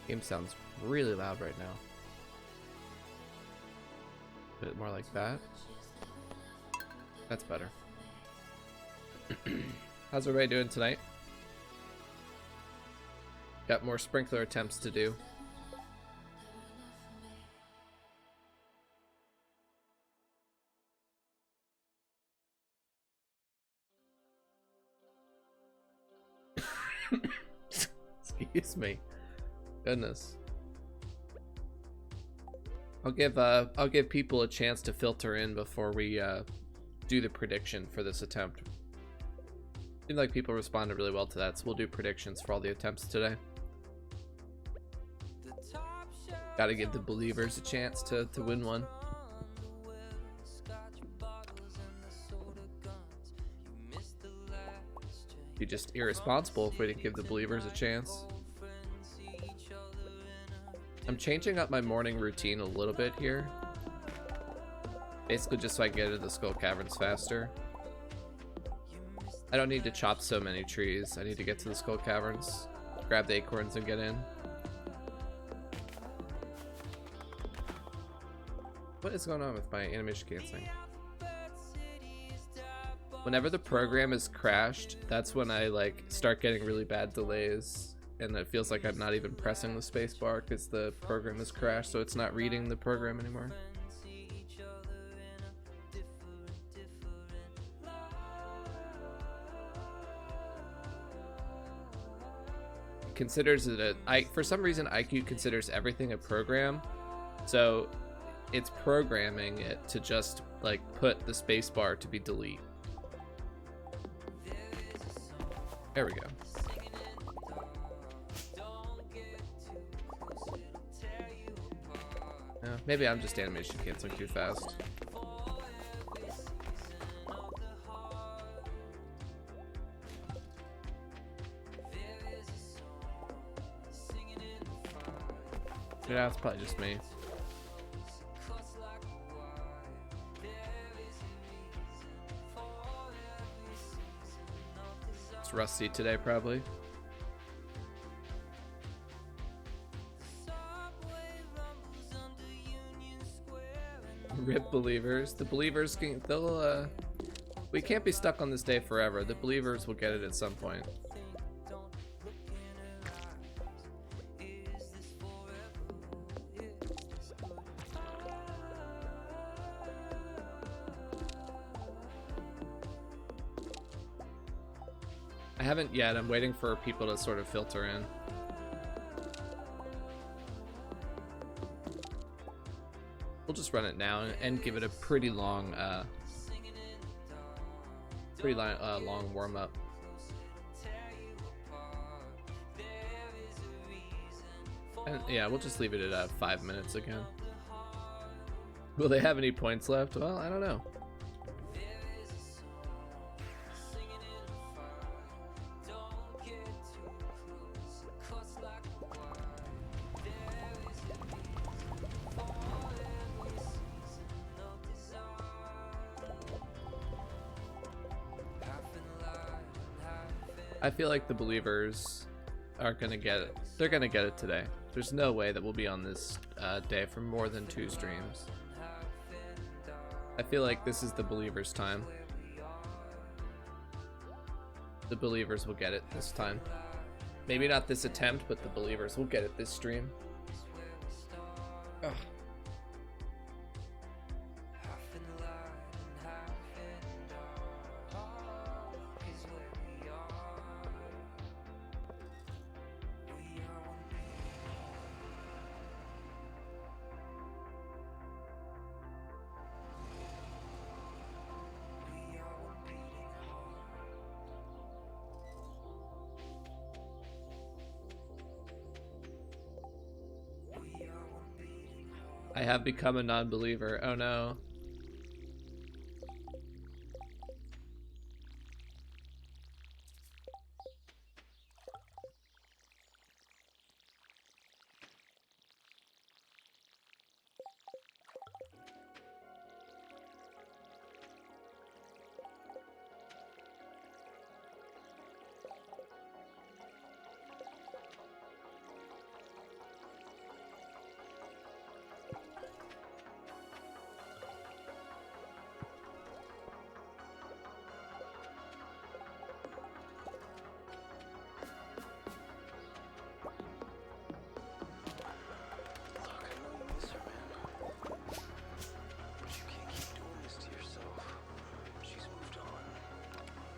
Game sounds really loud right now. A bit more like that. That's better. How's everybody doing tonight? Got more sprinkler attempts to do. Excuse me. Goodness. I'll give people a chance to filter in before we do the prediction for this attempt. Seems like people responded really well to that, so we'll do predictions for all the attempts today. Gotta give the believers a chance to win one. Be just irresponsible if we didn't give the believers a chance. I'm changing up my morning routine a little bit here. Basically just so I can get into the skull caverns faster. I don't need to chop so many trees. I need to get to the skull caverns, grab the acorns and get in. What is going on with my animation canceling? Whenever the program is crashed, that's when I like start getting really bad delays, and it feels like I'm not even pressing the space bar because the program is crashed, so it's not reading the program anymore. It considers it for some reason IQ considers everything a program, so it's programming it to just like put the space bar to be delete. There we go. Maybe I'm just animation canceling too fast. Yeah, it's probably just me. It's rusty today, probably. Rip believers. The believers can, we can't be stuck on this day forever. The believers will get it at some point. I haven't yet. I'm waiting for people to sort of filter in. We'll just run it now and give it a pretty long, long warm up. And yeah, we'll just leave it at 5 minutes again. Will they have any points left? Well, I don't know. I feel like the believers are gonna get it. They're gonna get it today. There's no way that we'll be on this day for more than 2 streams. I feel like this is the believers' time. The believers will get it this time. Maybe not this attempt, but the believers will get it this stream. Ugh. I have become a non-believer. Oh no.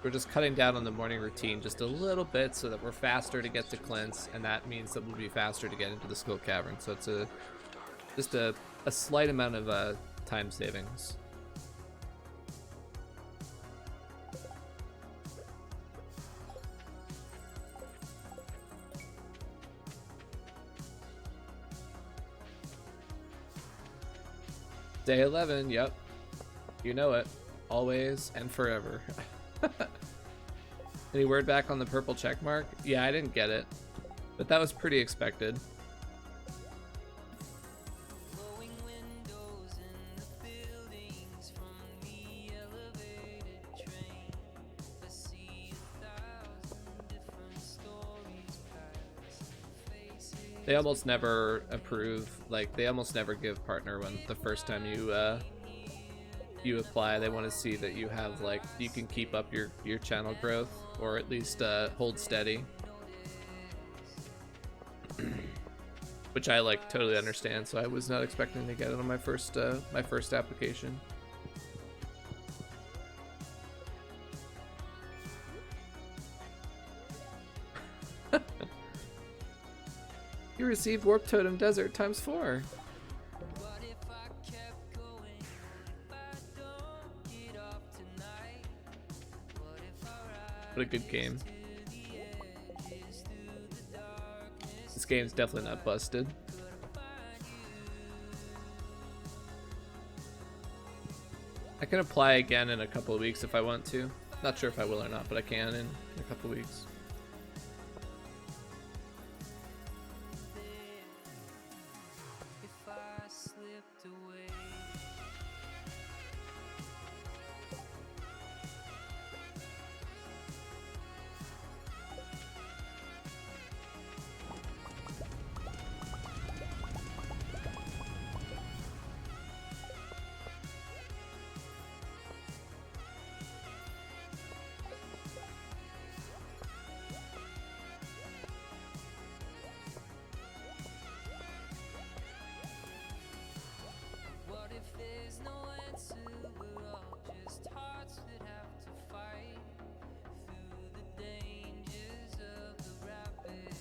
We're just cutting down on the morning routine just a little bit so that we're faster to get to Clint's, and that means that we'll be faster to get into the Skull Cavern. So it's just a slight amount of time savings. Day 11, yep. You know it. Always and forever. Any word back on the purple check mark? Yeah, I didn't get it, but that was pretty expected. They almost never approve, like they almost never give partner when the first time you apply. They want to see that you have, like, you can keep up your channel growth, or at least hold steady. Which I like totally understand, so I was not expecting to get it on my first application. You received Warp Totem Desert ×4. What a good game. This game's definitely not busted. I can apply again in a couple of weeks if I want to. Not sure if I will or not, but I can in a couple of weeks.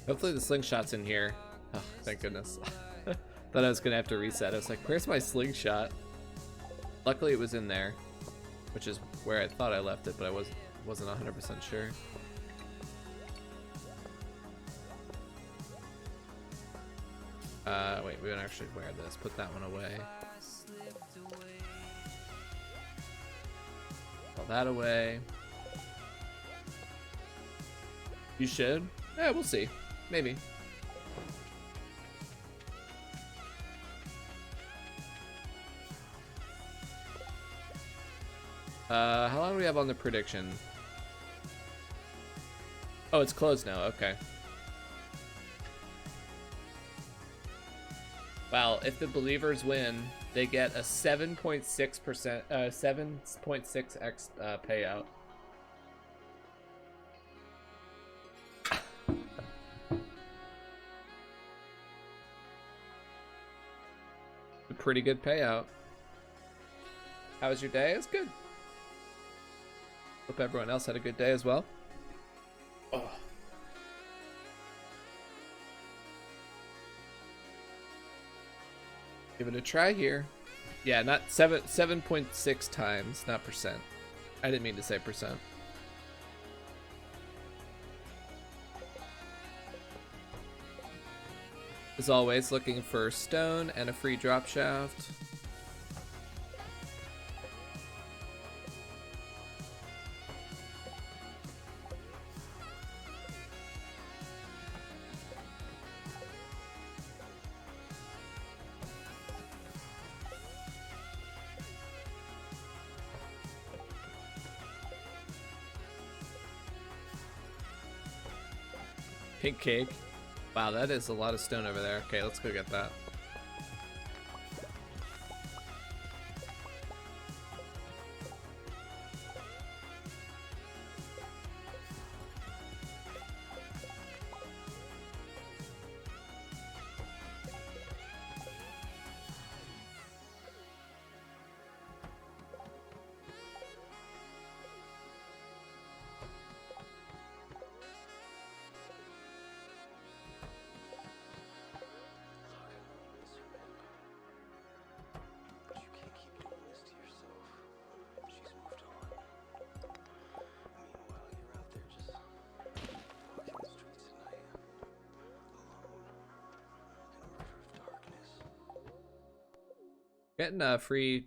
Hopefully the slingshot's in here. Oh, thank goodness. Thought I was gonna have to reset. I was like, where's my slingshot? Luckily it was in there, which is where I thought I left it, but I wasn't 100% sure. Wait, we don't actually wear this. Put that one away. Put that away. You should? Yeah, we'll see. Maybe. How long do we have on the prediction? Oh, it's closed now. Okay. Wow, if the believers win, they get a 7.6%, 7.6x payout. A pretty good payout. How was your day? It was good. Hope everyone else had a good day as well. Oh. Give it a try here. Yeah, not 7.6 times, not percent. I didn't mean to say percent. As always, looking for stone and a free drop shaft. Pink cake. Wow, that is a lot of stone over there. Okay, let's go get that. Getting free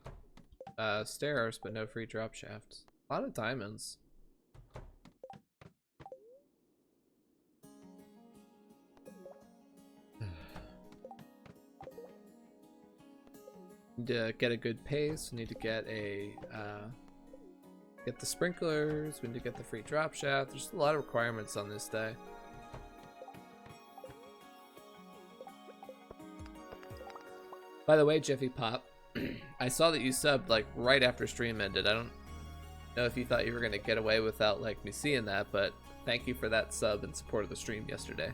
stairs, but no free drop shafts. A lot of diamonds. Need to get a good pace. We need to get a get the sprinklers. We need to get the free drop shaft. There's a lot of requirements on this day. By the way, Jiffy Pop, I saw that you subbed like right after stream ended. I don't know if you thought you were gonna get away without like me seeing that, but thank you for that sub and support of the stream yesterday.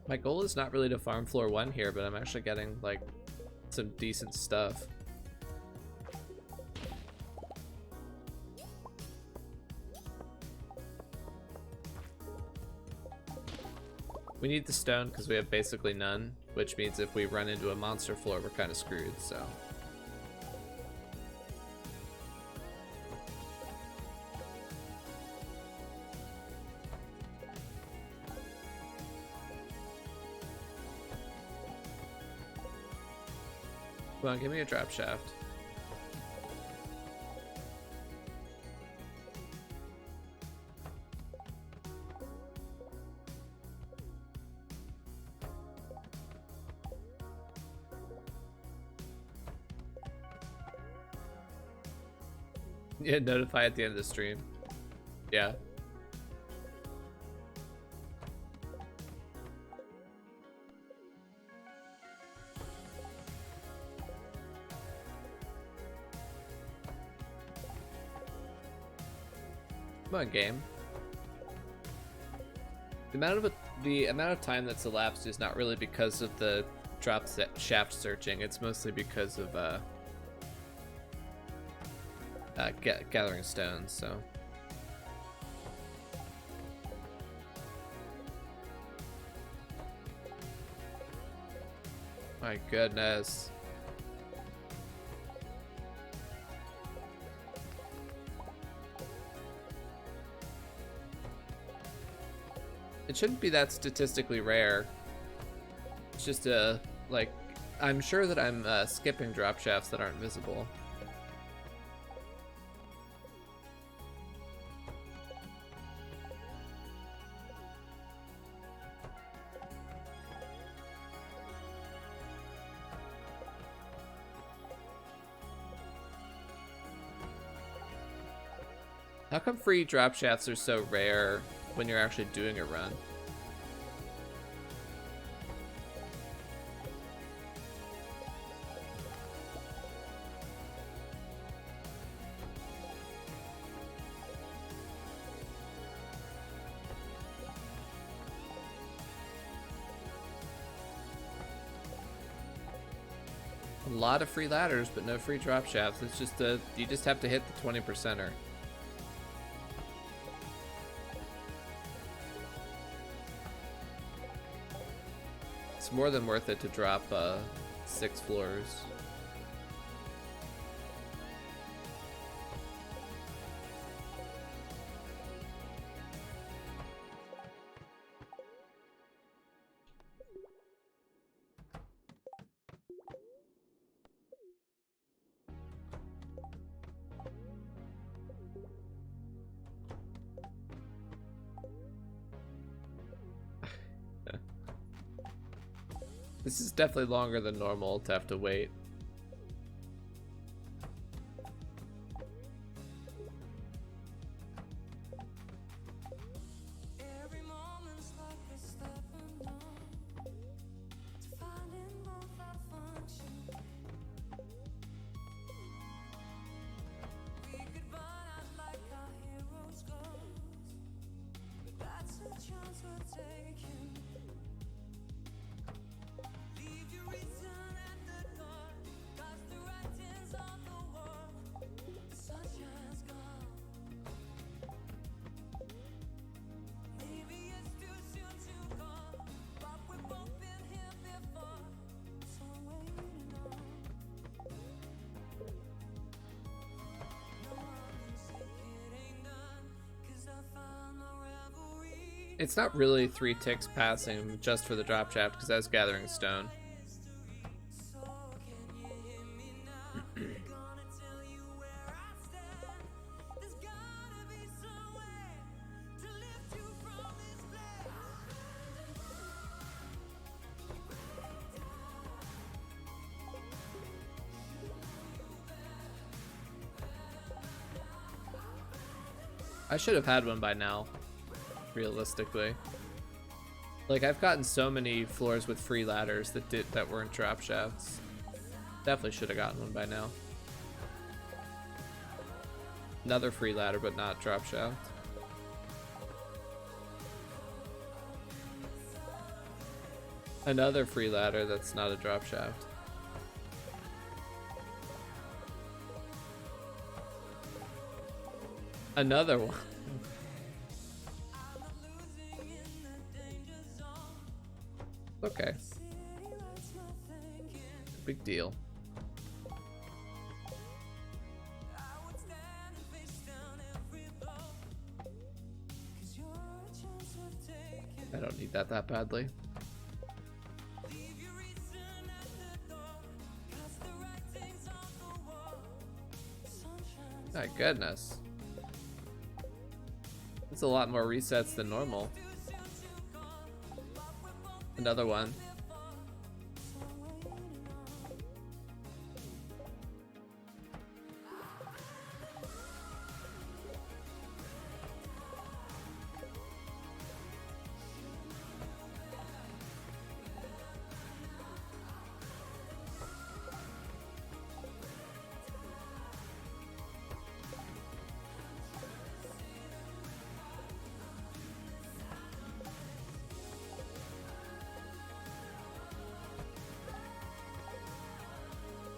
My goal is not really to farm floor 1 here, but I'm actually getting like some decent stuff. We need the stone because we have basically none, which means if we run into a monster floor, we're kind of screwed, so. Come on, give me a drop shaft. Yeah, notify at the end of the stream. Yeah. Come on, game. The amount of time that's elapsed is not really because of the drop shaft searching. It's mostly because of gathering stones. So. My goodness. It shouldn't be that statistically rare. It's just like, I'm sure that I'm skipping drop shafts that aren't visible. How come free drop shafts are so rare when you're actually doing a run? A lot of free ladders, but no free drop shafts. It's just you just have to hit the 20%er. It's more than worth it to drop 6 floors. This is definitely longer than normal to have to wait. It's not really 3 ticks passing just for the drop shaft because that's gathering stone. I should have had one by now, realistically. Like, I've gotten so many floors with free ladders that weren't drop shafts. Definitely should have gotten one by now. Another free ladder, but not drop shaft. Another free ladder that's not a drop shaft. Another one. Okay. Big deal. I don't need that badly. My goodness. It's a lot more resets than normal. Another one.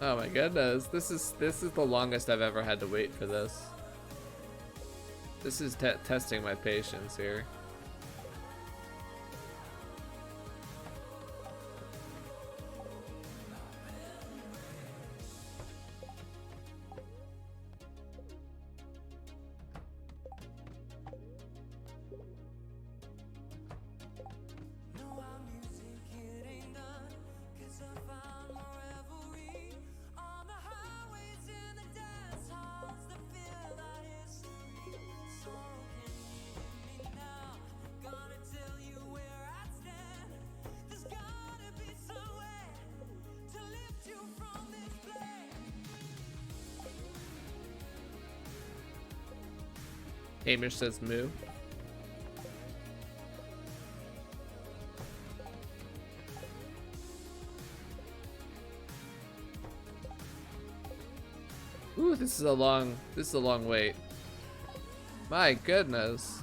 Oh my goodness, this is the longest I've ever had to wait for this. This is testing my patience here. Hamish says moo. Ooh, this is a long wait. My goodness.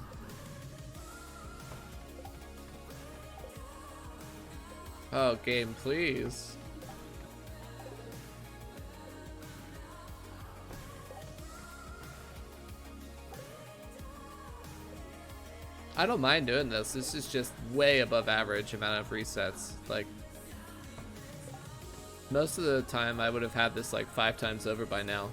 Oh, game, please. I don't mind doing this. This is just way above average amount of resets. Like, most of the time I would have had this like 5 times over by now.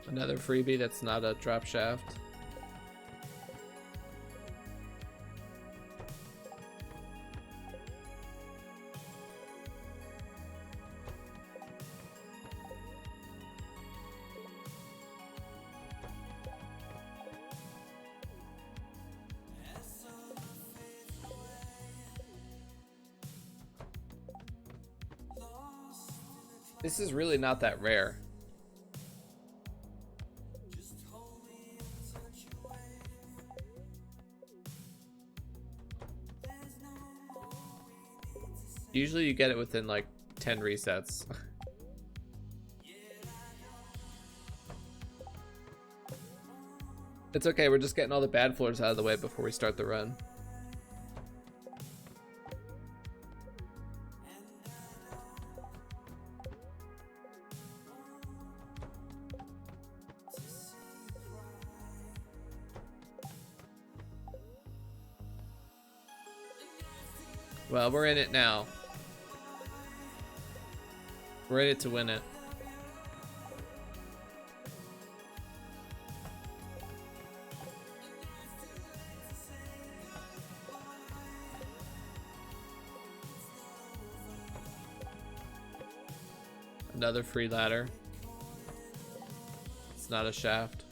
Another freebie that's not a drop shaft. This is really not that rare. Usually you get it within like 10 resets. It's okay, we're just getting all the bad floors out of the way before we start the run. Well, we're in it now. We're in it to win it. Another free ladder. It's not a shaft.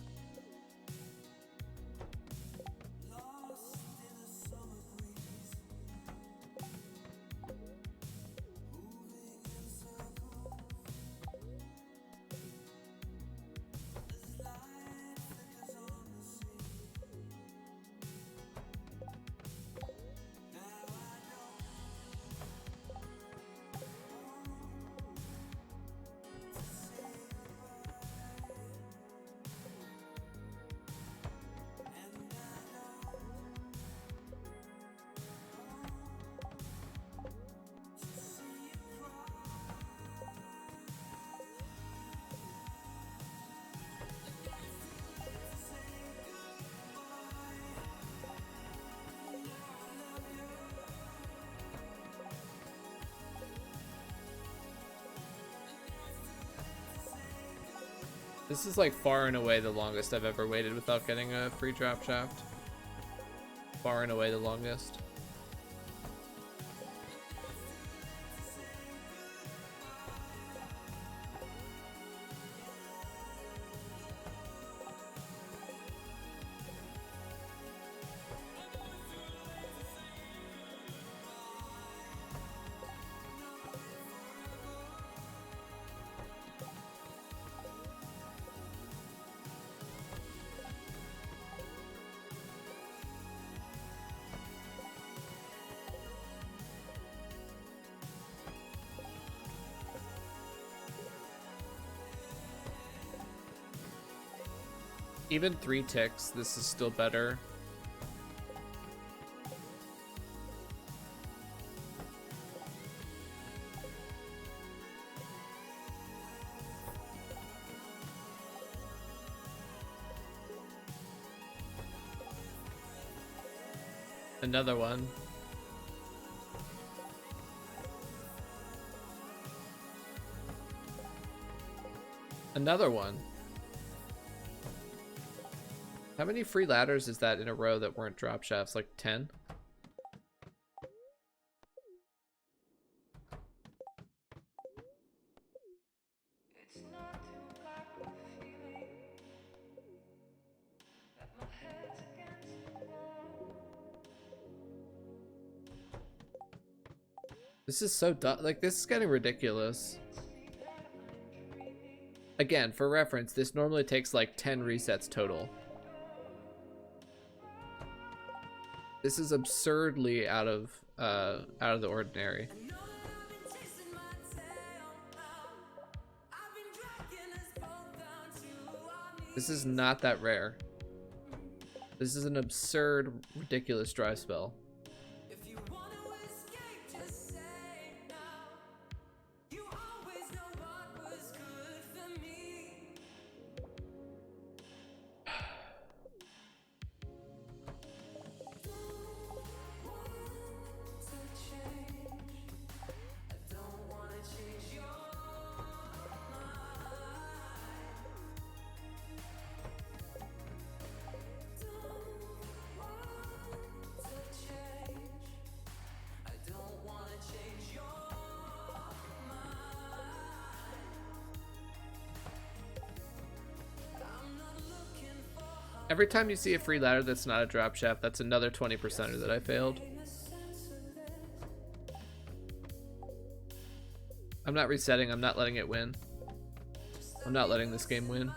This is like far and away the longest I've ever waited without getting a free drop shaft. Far and away the longest. Even 3 ticks, this is still better. Another one. Another one. How many free ladders is that in a row that weren't drop shafts? Like 10? This is so dumb. Like, this is getting ridiculous. Again, for reference, this normally takes like 10 resets total. This is absurdly out of the ordinary. This is not that rare. This is an absurd, ridiculous dry spell. Every time you see a free ladder that's not a drop shaft, that's another 20%er that I failed. I'm not resetting, I'm not letting it win. I'm not letting this game win.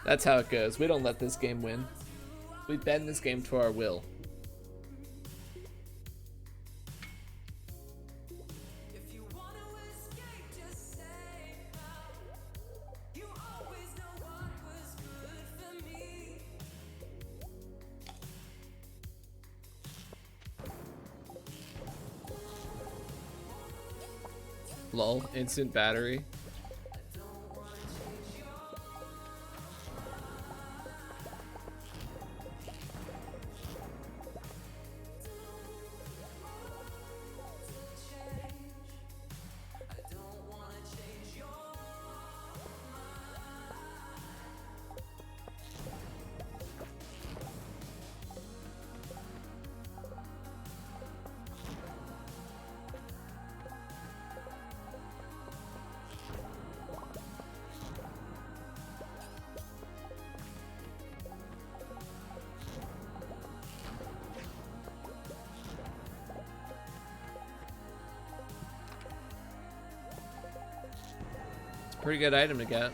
That's how it goes. We don't let this game win. We bend this game to our will. Lol, instant battery. Pretty good item to get.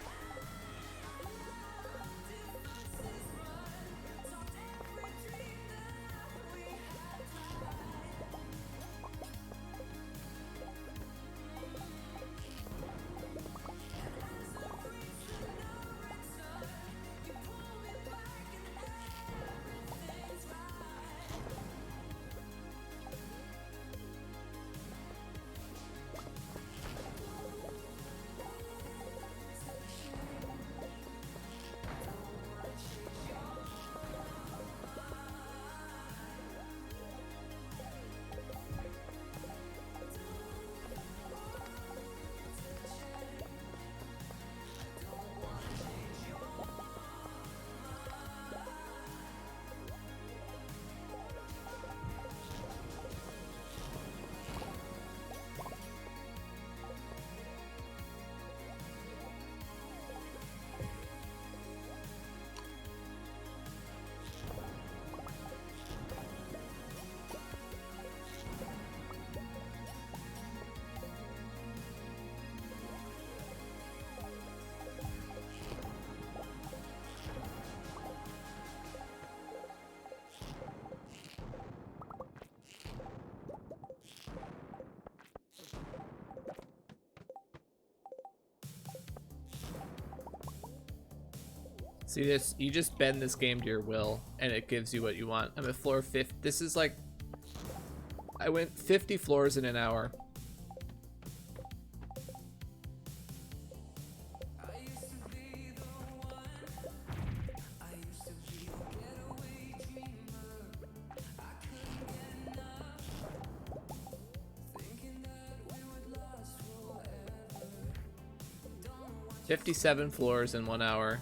See this? You just bend this game to your will, and it gives you what you want. I'm at floor 50. This is like... I went 50 floors in an hour. "57 floors in 1 hour.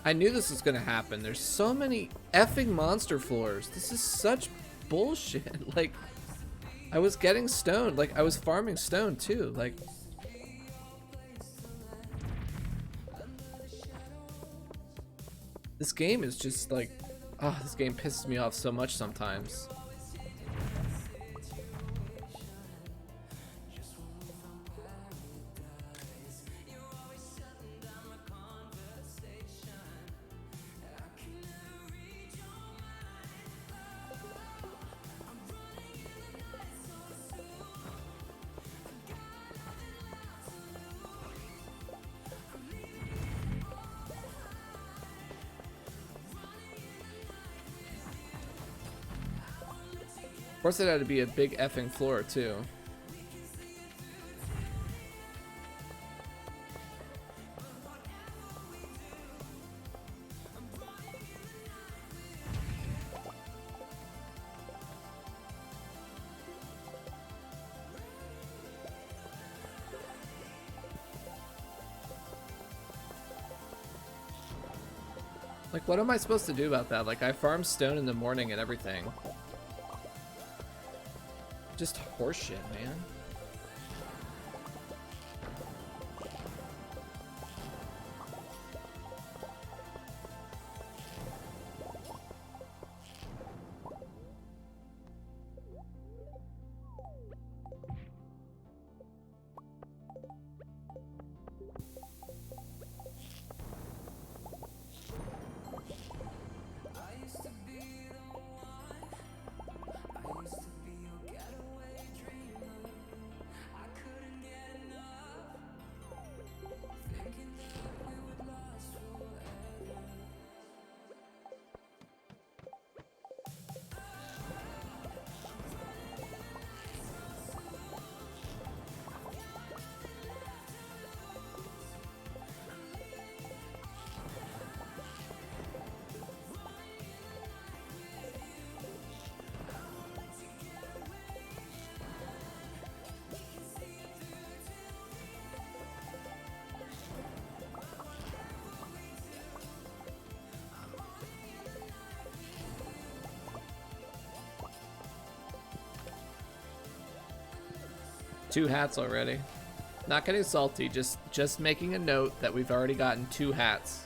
I knew this was gonna happen. There's so many effing monster floors. This is such bullshit. Like, I was getting stoned. Like, I was farming stone too. Like, this game is just like, oh, this game pisses me off so much sometimes. Of course, it had to be a big effing floor too. Like, what am I supposed to do about that? Like, I farm stone in the morning and everything. Just horseshit, man. Two hats already. Not getting salty, just making a note that we've already gotten 2 hats.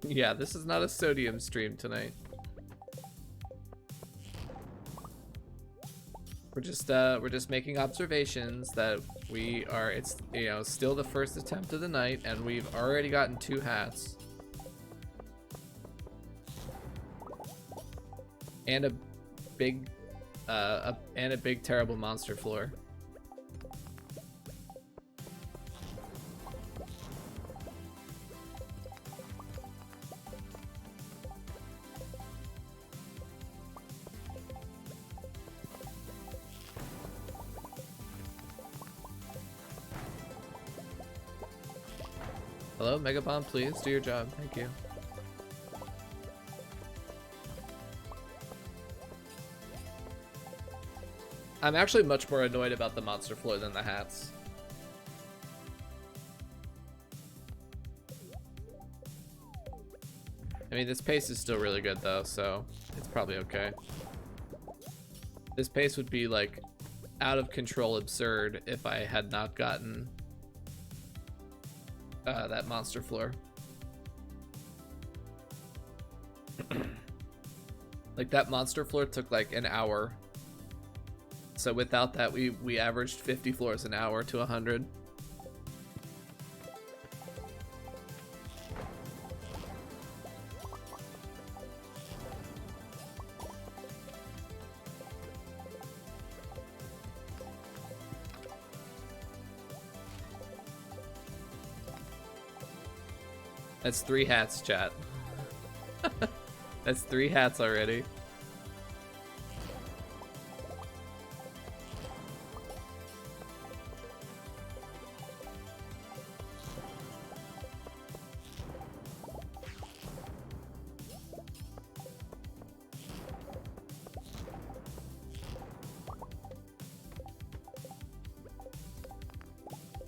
Yeah, this is not a sodium stream tonight. We're just making observations that it's, you know, still the first attempt of the night and we've already gotten 2 hats. And a big terrible monster floor. Hello, Megabomb, please do your job. Thank you. I'm actually much more annoyed about the monster floor than the hats. I mean, this pace is still really good though, so it's probably okay. This pace would be like out of control absurd if I had not gotten that monster floor. Like that monster floor took like an hour. So without that, we averaged 50 floors an hour to 100. That's 3 hats, chat. That's 3 hats already.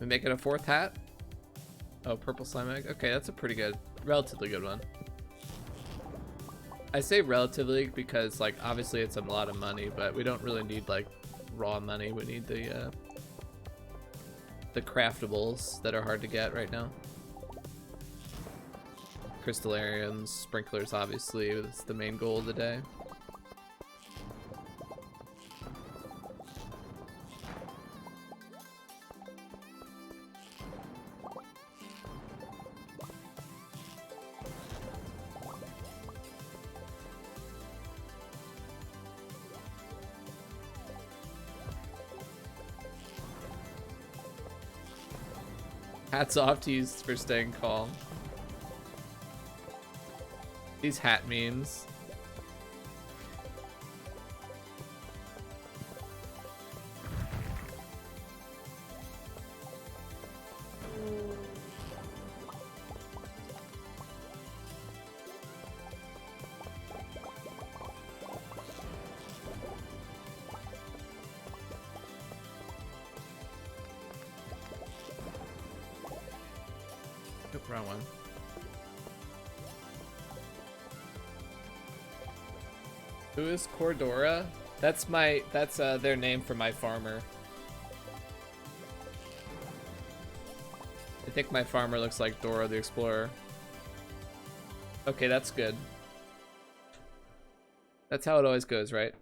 We make it a 4th hat? Oh, purple slime egg. Okay, that's a pretty good, relatively good one. I say relatively because, like, obviously it's a lot of money, but we don't really need, like, raw money. We need the craftables that are hard to get right now. Crystallariums, sprinklers, obviously, that's the main goal of the day. Hats off to you for staying calm. These hat memes. Nope, wrong one. Who is Cordora? That's their name for my farmer. I think my farmer looks like Dora the Explorer. Okay, that's good. That's how it always goes, right?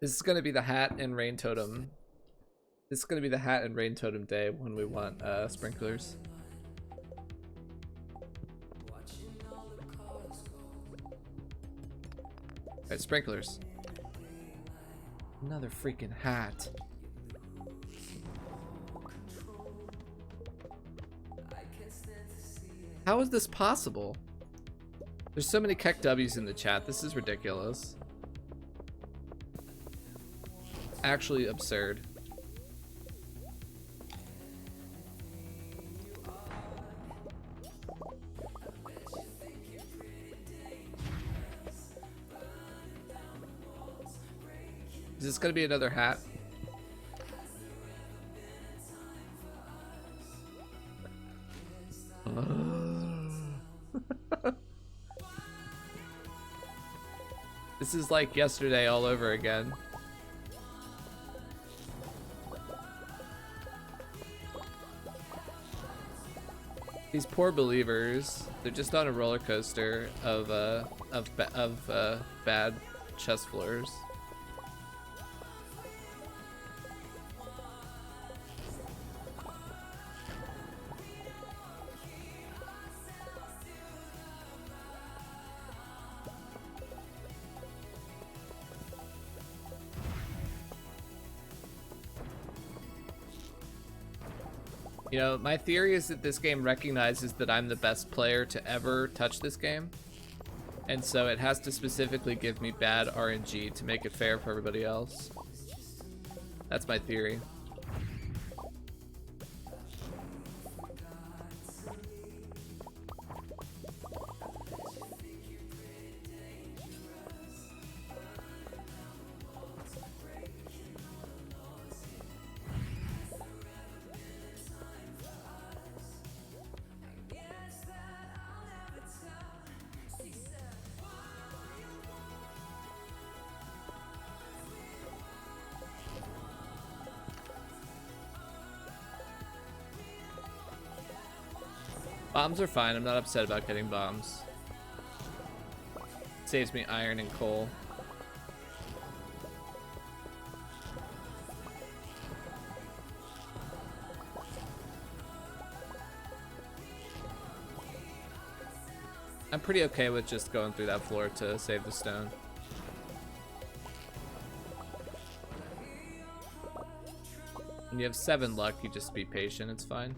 This is gonna be the hat and rain totem. This is gonna be the hat and rain totem day when we want sprinklers. Alright, sprinklers. Another freaking hat. How is this possible? There's so many Keck W's in the chat. This is ridiculous. Actually absurd. Is this gonna be another hat? This is like yesterday all over again. These poor believers, they're just on a roller coaster of bad chest floors. You know, my theory is that this game recognizes that I'm the best player to ever touch this game. And so it has to specifically give me bad RNG to make it fair for everybody else. That's my theory. Bombs are fine. I'm not upset about getting bombs. Saves me iron and coal. I'm pretty okay with just going through that floor to save the stone. When you have 7 luck, you just be patient, it's fine.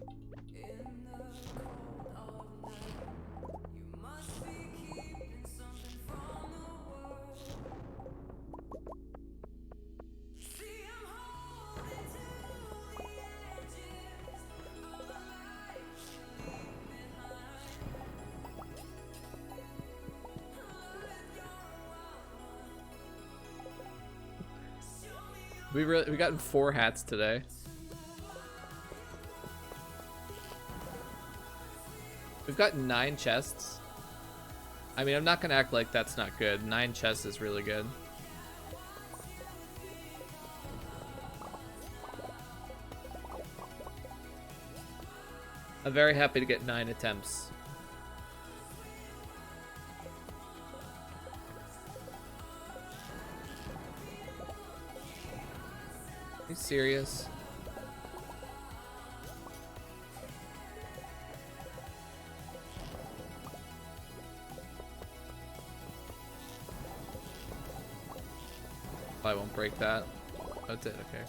We gotten 4 hats today. We've got 9 chests. I mean, I'm not gonna act like that's not good. 9 chests is really good. I'm very happy to get 9 attempts. Are you serious? I won't break that. That's it, okay.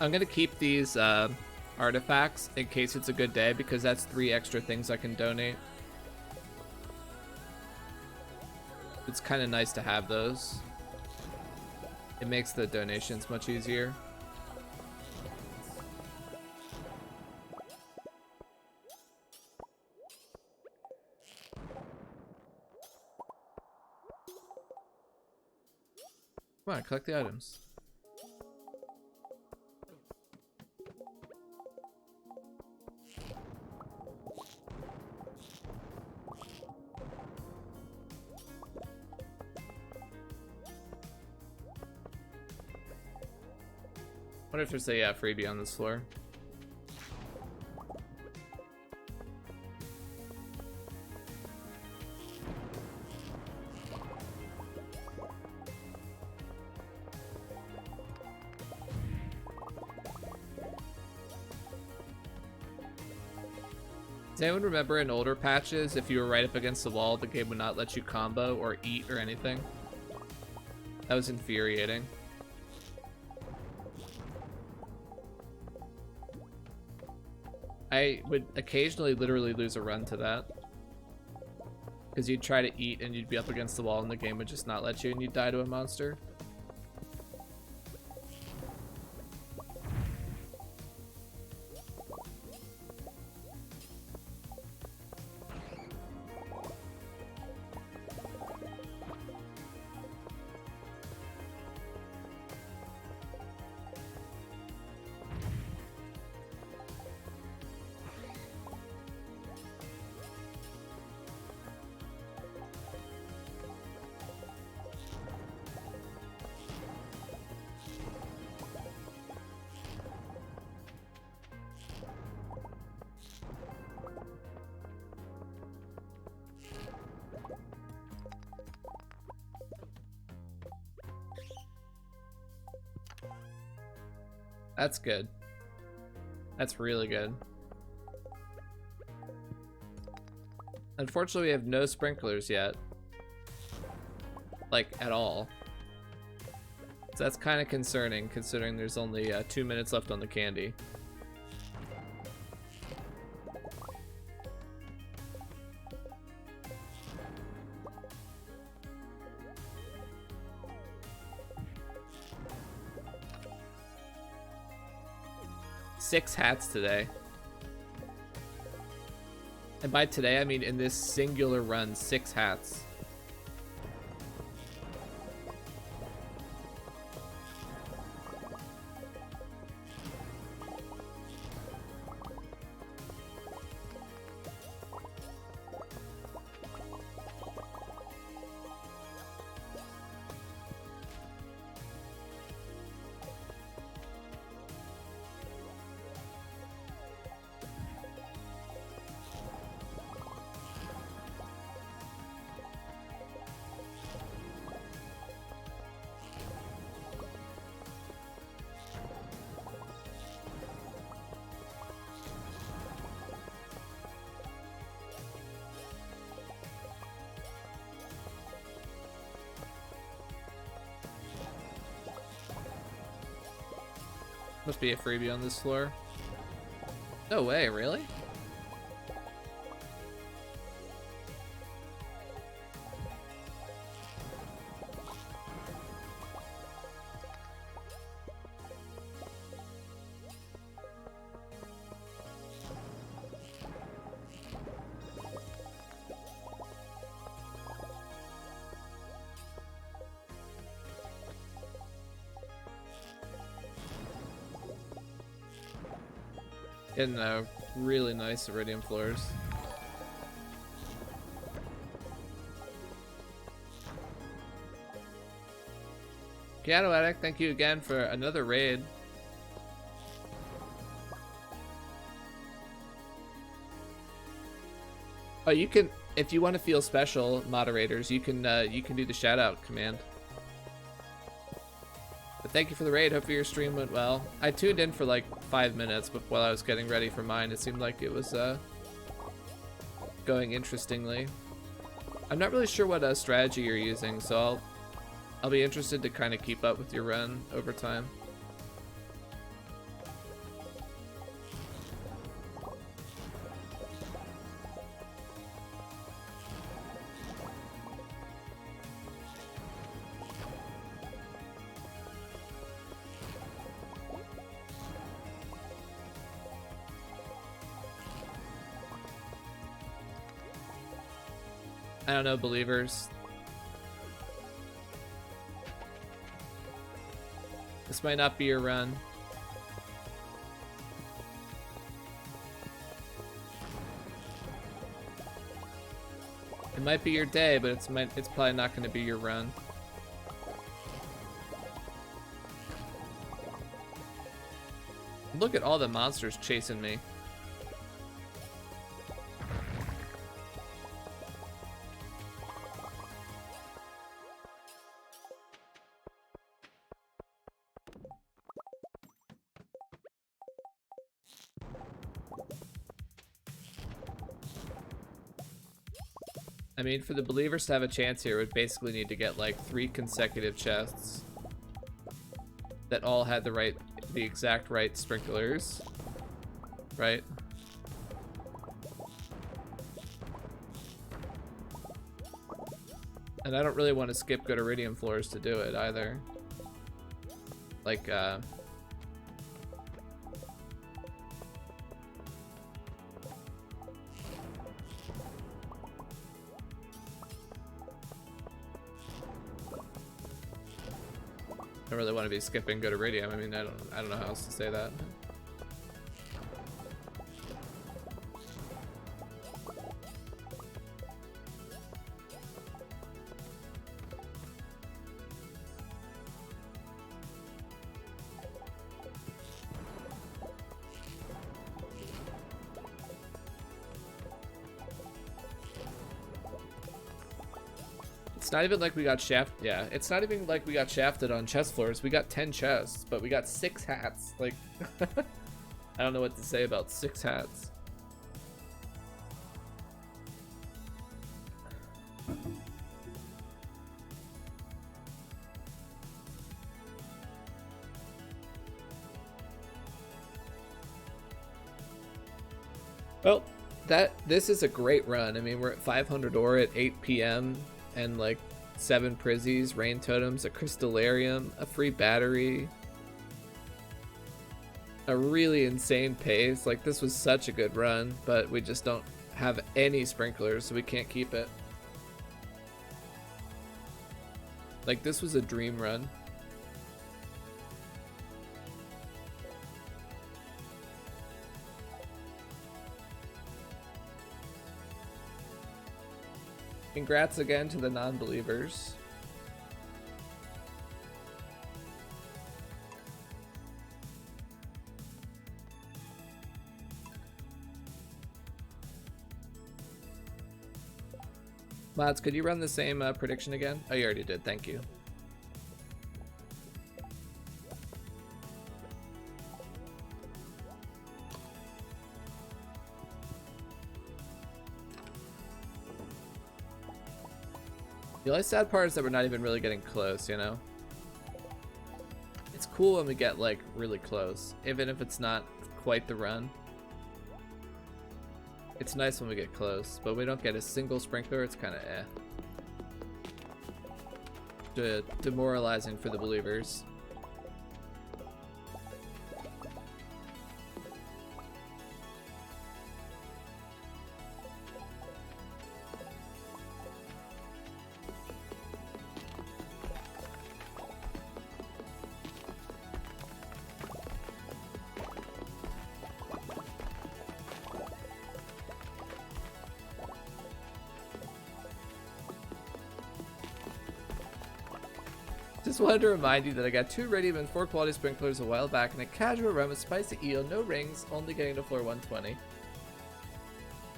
I'm gonna keep these artifacts in case it's a good day, because that's 3 extra things I can donate. It's kind of nice to have those. It makes the donations much easier. Come on, collect the items. What if there's a freebie on this floor? Does anyone remember in older patches, if you were right up against the wall, the game would not let you combo or eat or anything? That was infuriating. I would occasionally literally lose a run to that. Because you'd try to eat and you'd be up against the wall and the game would just not let you and you'd die to a monster. That's good. That's really good. Unfortunately, we have no sprinklers yet. Like, at all. So that's kind of concerning, considering there's only 2 minutes left on the candy. Six hats today. And by today, I mean in this singular run, 6 hats. Must be a freebie on this floor. No way, really? Getting really nice iridium floors. Piano Addict, thank you again for another raid. Oh, you can, if you want to feel special, moderators, you can do the shout out command. But thank you for the raid. Hopefully your stream went well. I tuned in for like 5 minutes, but while I was getting ready for mine, it seemed like it was going interestingly. I'm not really sure what strategy you're using, so I'll be interested to kind of keep up with your run over time. I don't know, believers. This might not be your run. It might be your day, but it's probably not going to be your run. Look at all the monsters chasing me. I mean, for the believers to have a chance here, would basically need to get like 3 consecutive chests that all had the exact right sprinklers, right? And I don't really want to skip good iridium floors to do it either. Like, I don't really want to be skipping good iridium. I mean, I don't know how else to say that. It's not even like we got shafted. Yeah, it's not even like we got shafted on chest floors. We got 10 chests, but we got 6 hats. Like, I don't know what to say about 6 hats. Well, this is a great run. I mean, we're at 500 ore at 8 p.m. and like 7 prizzies, rain totems, a crystallarium, a free battery, a really insane pace. Like, this was such a good run, but we just don't have any sprinklers, so we can't keep it. Like, this was a dream run. Congrats again to the non-believers. Mods, could you run the same prediction again? Oh, you already did. Thank you. The only sad part is that we're not even really getting close, you know? It's cool when we get, like, really close, even if it's not quite the run. It's nice when we get close, but we don't get a single sprinkler, it's kind of demoralizing for the believers. Just wanted to remind you that I got 2 radium and 4 quality sprinklers a while back and a casual run with spicy eel, no rings, only getting to floor 120.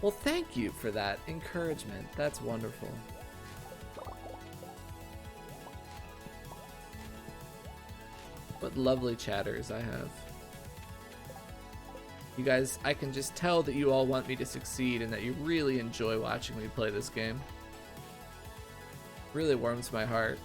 Well, thank you for that encouragement. That's wonderful. What lovely chatters I have. You guys, I can just tell that you all want me to succeed and that you really enjoy watching me play this game. Really warms my heart.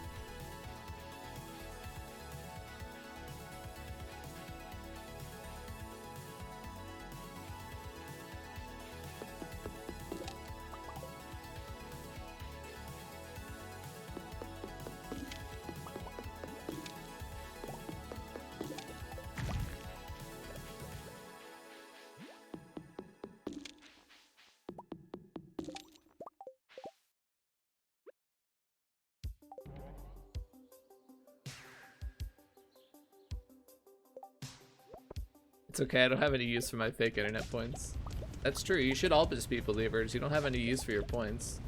It's okay, I don't have any use for my fake internet points. That's true, you should all just be believers. You don't have any use for your points.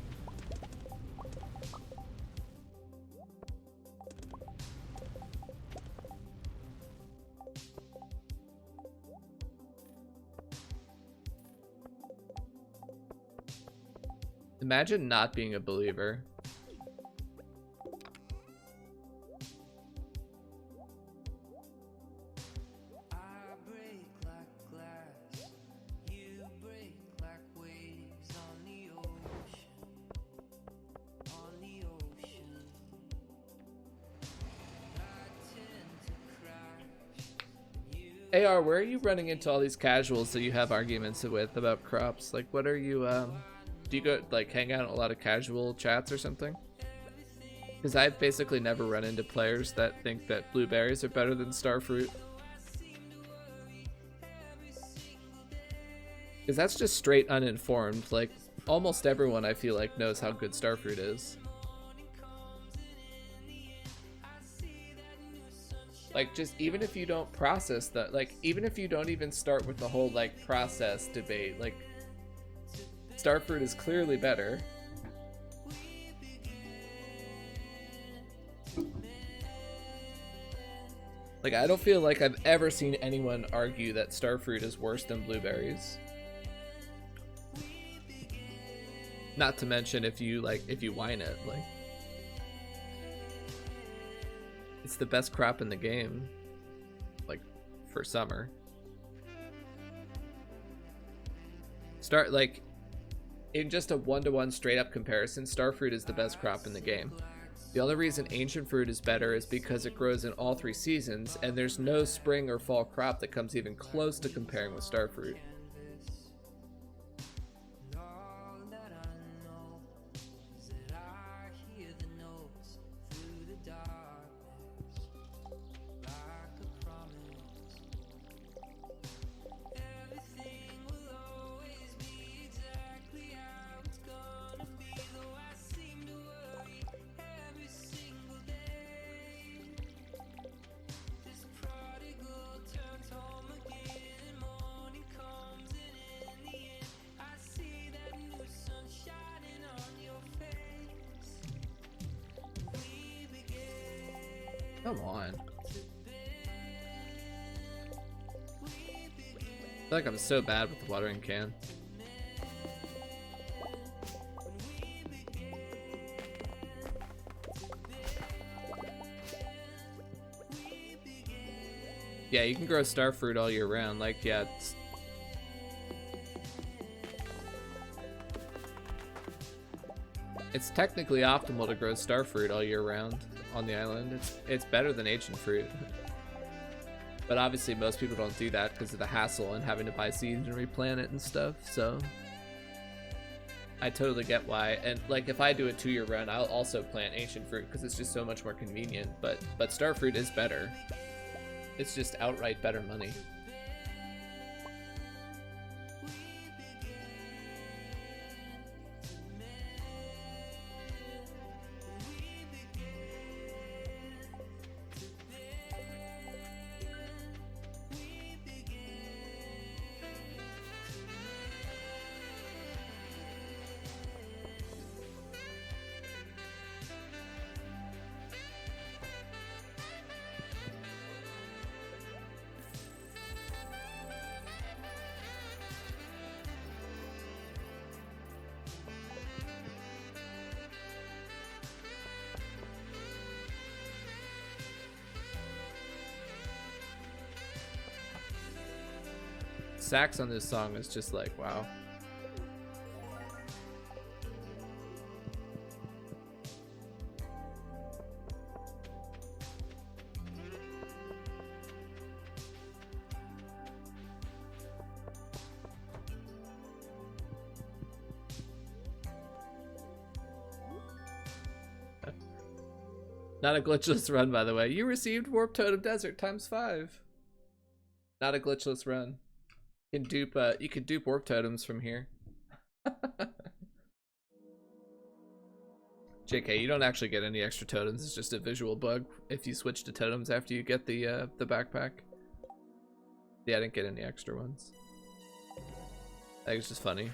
Imagine not being a believer. AR, where are you running into all these casuals that you have arguments with about crops? Like, what are you, do you go, like, hang out in a lot of casual chats or something? Because I've basically never run into players that think that blueberries are better than starfruit. Because that's just straight uninformed. Like, almost everyone, I feel like, knows how good starfruit is. Like, just even if you don't process that, like, even if you don't even start with the whole, like, process debate, like, starfruit is clearly better. Like, I don't feel like I've ever seen anyone argue that starfruit is worse than blueberries. Not to mention if you, like, if you wine it, like, it's the best crop in the game, like, for summer. Like, in just a one-to-one straight-up comparison, starfruit is the best crop in the game. The only reason ancient fruit is better is because it grows in all 3 seasons, and there's no spring or fall crop that comes even close to comparing with starfruit. Come on. I feel like I'm so bad with the watering can. Yeah, you can grow starfruit all year round. Like, yeah, it's technically optimal to grow starfruit all year round on the island. It's better than ancient fruit. But obviously most people don't do that because of the hassle and having to buy seeds and replant it and stuff, so I totally get why. And like, if I do a 2-year run, I'll also plant ancient fruit because it's just so much more convenient, but starfruit is better. It's just outright better money. Sax on this song is just like, wow. Not a glitchless run, by the way. You received Warp Totem Desert ×5. Not a glitchless run. You can dupe warp totems from here. JK, you don't actually get any extra totems. It's just a visual bug if you switch to totems after you get the backpack. Yeah, I didn't get any extra ones. I think it's just funny.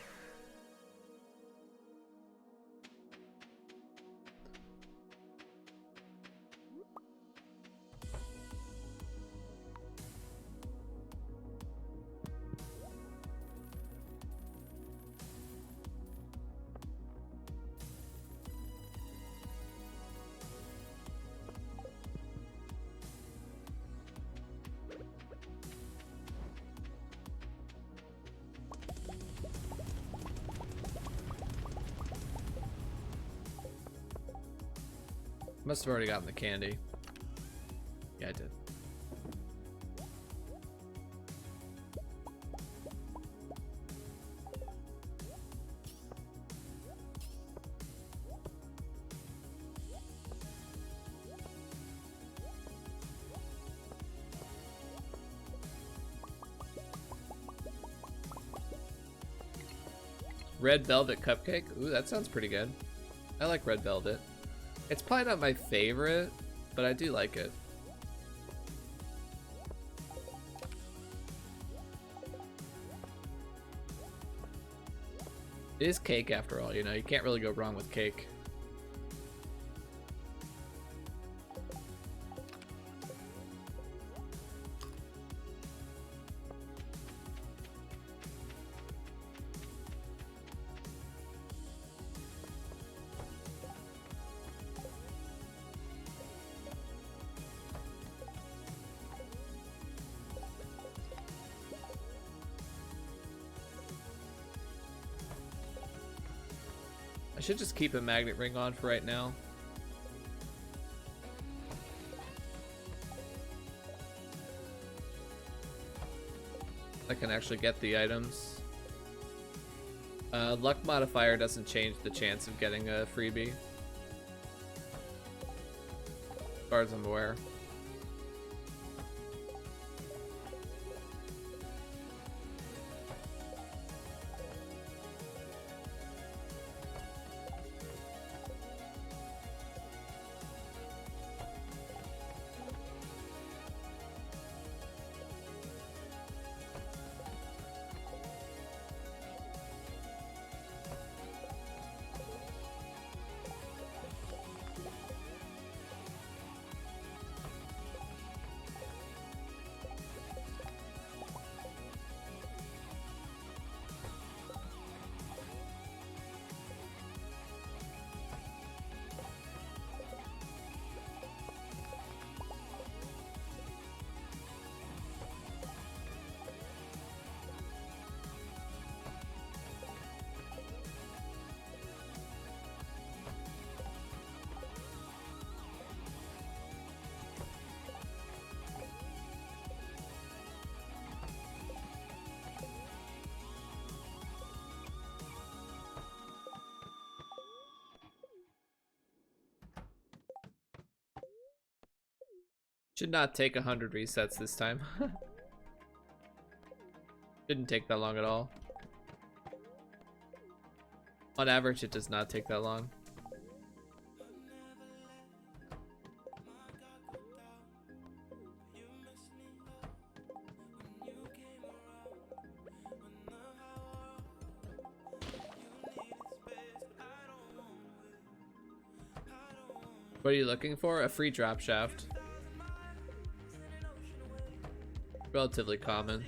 Must have already gotten the candy. Yeah, I did. Red velvet cupcake? Ooh, that sounds pretty good. I like red velvet. It's probably not my favorite, but I do like it. It is cake after all, you know, you can't really go wrong with cake. I should just keep a magnet ring on for right now. I can actually get the items. Luck modifier doesn't change the chance of getting a freebie, as far as I'm aware. Should not take 100 resets this time. Didn't take that long at all. On average, it does not take that long. What are you looking for? A free drop shaft. Relatively common.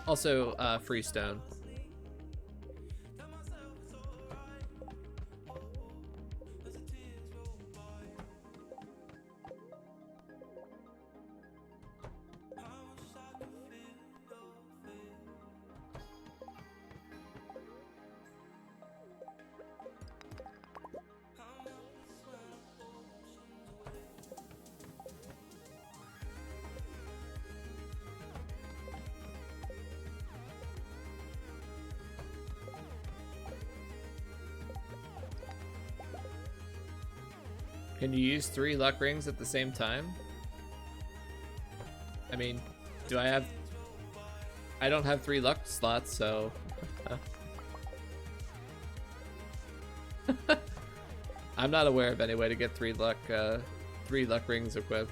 Also, free stone. Can you use 3 luck rings at the same time? I mean, do I have... I don't have 3 luck slots, so... I'm not aware of any way to get 3 3 luck rings equipped.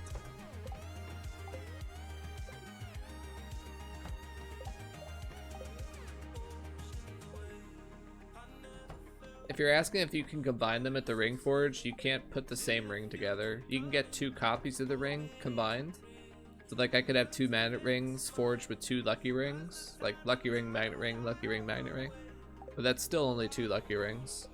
If you're asking if you can combine them at the ring forge, you can't put the same ring together. You can get 2 copies of the ring combined. So like I could have 2 magnet rings forged with 2 lucky rings, like lucky ring, magnet ring, lucky ring, magnet ring. But that's still only 2 lucky rings.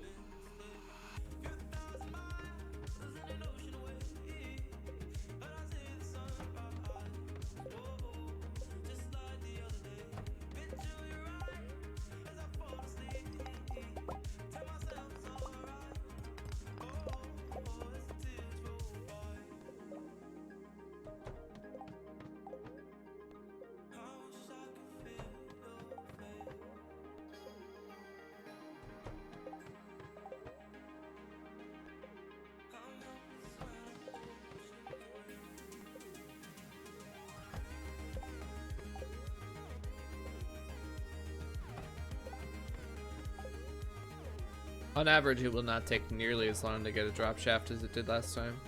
On average, it will not take nearly as long to get a drop shaft as it did last time.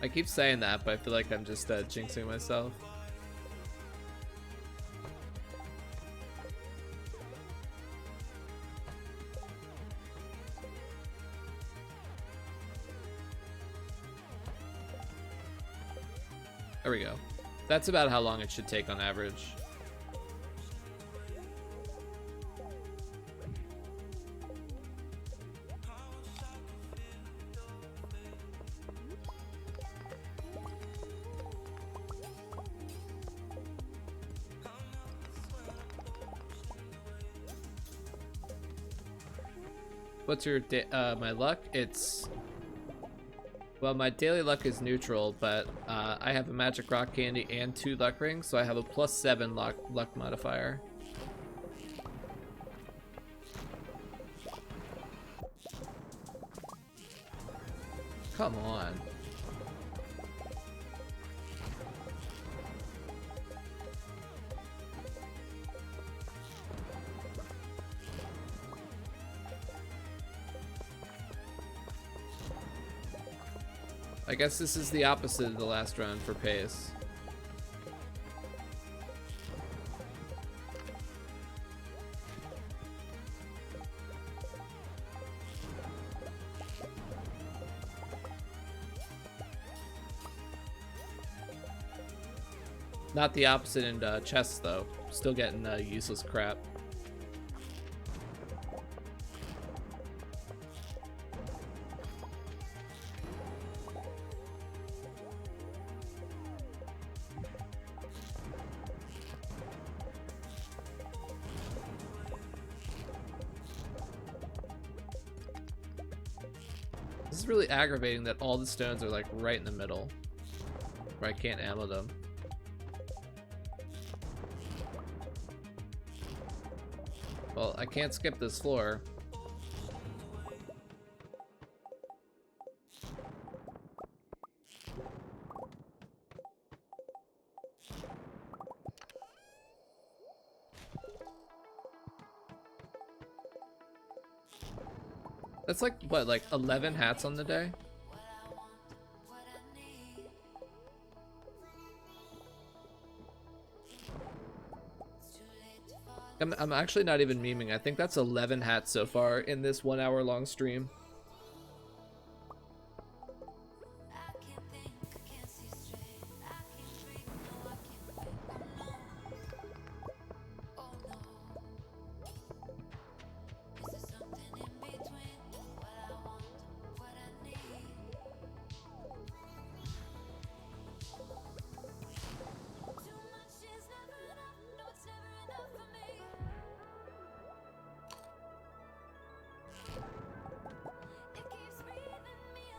I keep saying that, but I feel like I'm just jinxing myself. There we go. That's about how long it should take on average. What's your my luck? It's, well, my daily luck is neutral, but I have a magic rock candy and 2 luck rings, so I have a +7 luck modifier. Come on. I guess this is the opposite of the last round for pace. Not the opposite in chests though. Still getting useless crap. This is really aggravating that all the stones are like right in the middle, where I can't ammo them. Well, I can't skip this floor. That's like, what, like 11 hats on the day? I'm actually not even memeing. I think that's 11 hats so far in this 1 hour long stream.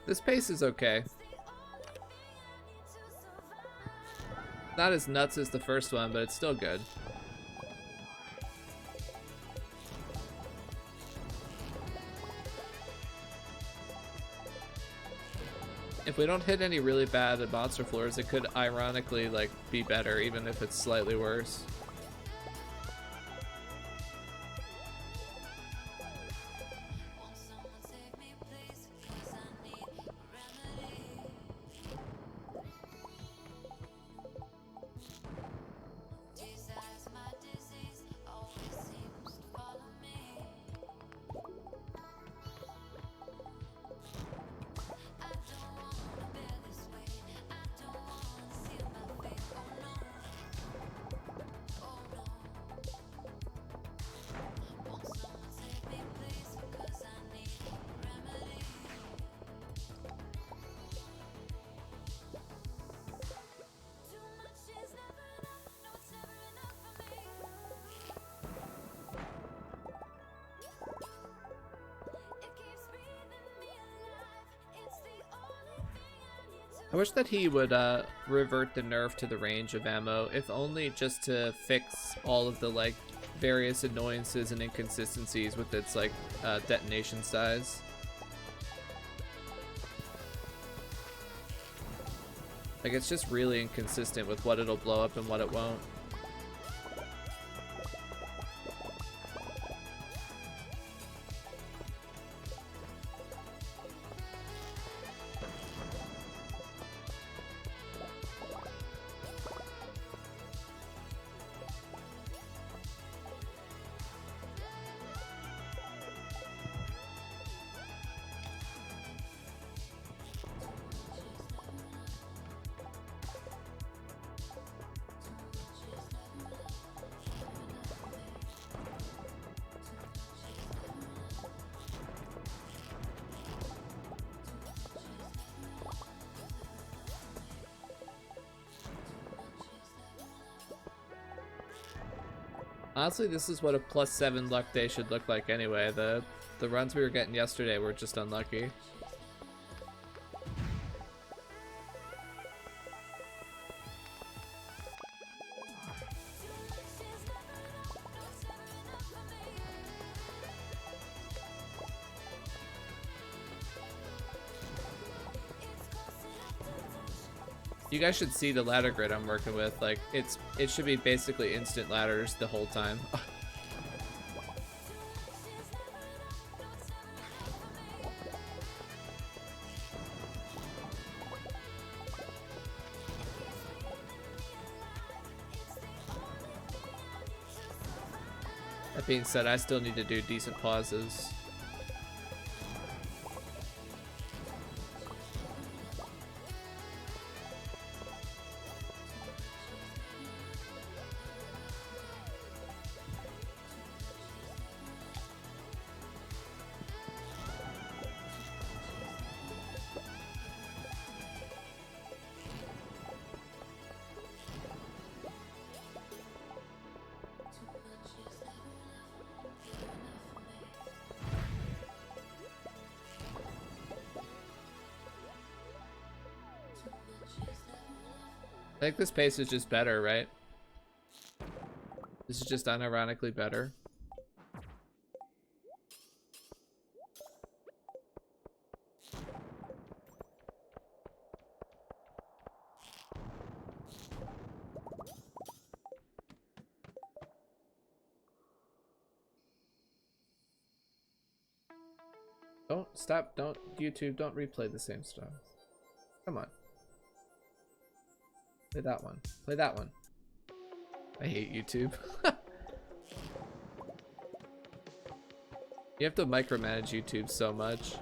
This pace is okay. Not as nuts as the first one, but it's still good. If we don't hit any really bad monster floors, it could ironically like be better, even if it's slightly worse. I wish that he would revert the nerf to the range of ammo, if only just to fix all of the like various annoyances and inconsistencies with its like detonation size. Like it's just really inconsistent with what it'll blow up and what it won't. Honestly, this is what a +7 luck day should look like anyway. The runs we were getting yesterday were just unlucky. You guys should see the ladder grid I'm working with. Like it should be basically instant ladders the whole time. That being said, I still need to do decent pauses. I think this pace is just better, right? This is just unironically better. Don't stop, don't YouTube, don't replay the same stuff. Come on. Play that one. Play that one. I hate YouTube. You have to micromanage YouTube so much.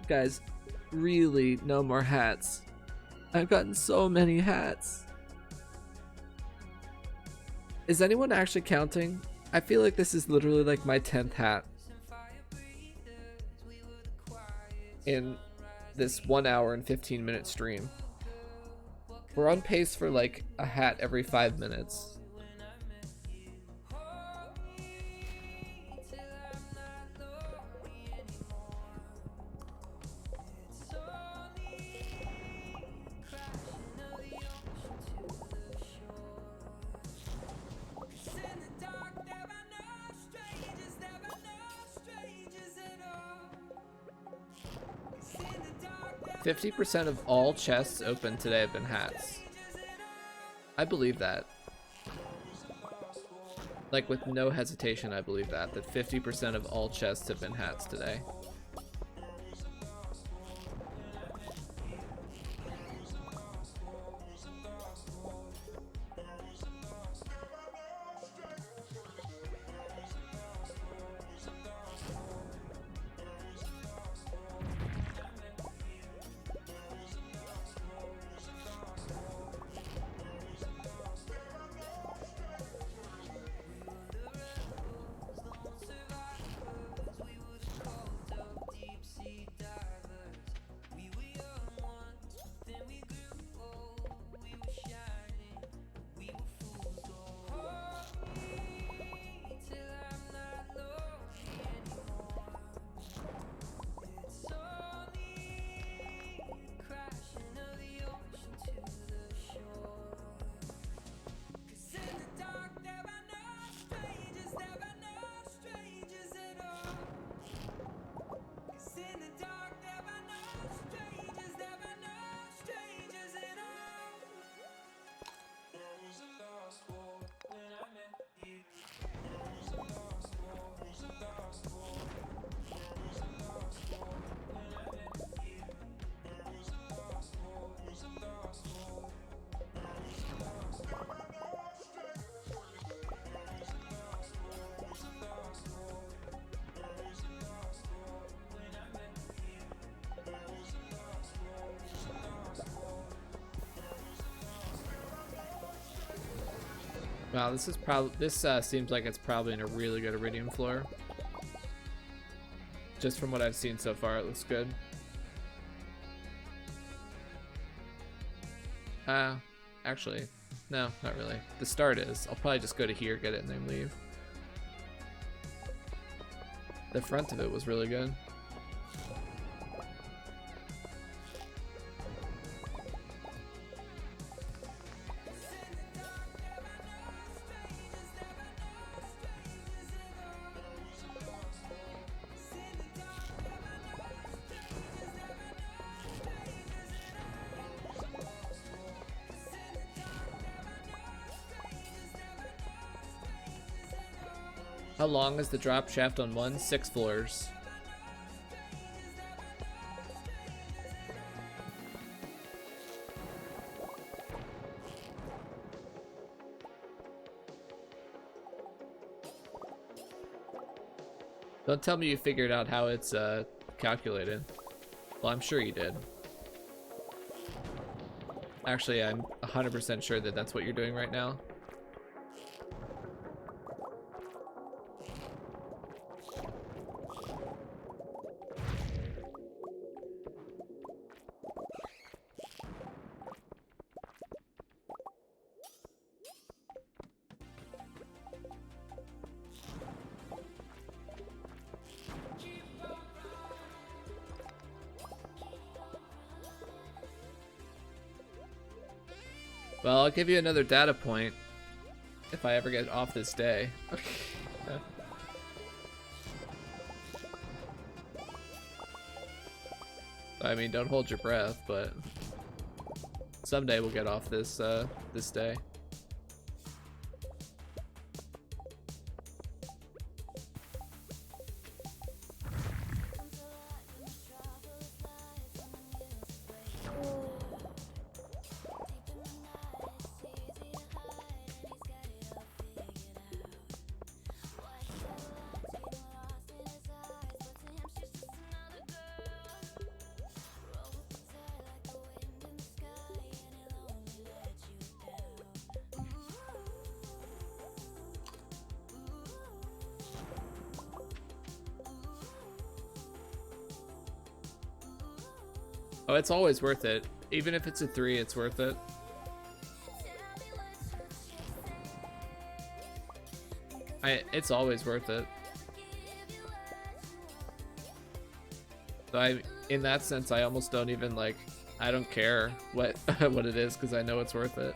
Guys, really, no more hats. I've gotten so many hats. Is anyone actually counting? I feel like this is literally like my 10th hat in this 1 hour and 15-minute stream. We're on pace for like a hat every 5 minutes. %50 of all chests open today have been hats. I believe that. Like with no hesitation, I believe that 50% of all chests have been hats today. Wow, this is seems like it's probably in a really good iridium floor. Just from what I've seen so far, it looks good. Actually, no, not really. The start is. I'll probably just go to here, get it, and then leave. The front of it was really good. How long is the drop shaft on one? 6 floors. Don't tell me you figured out how it's calculated. Well, I'm sure you did. Actually, I'm 100% sure that that's what you're doing right now. Well, I'll give you another data point if I ever get off this day. I mean, don't hold your breath, but someday we'll get off this this day. Oh, it's always worth it. Even if it's a 3, it's worth it. It's always worth it. So in that sense, I almost don't even like, I don't care what what it is because I know it's worth it.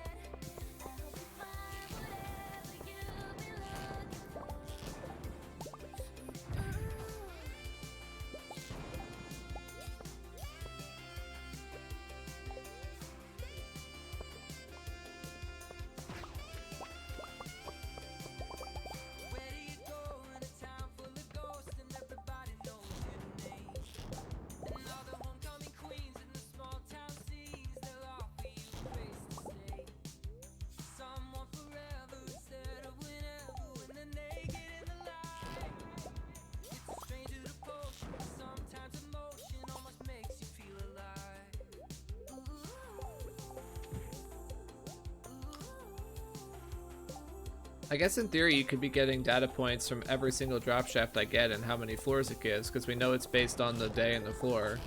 I guess in theory you could be getting data points from every single drop shaft I get and how many floors it gives, because we know it's based on the day and the floor.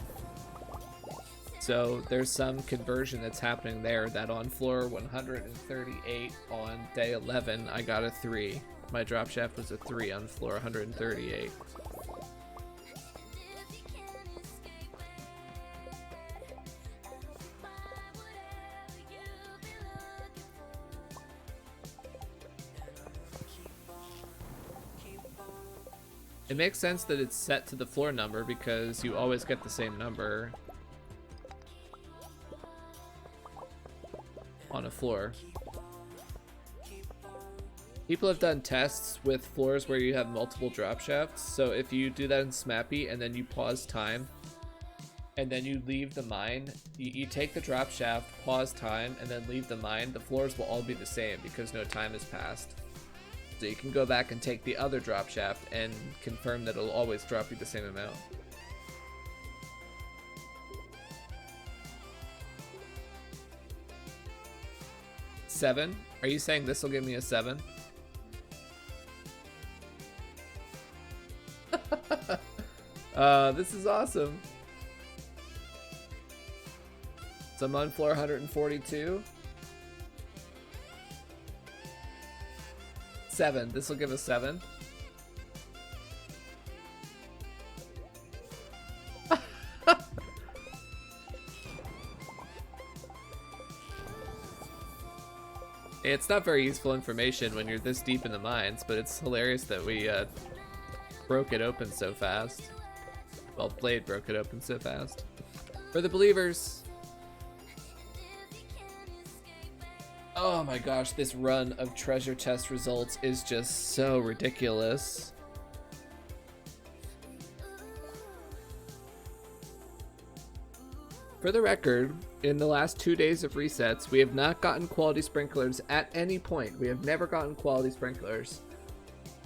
So there's some conversion that's happening there, that on floor 138 on day 11 I got a 3. My drop shaft was a 3 on floor 138. It makes sense that it's set to the floor number because you always get the same number on a floor. People have done tests with floors where you have multiple drop shafts. So if you do that in Smappy and then you pause time and then you leave the mine, you take the drop shaft, pause time, and then leave the mine, the floors will all be the same because no time has passed. So you can go back and take the other drop shaft and confirm that it'll always drop you the same amount. Seven? Are you saying this will give me a 7? This is awesome. So I'm on floor 142. 7. This will give us 7. It's not very useful information when you're this deep in the mines, but it's hilarious that we broke it open so fast. Well, Blade broke it open so fast. For the believers. Oh my gosh, this run of treasure chest results is just so ridiculous. For the record, in the last 2 days of resets, we have not gotten quality sprinklers at any point. We have never gotten quality sprinklers.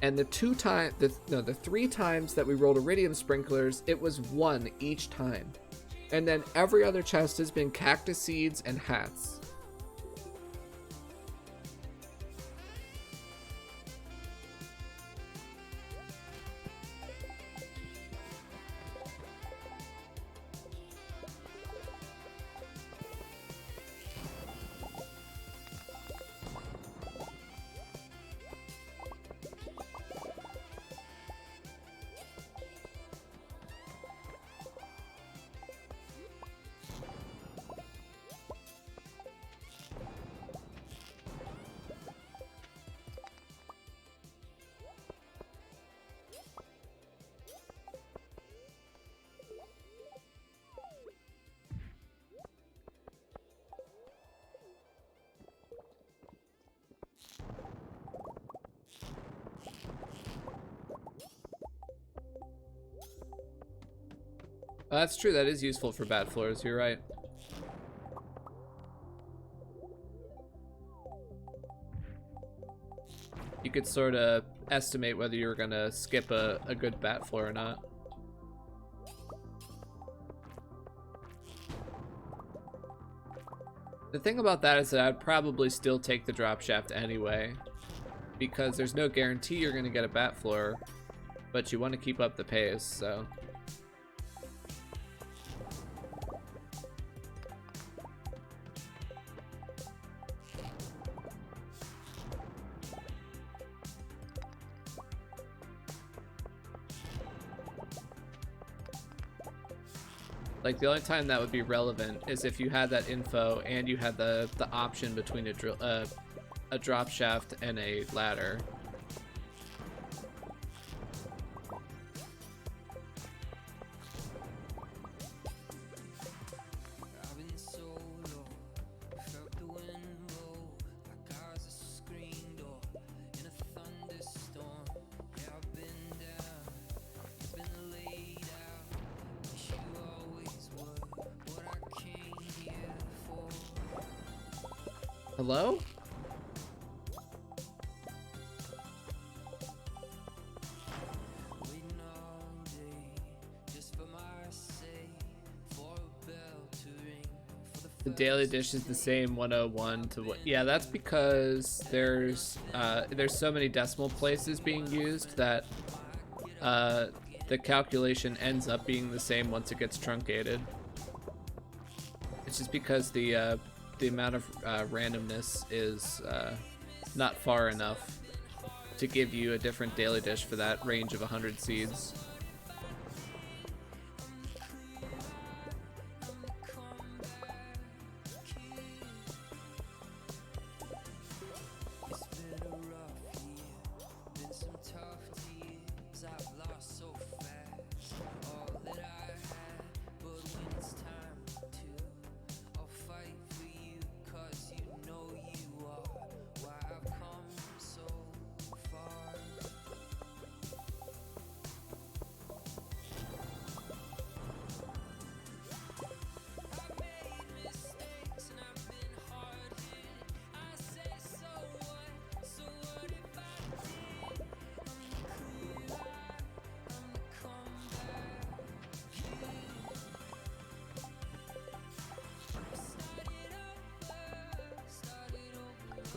And the 3 times that we rolled iridium sprinklers, it was 1 each time. And then every other chest has been cactus seeds and hats. That's true, that is useful for bad floors, you're right. You could sort of estimate whether you're gonna skip a good bat floor or not. The thing about that is that I'd probably still take the drop shaft anyway, because there's no guarantee you're gonna get a bat floor, but you want to keep up the pace, so. Like, the only time that would be relevant is if you had that info and you had the option between a drop shaft and a ladder. Hello? The daily dish is the same 101 to what? Yeah, that's because there's so many decimal places being used that the calculation ends up being the same once it gets truncated. It's just because the amount of randomness is not far enough to give you a different daily dish for that range of 100 seeds.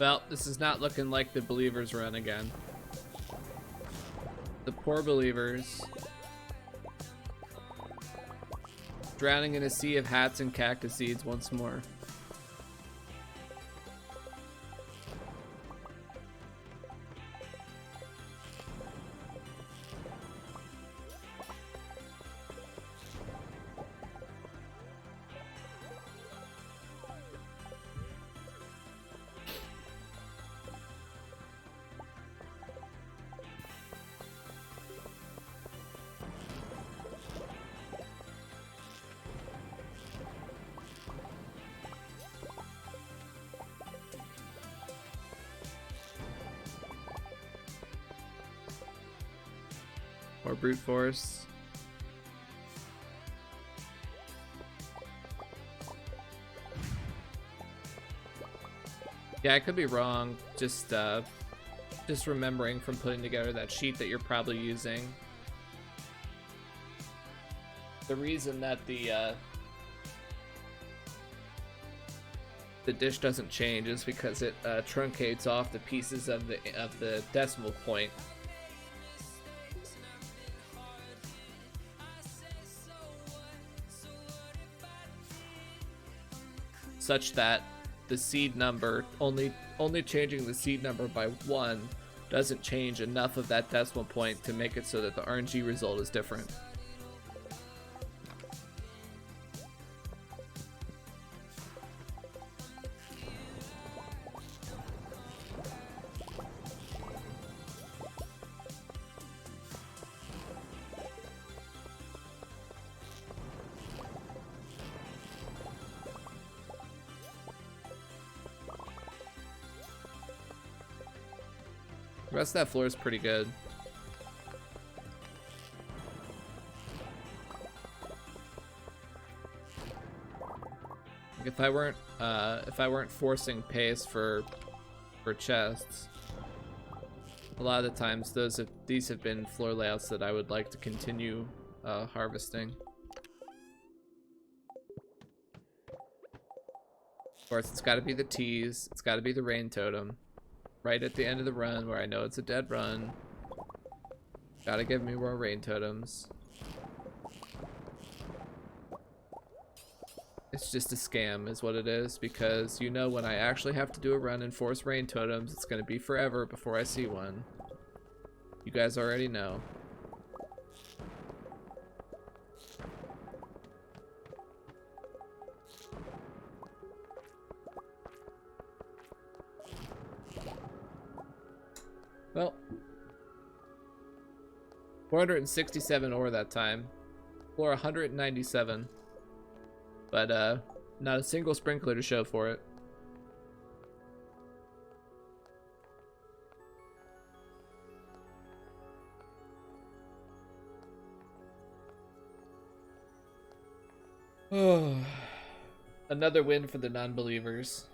Well, this is not looking like the Believers run again. The poor Believers. Drowning in a sea of hats and cactus seeds once more. Or brute force. Yeah, I could be wrong. Just remembering from putting together that sheet that you're probably using. The reason that the dish doesn't change is because it truncates off the pieces of the decimal point. Such that the seed number, only changing the seed number by 1 doesn't change enough of that decimal point to make it so that the RNG result is different. The rest of that floor is pretty good. Like if I weren't forcing pace for chests, a lot of the times these have been floor layouts that I would like to continue harvesting. Of course, it's got to be the teas. It's got to be the rain totem. Right at the end of the run where I know it's a dead run. Gotta give me more rain totems. It's just a scam is what it is, because you know when I actually have to do a run and force rain totems, it's gonna be forever before I see one. You guys already know. Well, 467 ore that time, floor 197, but not a single sprinkler to show for it. Oh, another win for the non-believers.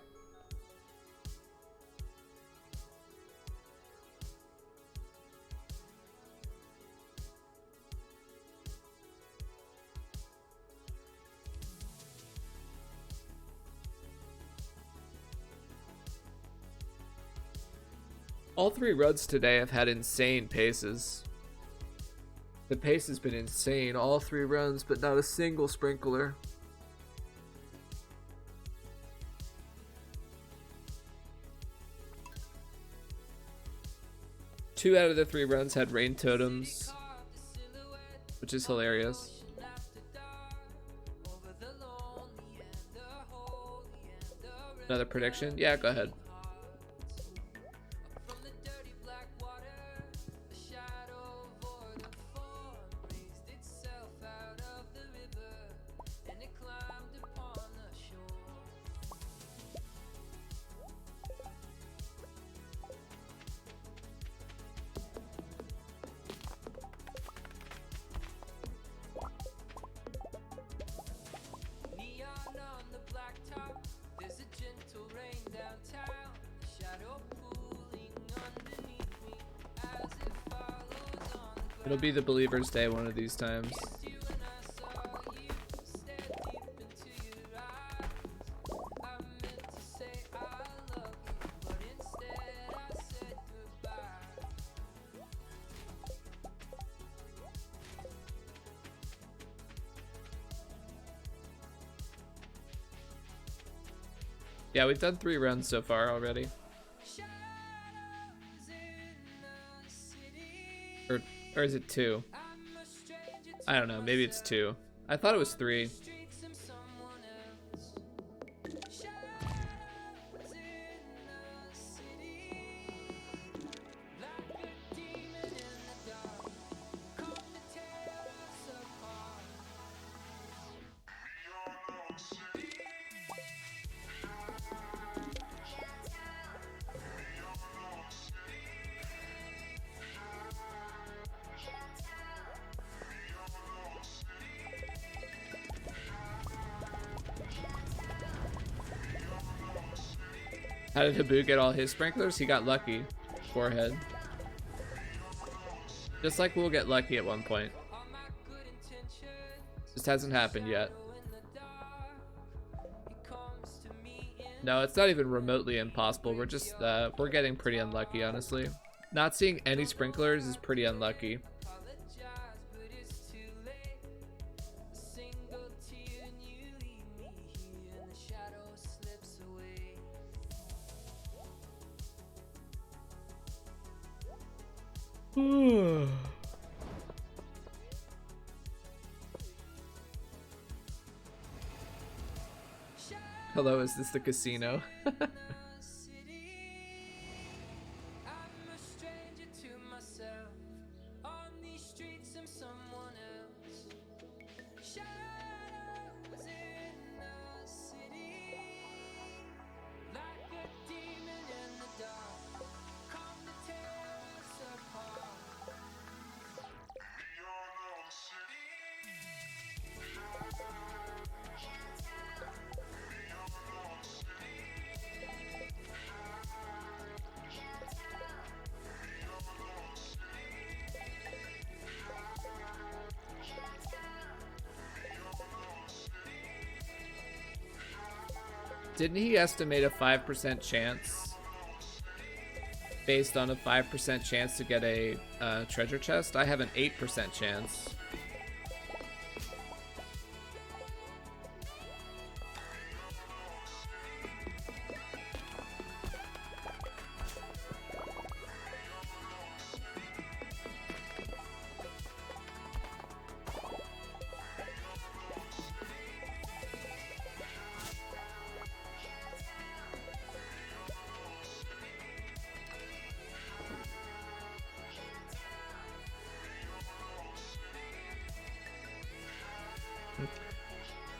All 3 runs today have had insane paces. The pace has been insane, all 3 runs, but not a single sprinkler. Two out of the 3 runs had rain totems, which is hilarious. Another prediction? Yeah, go ahead. It'll be the Believer's Day one of these times. Yeah, we've done 3 runs so far already. Or is it 2? I don't know, maybe it's 2. I thought it was 3. How did Habu get all his sprinklers? He got lucky. Forehead. Just like we'll get lucky at one point. Just hasn't happened yet. No, it's not even remotely impossible. We're just, we're getting pretty unlucky, honestly. Not seeing any sprinklers is pretty unlucky. Hello, is this the casino? Didn't he estimate a 5% chance based on a 5% chance to get a treasure chest? I have an 8% chance.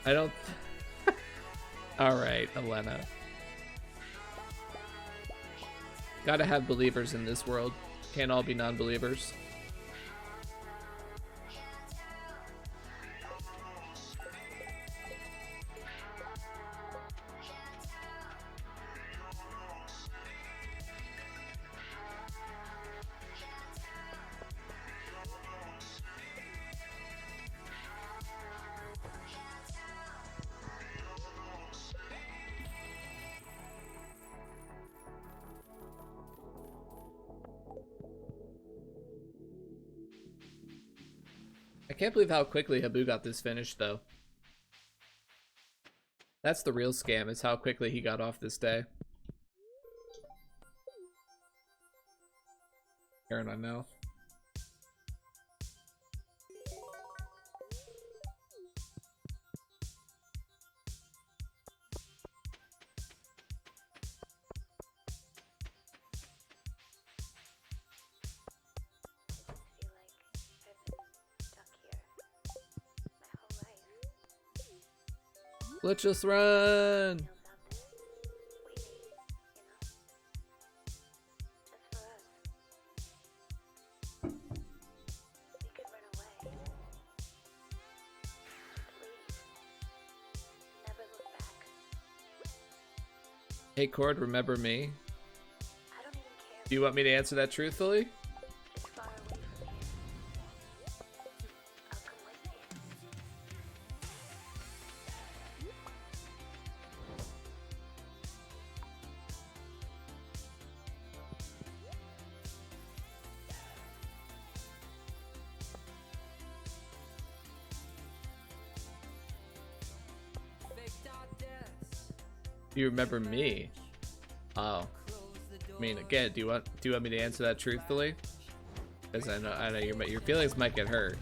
I don't... Alright, Elena. Gotta have believers in this world. Can't all be non-believers. I can't believe how quickly Habu got this finished, though. That's the real scam, is how quickly he got off this day. Hair in my mouth. Let's just run! Hey Cord, remember me? Do you want me to answer that truthfully? You remember me? Oh. I mean, again, do you want me to answer that truthfully? Because I know your feelings might get hurt.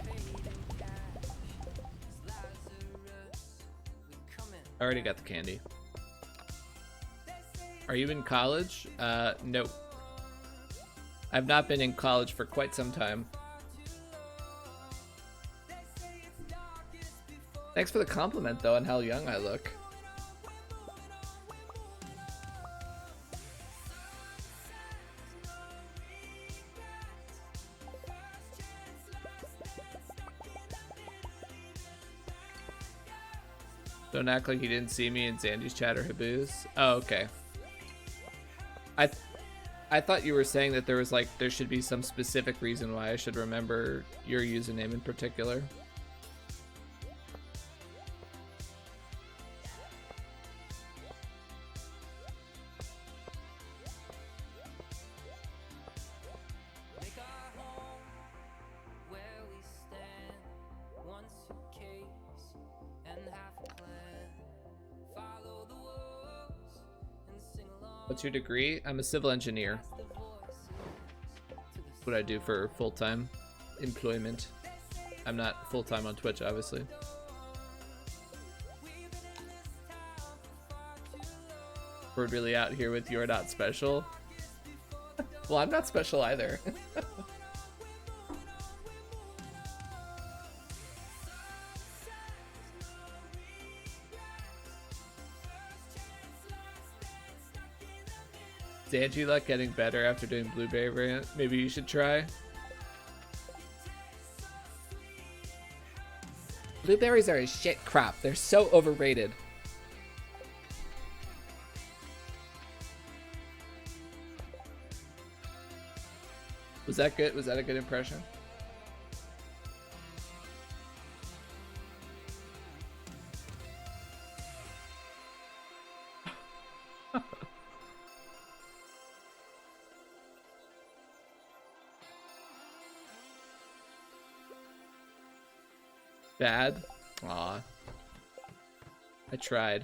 I already got the candy. Are you in college? Nope. I've not been in college for quite some time. Thanks for the compliment, though, on how young I look. Don't act like you didn't see me in Zandy's chat or Haboos. Oh, okay. I thought you were saying that there should be some specific reason why I should remember your username in particular. What's your degree? I'm a civil engineer. What I do for full-time employment. I'm not full-time on Twitch, obviously. We're really out here with you're not special. Well, I'm not special either. Is Angie luck getting better after doing blueberry variant? Maybe you should try. Blueberries are a shit crop. They're so overrated. Was that good? Was that a good impression? Bad? Aw. I tried.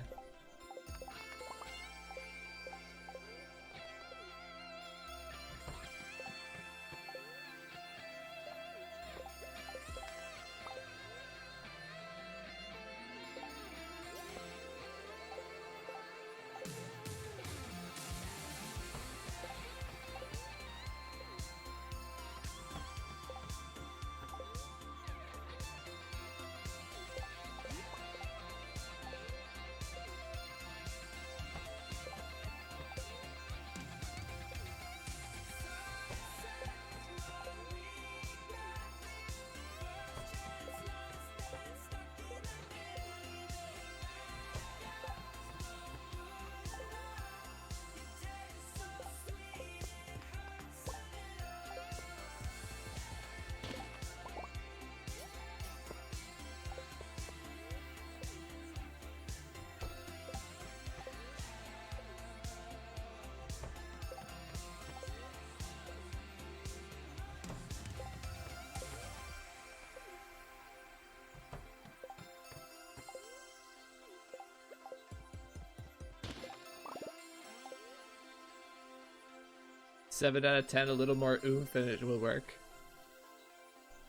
Seven out of 10, a little more oomph and it will work.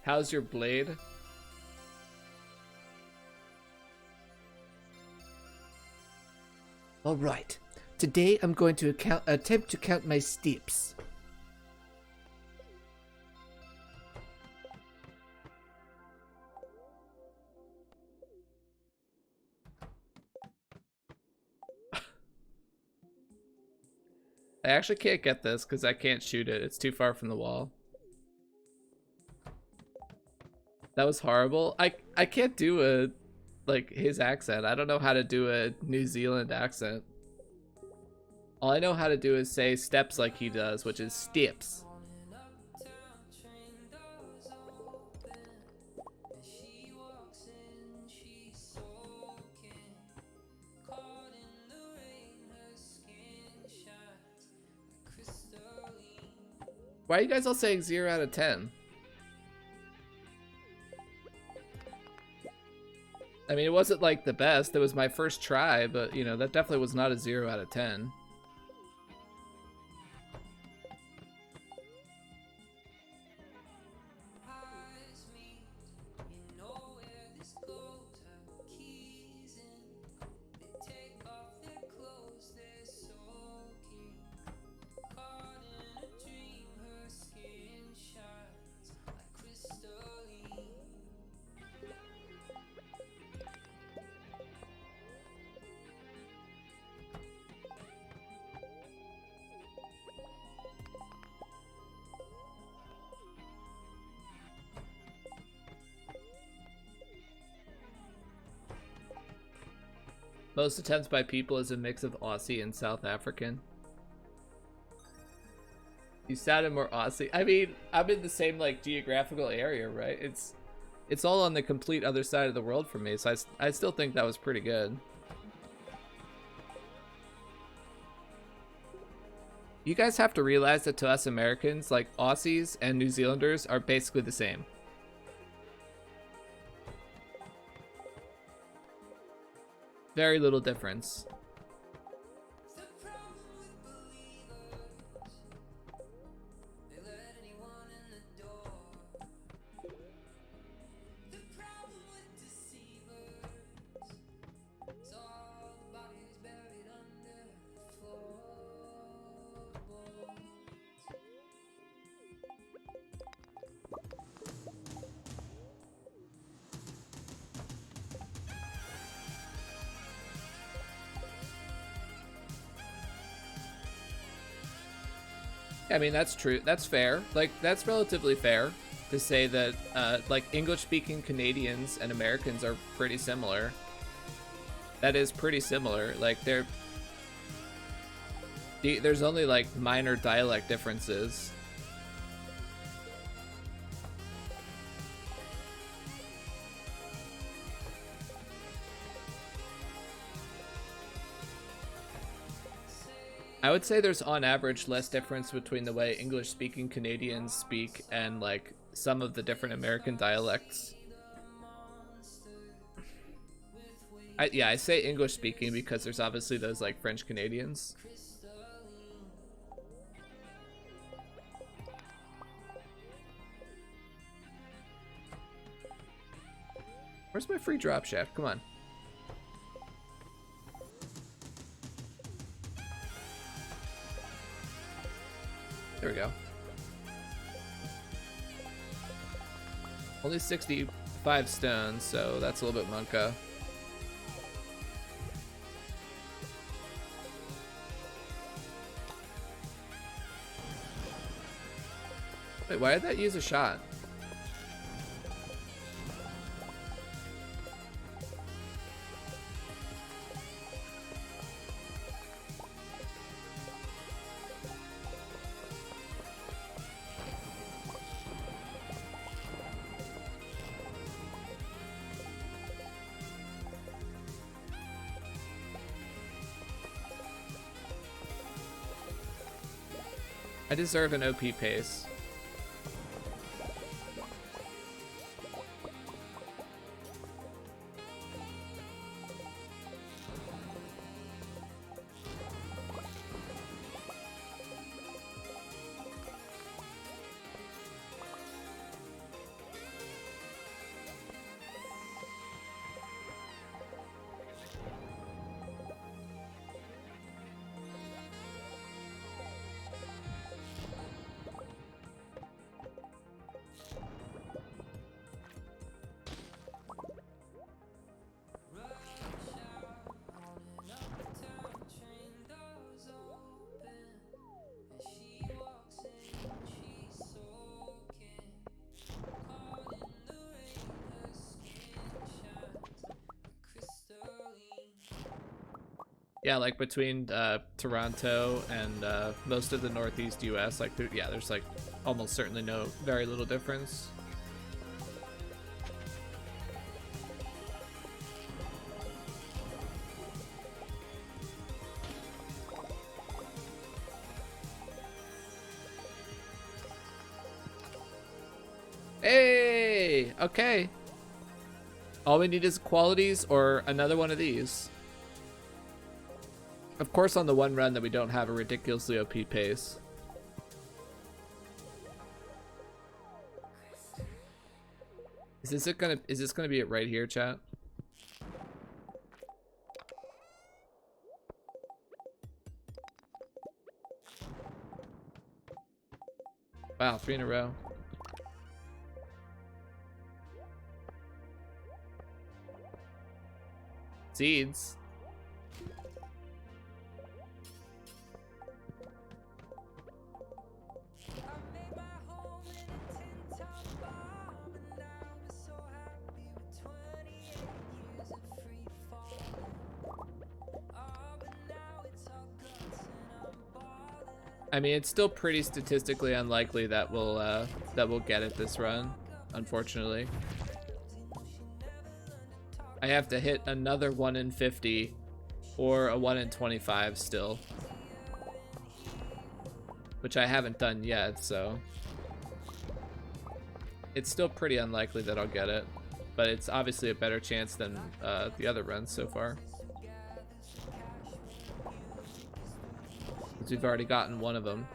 How's your blade? All right. Today I'm going to attempt to count my steps. I actually can't get this because I can't shoot it. It's too far from the wall. That was horrible. I can't do his accent. I don't know how to do a New Zealand accent. All I know how to do is say steps like he does, which is steps. Why are you guys all saying 0 out of 10? I mean, it wasn't like the best. It was my first try, but you know, that definitely was not a 0 out of 10. Most attempts by people is a mix of Aussie and South African. You sounded more Aussie. I mean, I'm in the same like geographical area, right? It's all on the complete other side of the world for me, so I still think that was pretty good. You guys have to realize that to us Americans, like Aussies and New Zealanders are basically the same. Very little difference. I mean, that's true. That's fair. Like, that's relatively fair to say that, like, English-speaking Canadians and Americans are pretty similar. That is pretty similar. Like, there's only, like, minor dialect differences. I would say there's on average less difference between the way English-speaking Canadians speak and like some of the different American dialects. I say English-speaking because there's obviously those like French Canadians. Where's my free drop shaft? Come on. There we go. Only 65 stones, so that's a little bit monka. Wait, why did that use a shot? I deserve an OP pace. Yeah, like between Toronto and most of the Northeast US, like yeah, there's like almost certainly very little difference. Hey, okay. All we need is qualities or another one of these. Of course, on the one run that we don't have a ridiculously OP pace. Is this gonna be it right here, chat? Wow, 3 in a row. Seeds. I mean, it's still pretty statistically unlikely that we'll get it this run, unfortunately. I have to hit another 1 in 50 or a 1 in 25 still, which I haven't done yet, so it's still pretty unlikely that I'll get it, but it's obviously a better chance than the other runs so far. We've already gotten one of them.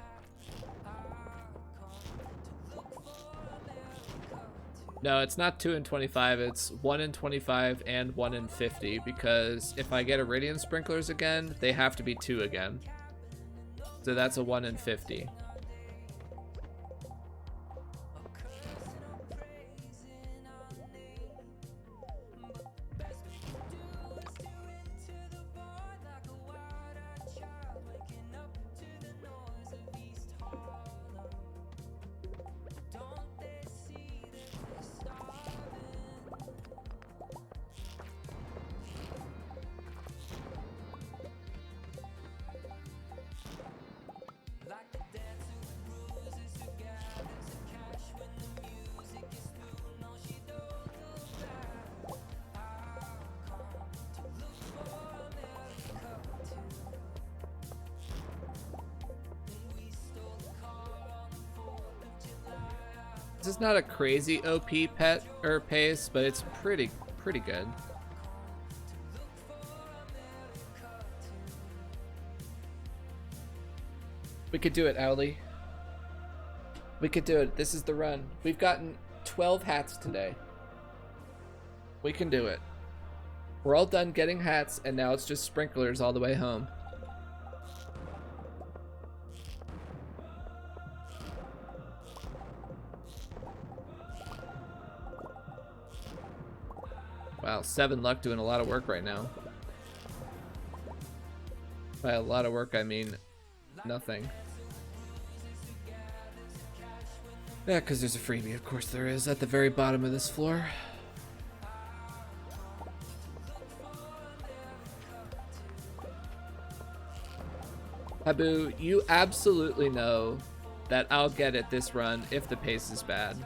No, it's not 2 in 25, it's 1 in 25 and 1 in 50, because if I get Iridium Sprinklers again, they have to be 2 again. So that's a 1 in 50. This is not a crazy OP pet or pace, but it's pretty good. We could do it, Owly. We could do it. This is the run. We've gotten 12 hats today. We can do it. We're all done getting hats, and now it's just sprinklers all the way home. Wow, 7 luck doing a lot of work right now. By a lot of work, I mean nothing. Yeah, because there's a freebie, of course there is, at the very bottom of this floor. Habu, you absolutely know that I'll get it this run if the pace is bad.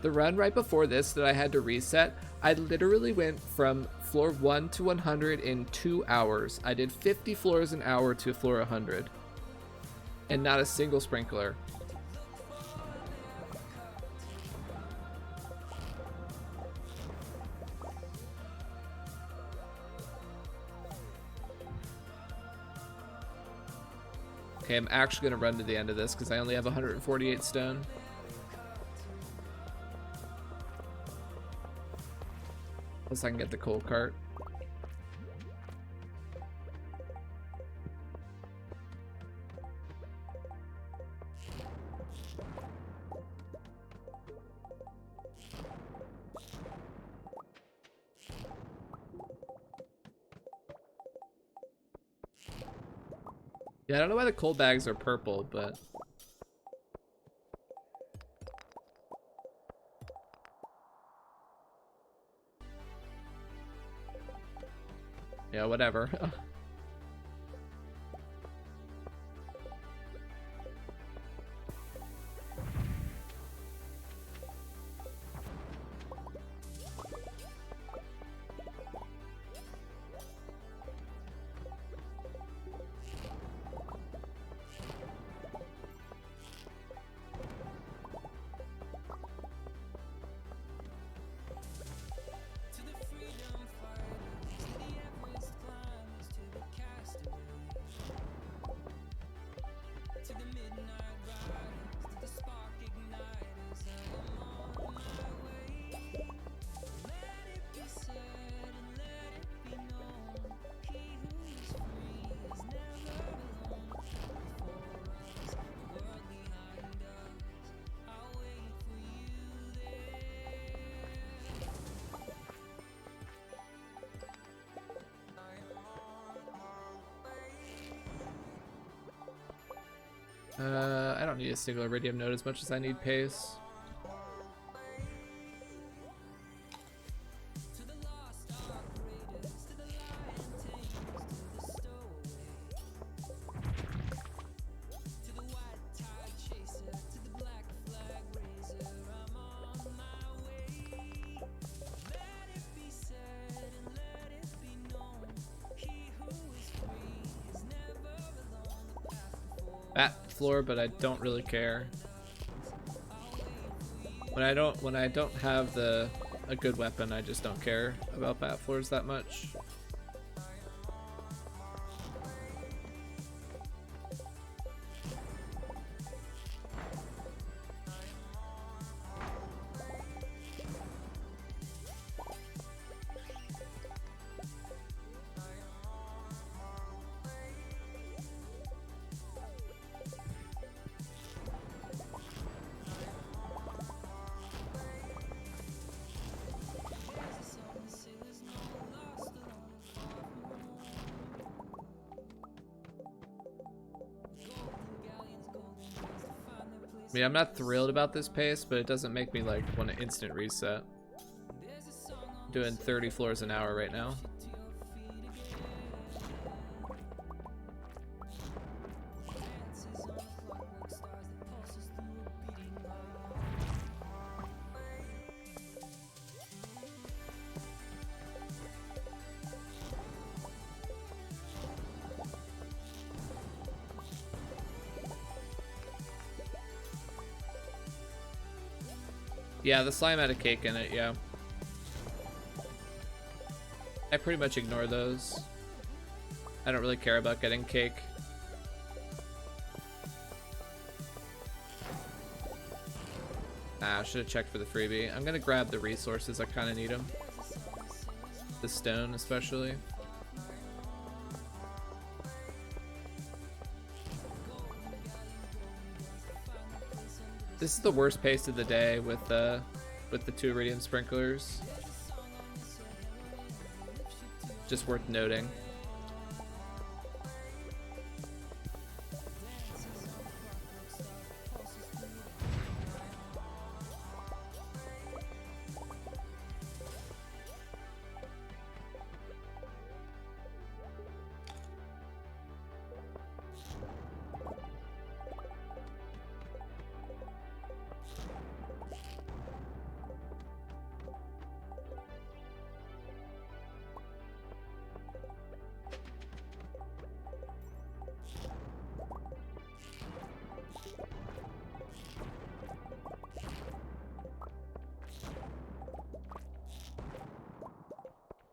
The run right before this that I had to reset, I literally went from floor 1 to 100 in 2 hours. I did 50 floors an hour to floor 100. And not a single sprinkler. Okay, I'm actually going to run to the end of this because I only have 148 stone. Unless I can get the coal cart. Yeah, I don't know why the coal bags are purple, but... yeah, whatever. I don't need a single iridium node as much as I need pace. Bat floor, but I don't really care. When I don't have a good weapon, I just don't care about bat floors that much. I mean, I'm not thrilled about this pace, but it doesn't make me like want to instant reset. I'm doing 30 floors an hour right now. Yeah, the slime had a cake in it, yeah. I pretty much ignore those. I don't really care about getting cake. Ah, I should have checked for the freebie. I'm gonna grab the resources, I kinda need them. The stone, especially. This is the worst pace of the day with the 2 iridium sprinklers. Just worth noting.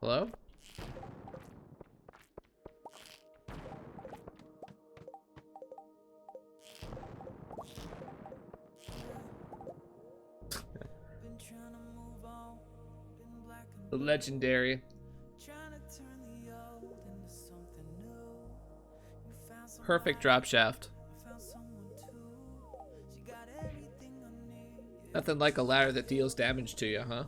Hello? The legendary. Perfect drop shaft. Nothing like a ladder that deals damage to you, huh?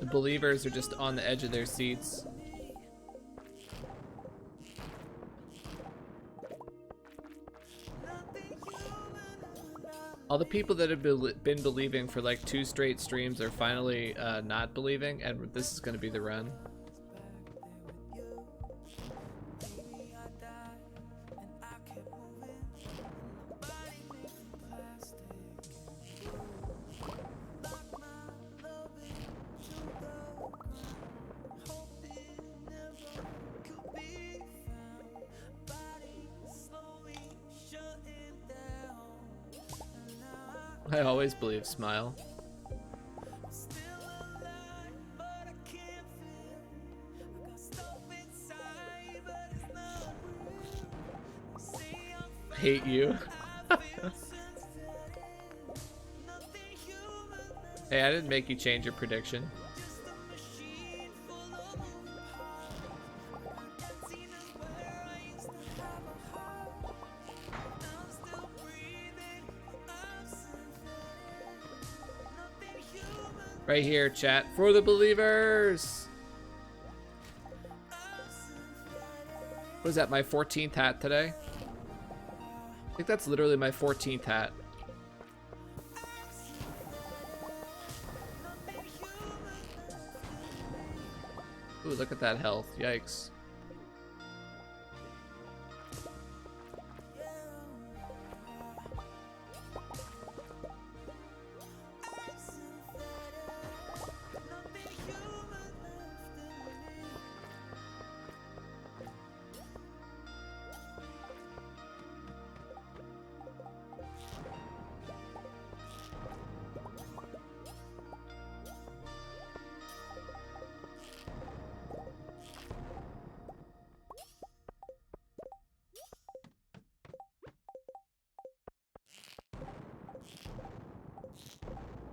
The believers are just on the edge of their seats. All the people that have been believing for like 2 straight streams are finally not believing, and this is going to be the run. I always believe smile. Hate you. Hey, I didn't make you change your prediction. Right here, chat, for the believers. Was that my 14th hat today? I think that's literally my 14th hat. Ooh, look at that health. Yikes.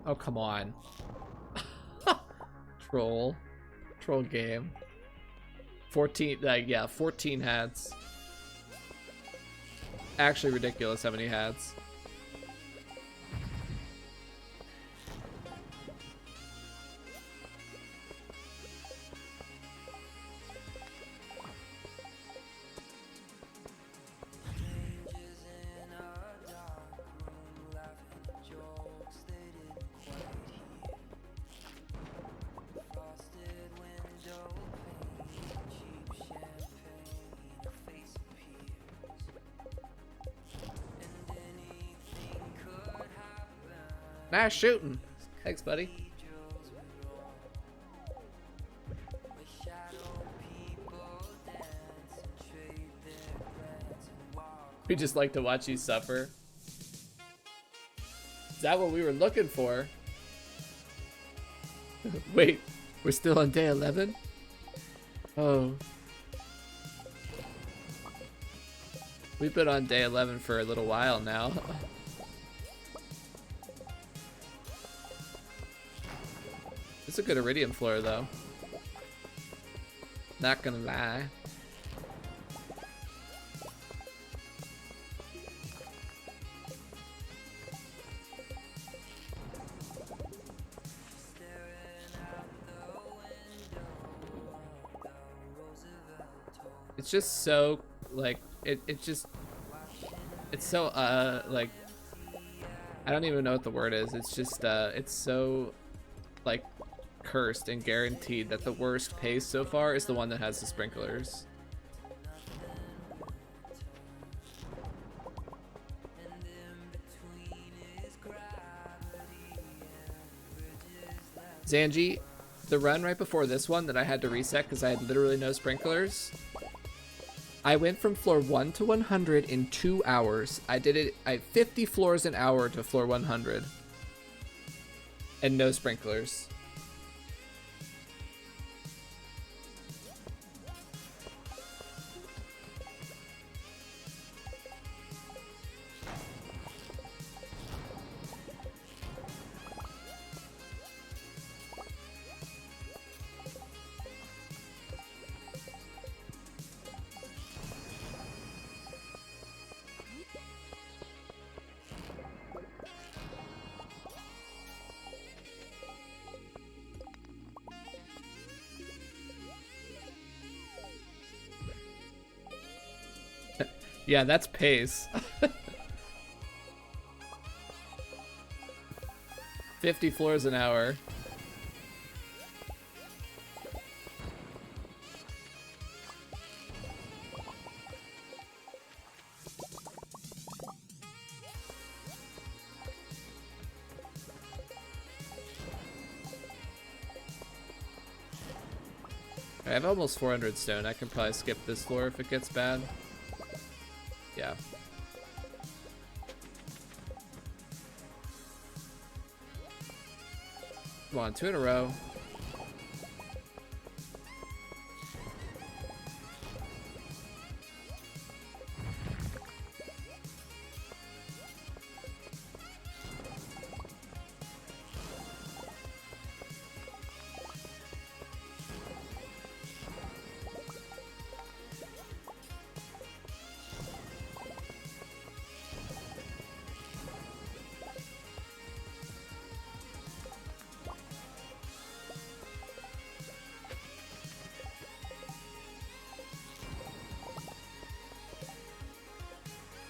Oh, come on. Troll. Troll game. 14, yeah, 14 hats. Actually ridiculous how many hats. Nice shooting. Thanks, buddy. We just like to watch you suffer. Is that what we were looking for? Wait, we're still on day 11? Oh. We've been on day 11 for a little while now. It's a good iridium floor, though. Not gonna lie. It's just so, like, it's so, like, I don't even know what the word is. It's just, it's so, like, cursed and guaranteed that the worst pace so far is the one that has the sprinklers. Zanji, the run right before this one that I had to reset because I had literally no sprinklers, I went from floor 1 to 100 in 2 hours. I did it at 50 floors an hour to floor 100 and no sprinklers. Yeah, that's pace. 50 floors an hour. I have almost 400 stone. I can probably skip this floor if it gets bad. Yeah. Come on, 2 in a row.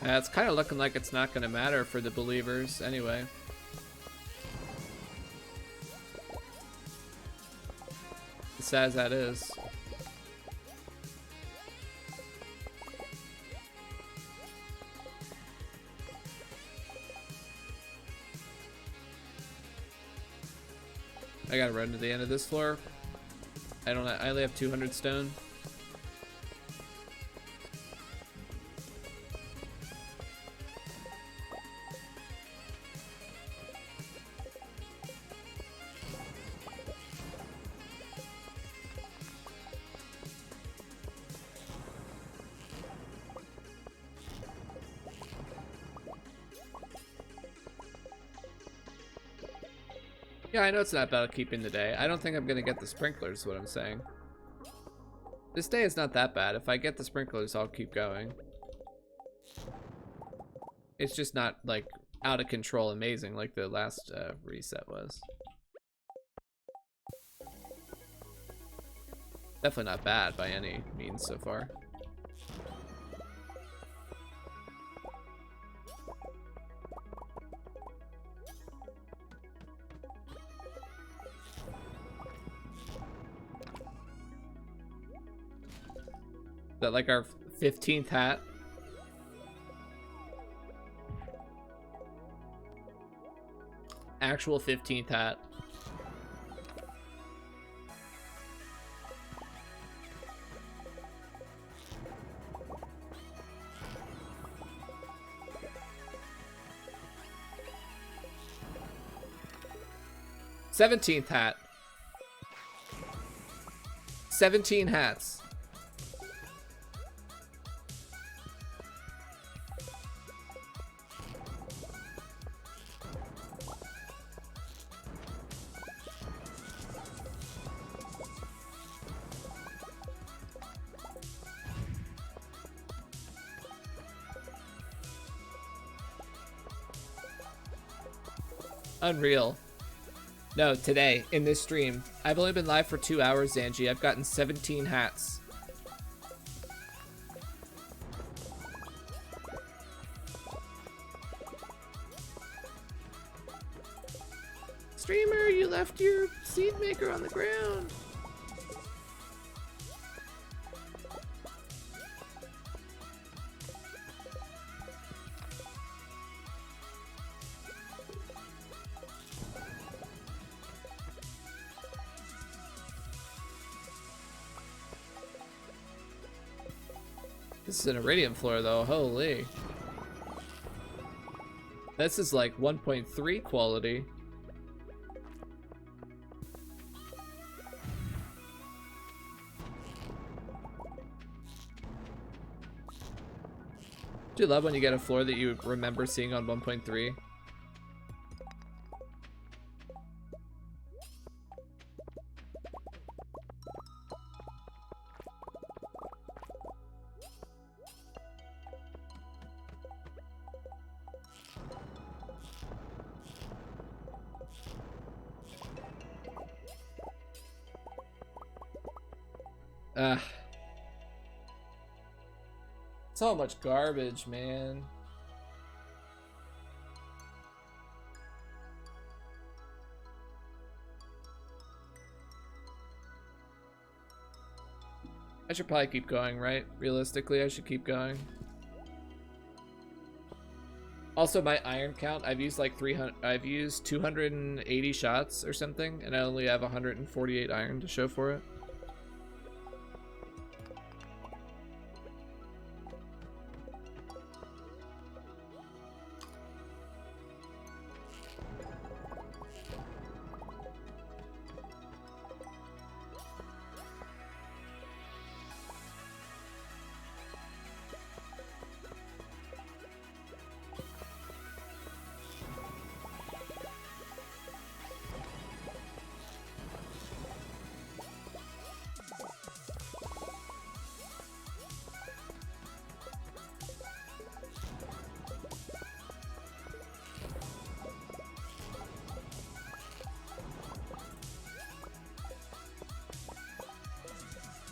It's kind of looking like it's not going to matter for the believers anyway. As sad as that is. I gotta run to the end of this floor. I only have 200 stone. Yeah, I know it's not about keeping the day. I don't think I'm gonna get the sprinklers, is what I'm saying. This day is not that bad. If I get the sprinklers, I'll keep going. It's just not, like, out of control amazing like the last reset was. Definitely not bad by any means so far. Is that like our 15th hat? Actual 15th hat. '17th hat. 17 hats. Unreal. No, today, in this stream. I've only been live for 2 hours, Zanji. I've gotten 17 hats. Streamer, you left your seed maker on the ground. This is an iridium floor though, holy. This is like 1.3 quality. Do you love when you get a floor that you remember seeing on 1.3? So much garbage, man. I should probably keep going, right? Realistically, I should keep going. Also, my iron count, I've used like 300, I've used 280 shots or something, and I only have 148 iron to show for it.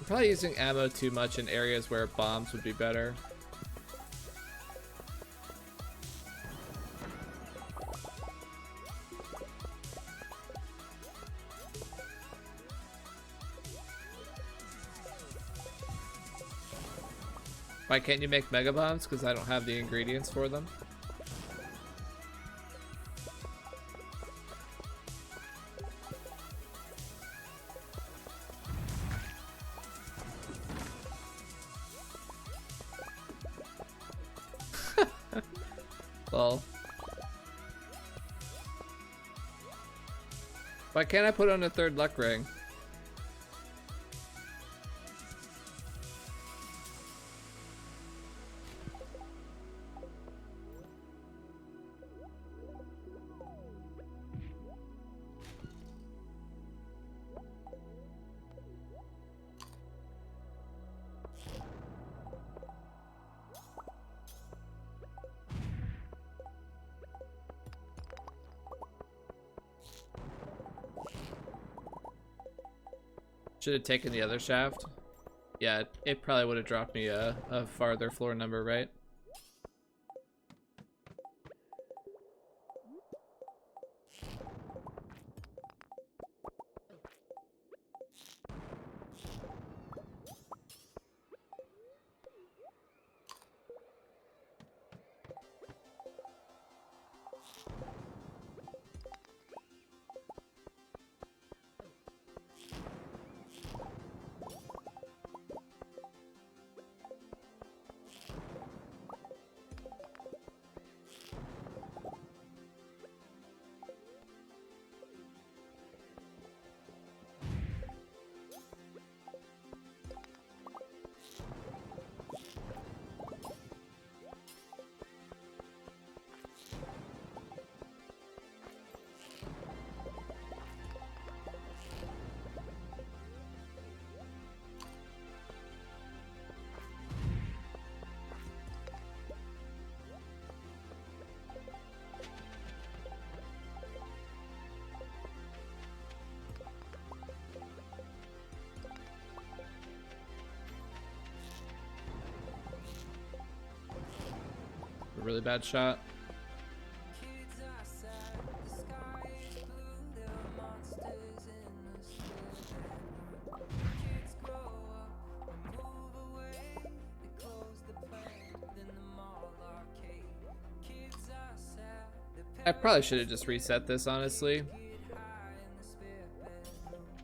probably using ammo too much in areas where bombs would be better. Why can't you make mega bombs? Because I don't have the ingredients for them. Well, why can't I put on a third luck ring? Should have taken the other shaft. Yeah, it probably would have dropped me a farther floor number, right? A really bad shot. I probably should have just reset this, honestly.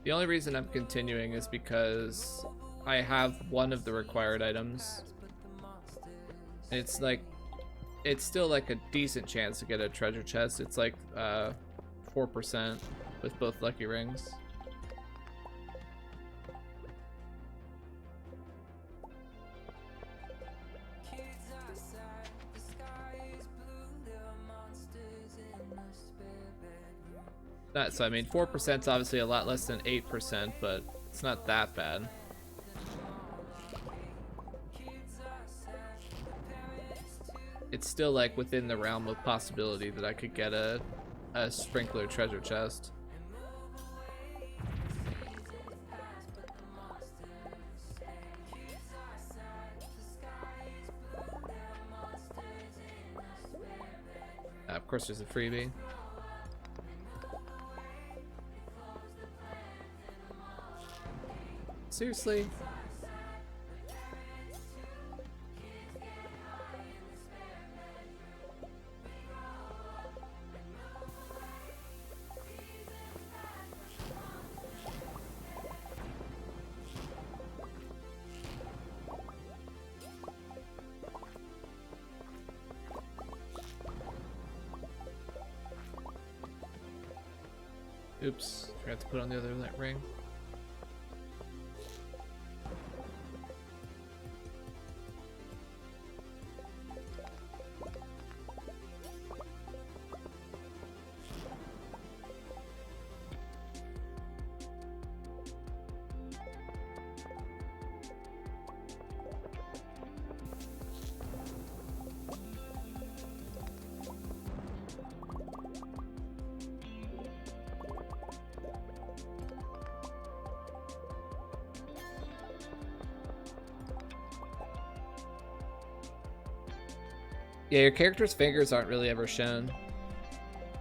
The only reason I'm continuing is because I have one of the required items. It's like, it's still like a decent chance to get a treasure chest. It's like 4% with both lucky rings. So I mean, 4% is obviously a lot less than 8%, but it's not that bad. It's still like within the realm of possibility that I could get a sprinkler treasure chest. Of course there's a freebie. Seriously? Oops, forgot to put on the other ring. Yeah, your character's fingers aren't really ever shown.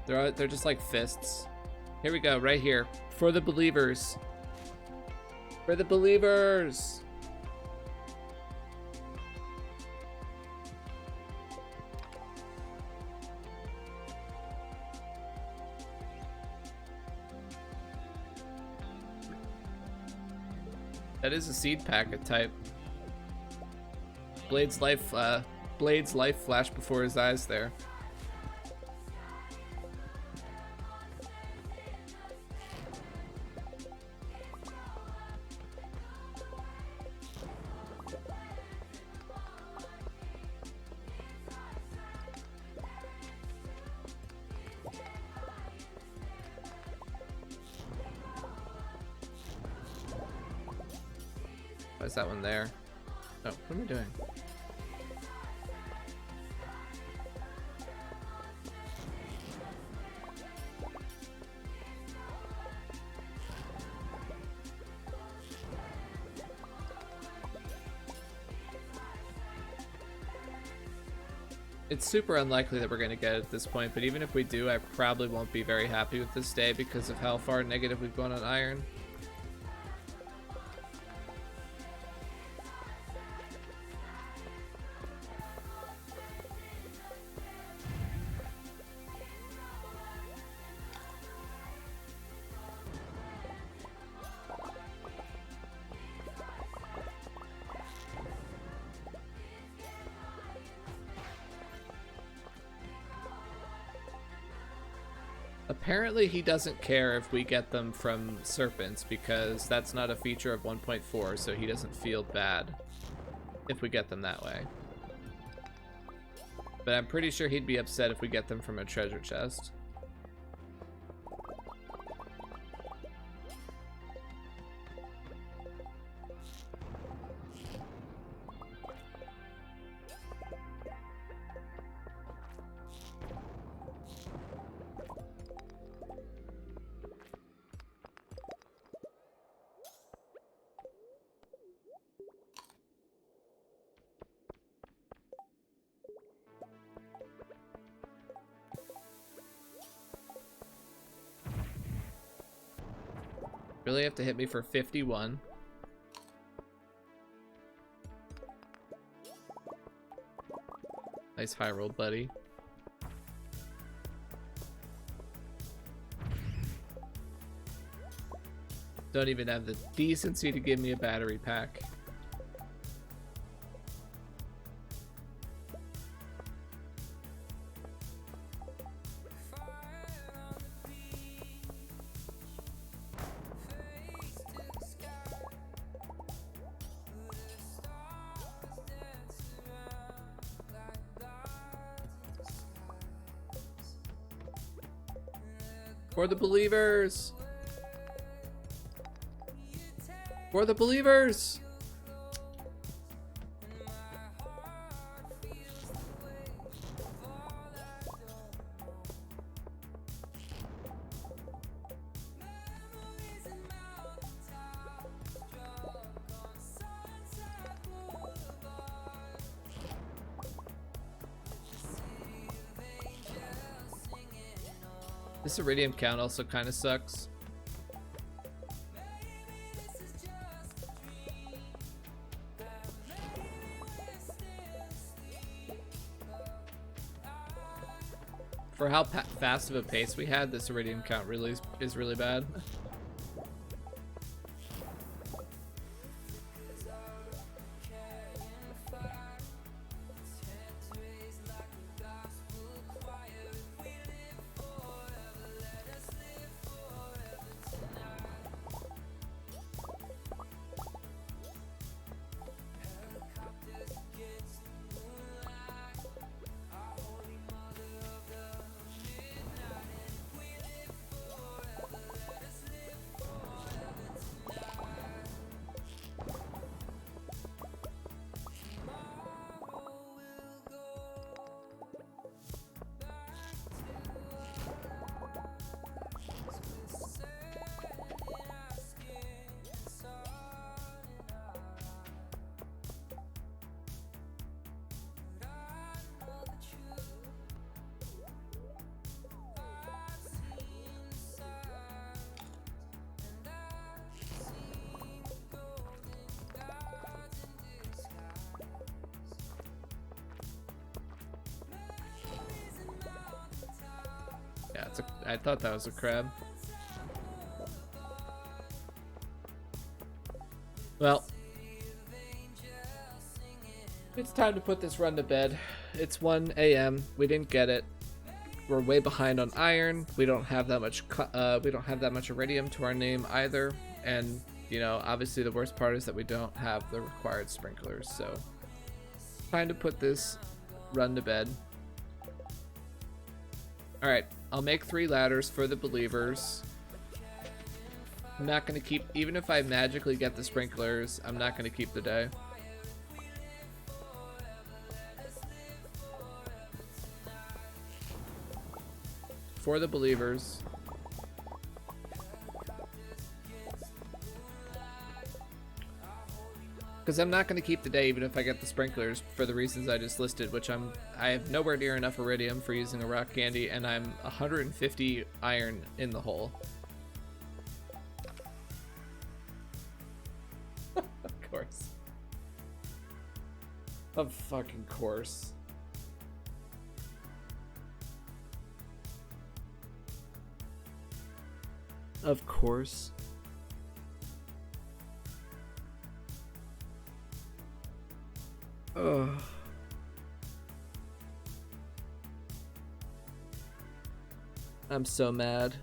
They're just like fists. Here we go, right here. For the believers. For the believers! That is a seed packet type. Blade's life flashed before his eyes there. Why is that one there? Oh, what am I doing? It's super unlikely that we're going to get it at this point, but even if we do, I probably won't be very happy with this day because of how far negative we've gone on iron. Apparently he doesn't care if we get them from serpents because that's not a feature of 1.4, so he doesn't feel bad if we get them that way. But I'm pretty sure he'd be upset if we get them from a treasure chest. Really have to hit me for 51. Nice high roll, buddy. Don't even have the decency to give me a battery pack. For the believers! For the believers! This iridium count also kind of sucks. For how fast of a pace we had, this iridium count really is really bad. I thought that was a crab. Well, it's time to put this run to bed. It's 1 a.m. We didn't get it. We're way behind on iron. We don't have that much. We don't have that much iridium to our name either. And you know, obviously the worst part is that we don't have the required sprinklers. So, time to put this run to bed. All right, I'll make 3 ladders for the believers. I'm not gonna keep, even if I magically get the sprinklers, I'm not gonna keep the day. For the believers. Because I'm not going to keep the day even if I get the sprinklers for the reasons I just listed, which I have nowhere near enough iridium for using a rock candy, and I'm 150 iron in the hole. Of course. Of fucking course. Of course. Ugh. I'm so mad.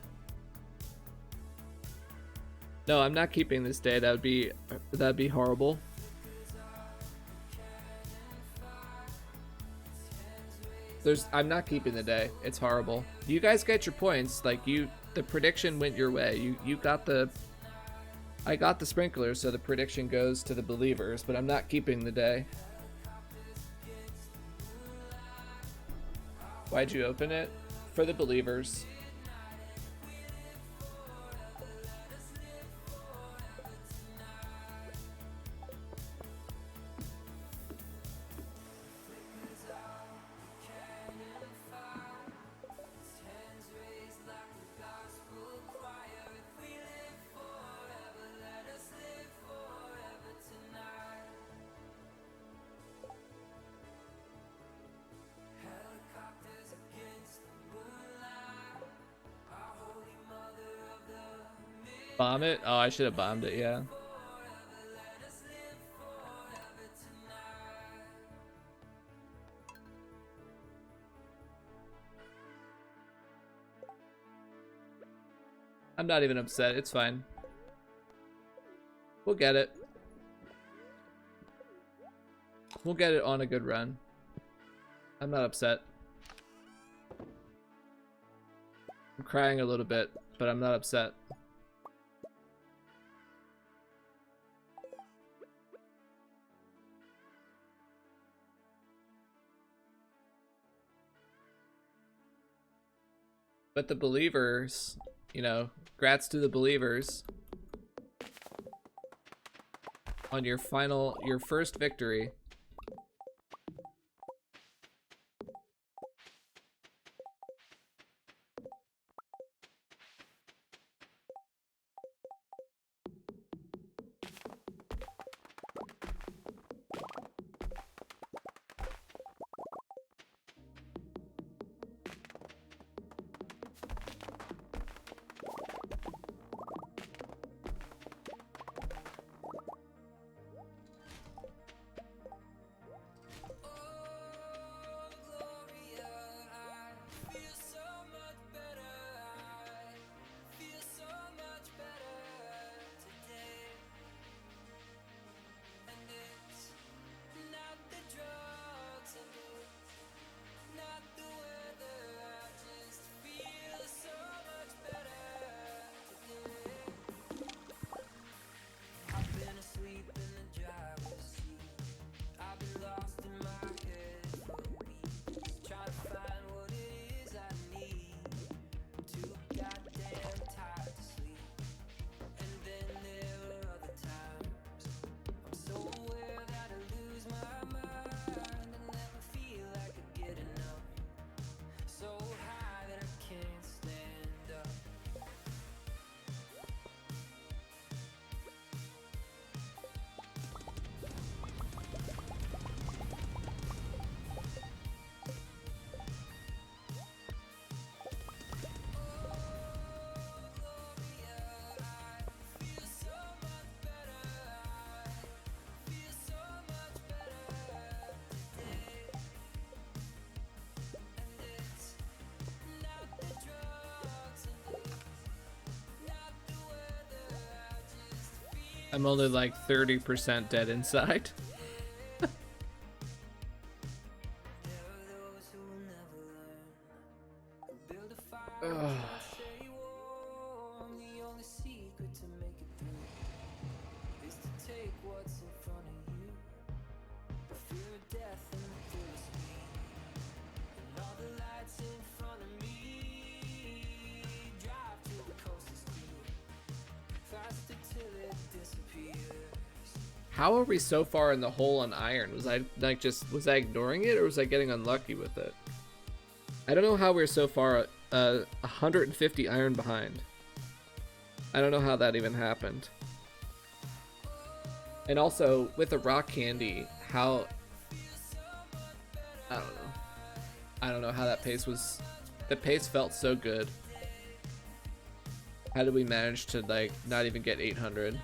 No, I'm not keeping this day. That'd be horrible. I'm not keeping the day. It's horrible. You guys get your points. Like the prediction went your way. You got the. I got the sprinklers, so the prediction goes to the believers, but I'm not keeping the day. Why'd you open it? For the believers. Bomb it? Oh, I should have bombed it, yeah. I'm not even upset. It's fine. We'll get it. We'll get it on a good run. I'm not upset. I'm crying a little bit, but I'm not upset. But the believers, you know, congrats to the believers on your first victory. I'm only like 30% dead inside. Ugh. How are we so far in the hole on iron? Was I ignoring it, or was I getting unlucky with it? I don't know how we're so far 150 iron behind. I don't know how that even happened. And also with the rock candy, how I don't know. I don't know how that pace was. The pace felt so good. How did we manage to like not even get 800?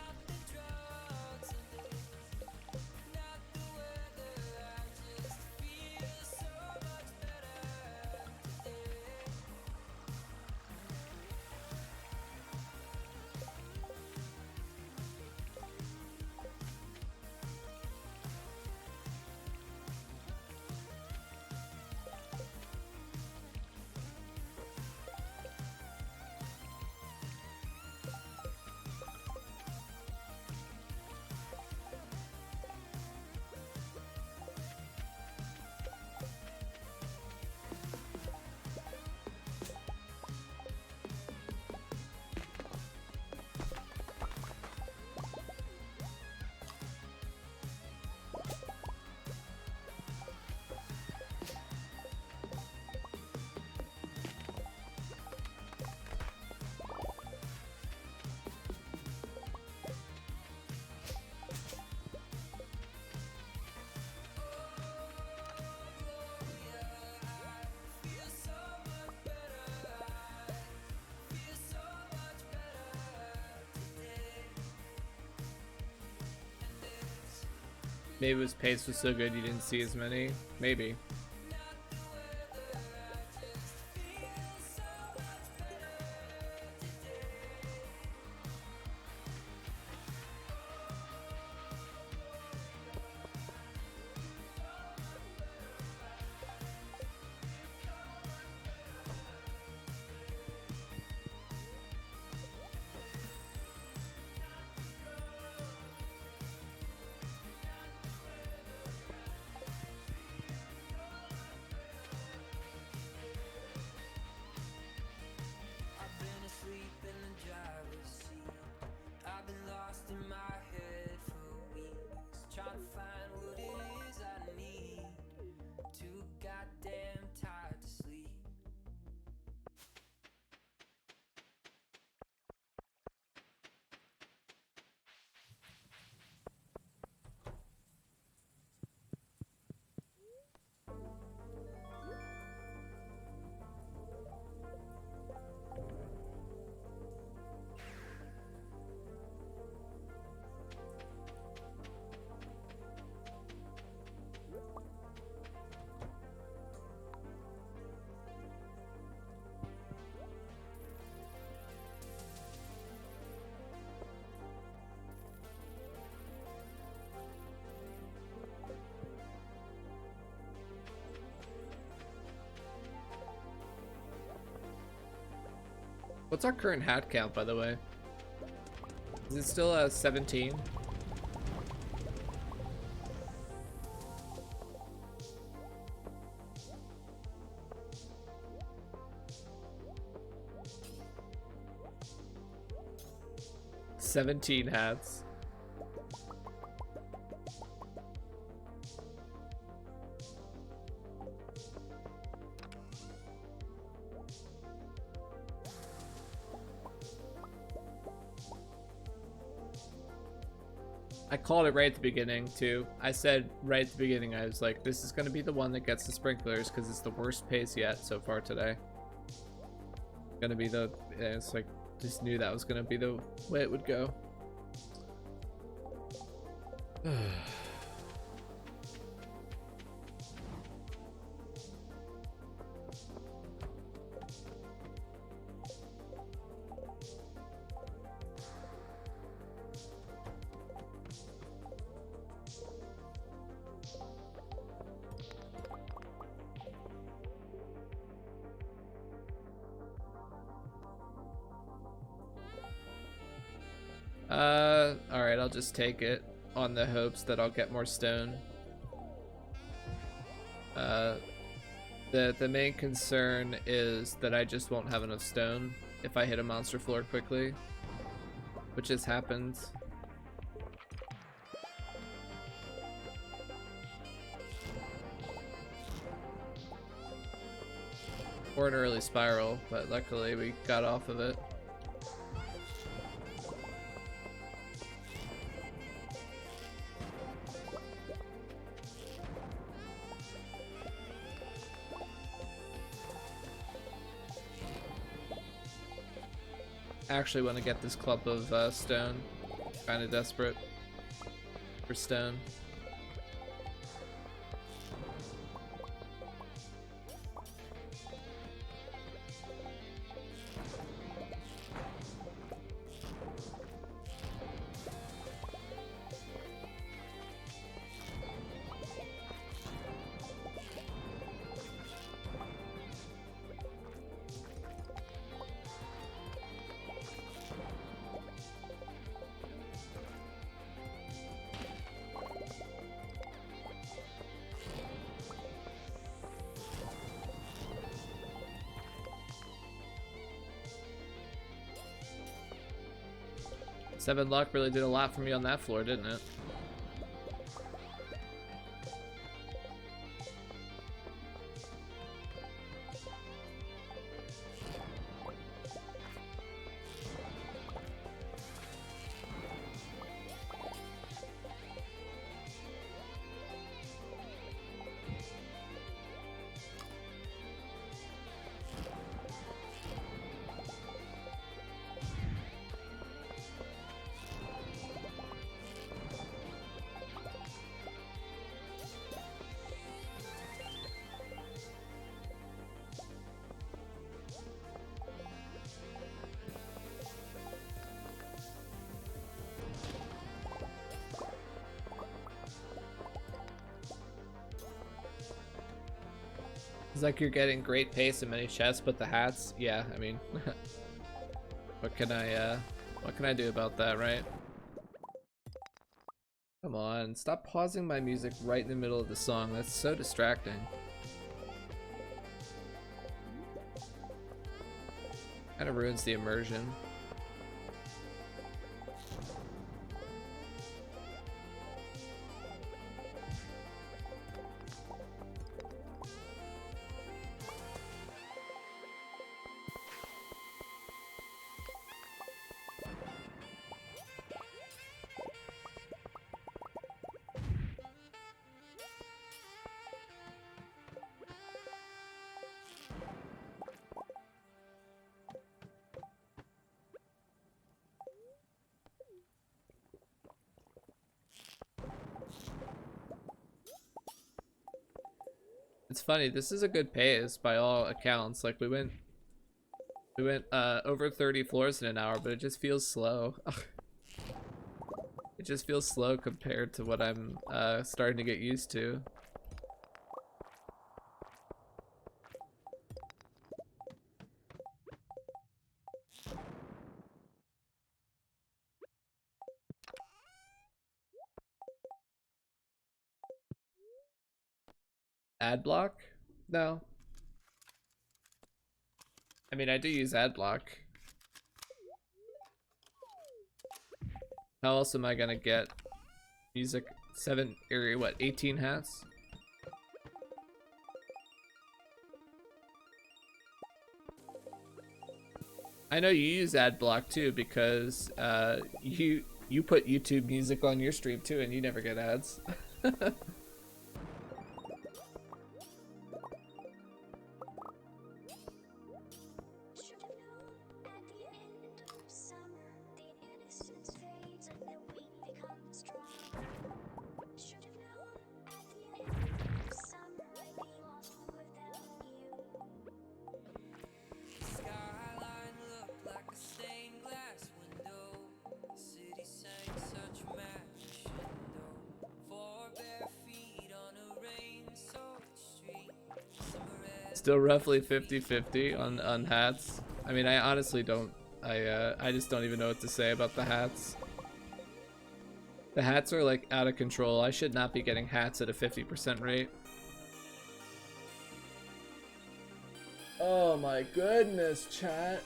Maybe his pace was so good you didn't see as many. Maybe. What's our current hat count, by the way? Is it still 17? "17 hats." I called it right at the beginning too. I said right at the beginning, I was like, this is going to be the one that gets the sprinklers because it's the worst pace yet so far today. Gonna be the, yeah, it's like, just knew that was going to be the way it would go. Alright, I'll just take it on the hopes that I'll get more stone. The main concern is that I just won't have enough stone if I hit a monster floor quickly, which has happened. Or an early spiral, but luckily we got off of it. Actually want to get this clump of stone. Kind of desperate for stone. Seven luck really did a lot for me on that floor, didn't it? It's like you're getting great pace in many chests, but the hats, yeah, I mean, what can I do about that, right? Come on, stop pausing my music right in the middle of the song. That's so distracting. Kind of ruins the immersion. It's funny, this is a good pace by all accounts. Like we went over 30 floors in an hour, but it just feels slow. It just feels slow compared to what I'm starting to get used to. Ad block? No. I mean, I do use ad block. How else am I gonna get music? 7 or what, 18 hats? I know you use ad block too because you put YouTube music on your stream too and you never get ads. Still roughly 50-50 on hats. I mean, I honestly don't. I just don't even know what to say about the hats. The hats are like out of control. I should not be getting hats at a 50% rate. Oh my goodness, chat.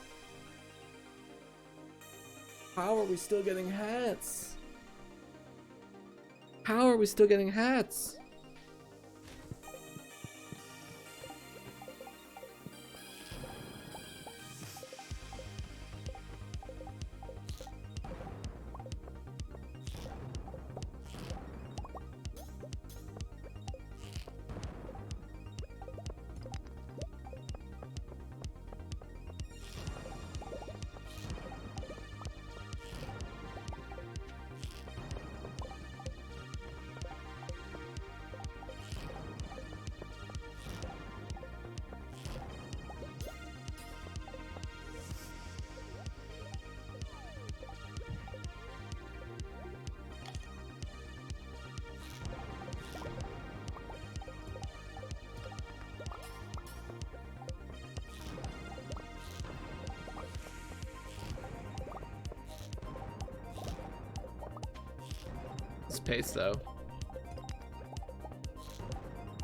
How are we still getting hats? How are we still getting hats? Pace though.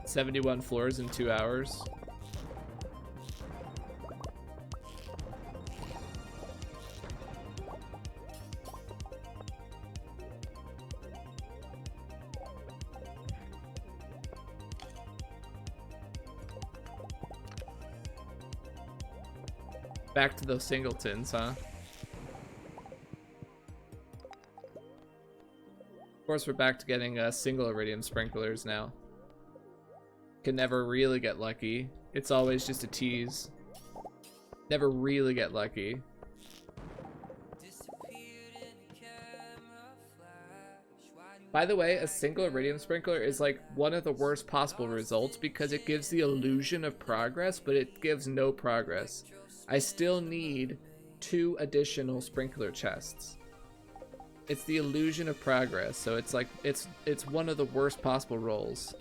71 floors in 2 hours. Back to those singletons, huh? Of course, we're back to getting single iridium sprinklers now. Can never really get lucky. It's always just a tease. Never really get lucky. By the way, a single iridium sprinkler is like one of the worst possible results because it gives the illusion of progress, but it gives no progress. I still need 2 additional sprinkler chests. It's the illusion of progress, so it's like it's one of the worst possible rolls.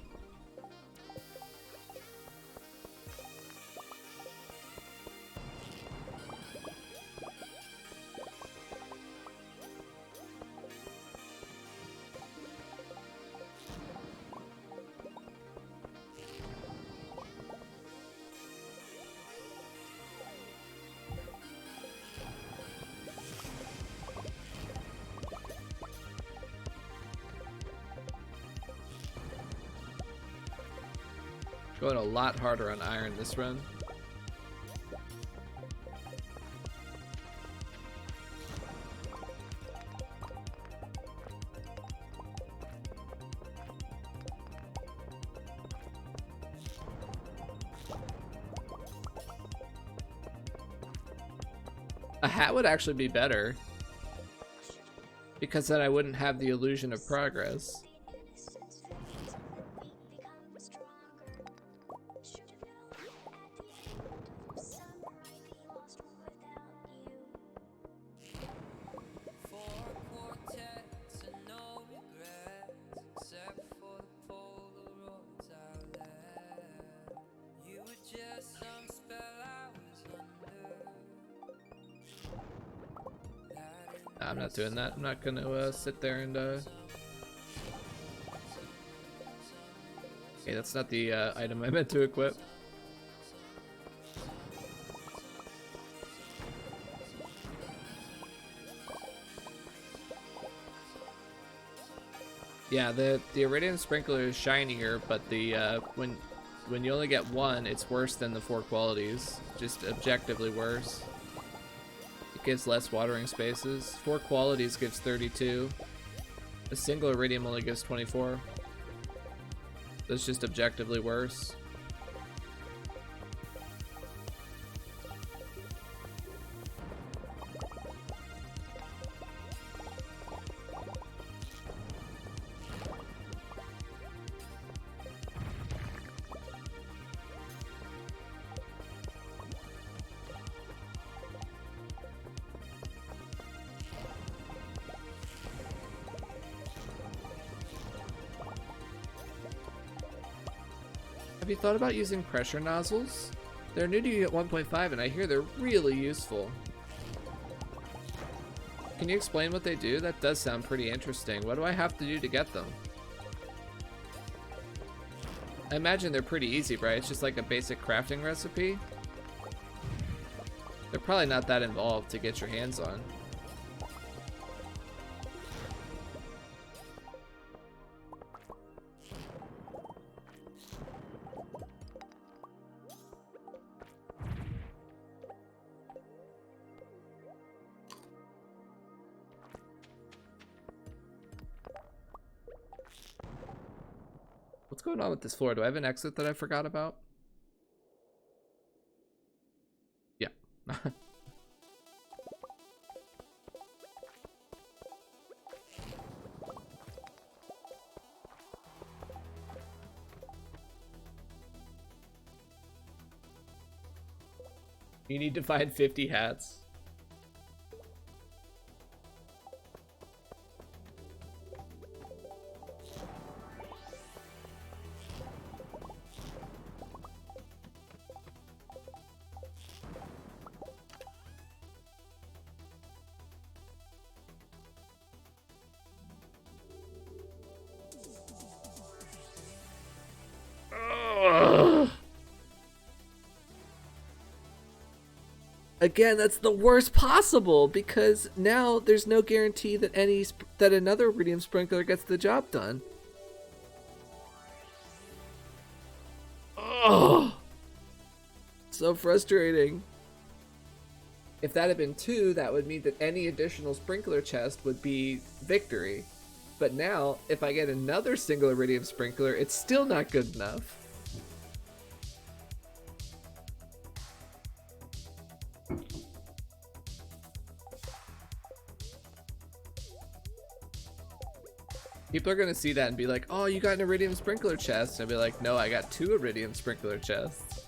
Going a lot harder on iron this run. A hat would actually be better, because then I wouldn't have the illusion of progress. I'm not doing that. I'm not gonna sit there and okay, that's not the item I meant to equip. Yeah, the iridium sprinkler is shinier, but the when you only get one, it's worse than the 4 qualities. Just objectively worse. It gives less watering spaces. 4 qualities gives 32. A single iridium only gives 24. That's just objectively worse. Have you thought about using pressure nozzles? They're new to you at 1.5 and I hear they're really useful. Can you explain what they do? That does sound pretty interesting. What do I have to do to get them? I imagine they're pretty easy, right? It's just like a basic crafting recipe. They're probably not that involved to get your hands on. What's going on with this floor? Do I have an exit that I forgot about? Yeah. You need to find 50 hats. Again, that's the worst possible because now there's no guarantee that that another iridium sprinkler gets the job done. Oh, so frustrating. If that had been 2, that would mean that any additional sprinkler chest would be victory. But now, if I get another single iridium sprinkler, it's still not good enough. People are gonna see that and be like, oh, you got an iridium sprinkler chest. And I'll be like, no, I got 2 iridium sprinkler chests.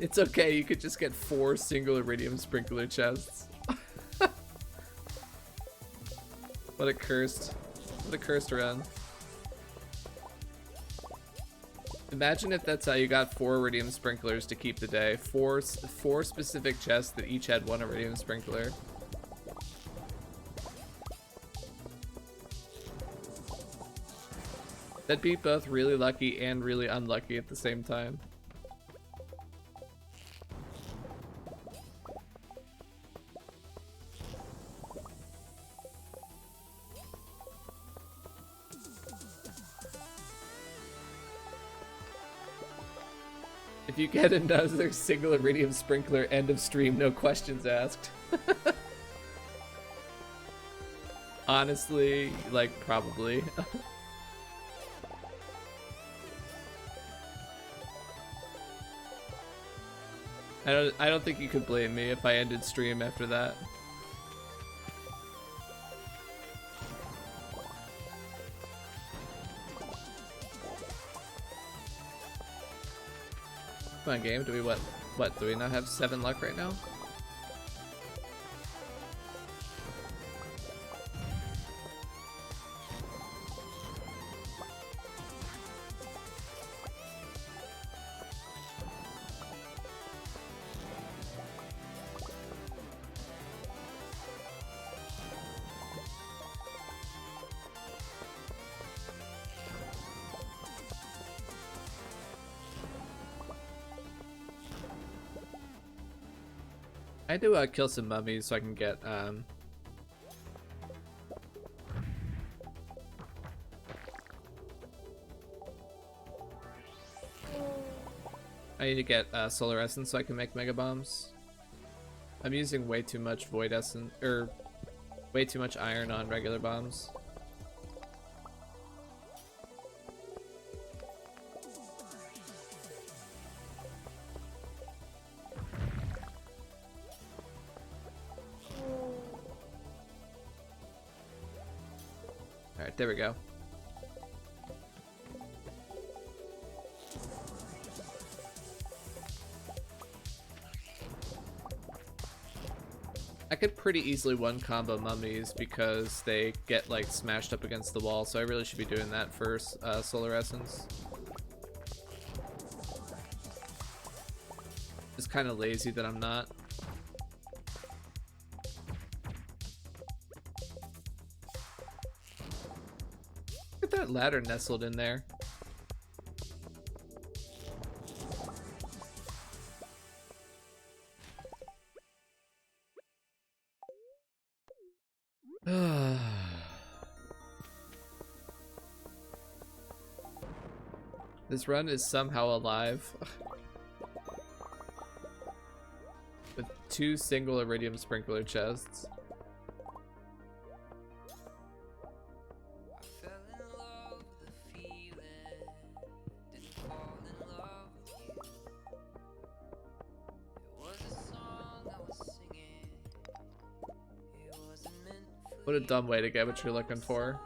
It's okay, you could just get 4 single iridium sprinkler chests. What a cursed run. Imagine if that's how you got 4 iridium sprinklers to keep the day. Four specific chests that each had 1 iridium sprinkler. That'd be both really lucky and really unlucky at the same time. If you get another single iridium sprinkler, end of stream, no questions asked. Honestly, like, probably. I don't think you could blame me if I ended stream after that. Come on, game. Do we what? Do we not have 7 luck right now? I had to kill some mummies so I can get I need to get solar essence so I can make mega bombs. I'm using way too much void essence, or way too much iron on regular bombs. Alright, there we go. I could pretty easily one combo mummies because they get like smashed up against the wall, so I really should be doing that for Solar Essence. It's kind of lazy that I'm not. Look at that ladder nestled in there. This run is somehow alive. With 2 single iridium sprinkler chests. What a dumb way to get what you're looking for.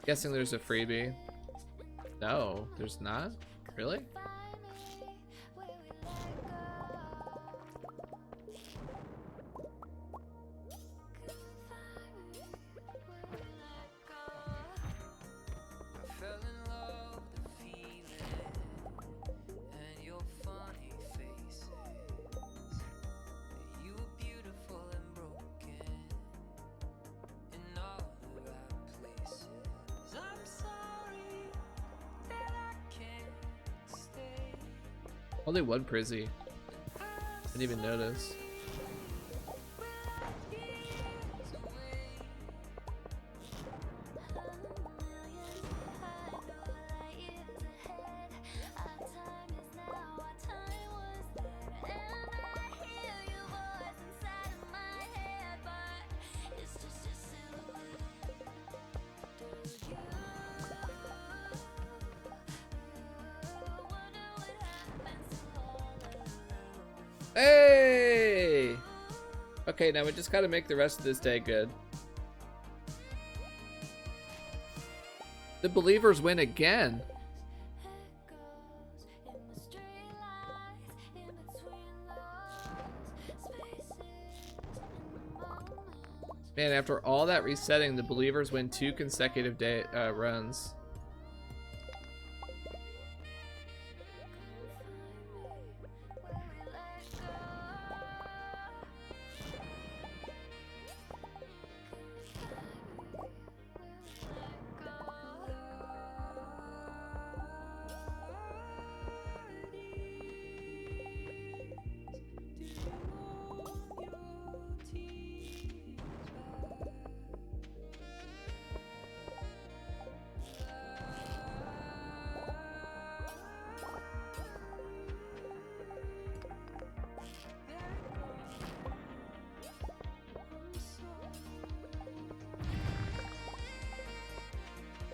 Guessing there's a freebie. No, there's not? Really? Only one Prizzy. Didn't even notice. Hey! Okay, now we just gotta make the rest of this day good. The believers win again. Man, after all that resetting, the believers win 2 consecutive day runs.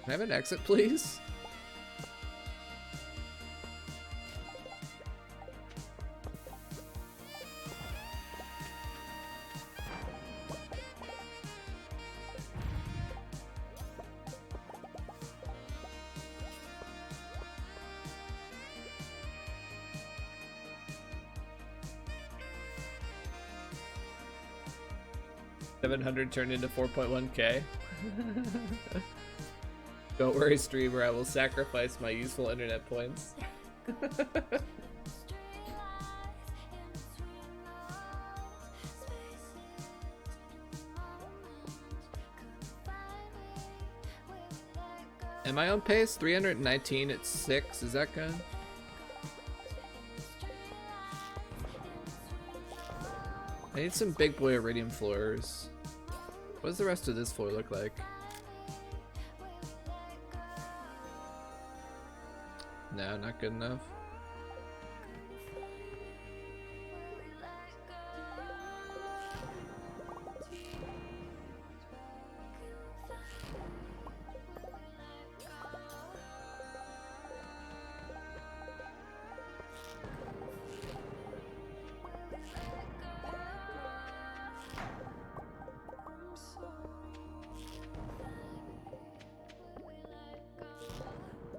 Can I have an exit, please? $700 turned into 4.1K. Don't worry, streamer, I will sacrifice my useful internet points. Am I on pace? 319 at 6, is that good? I need some big boy iridium floors. What does the rest of this floor look like? No, not good enough.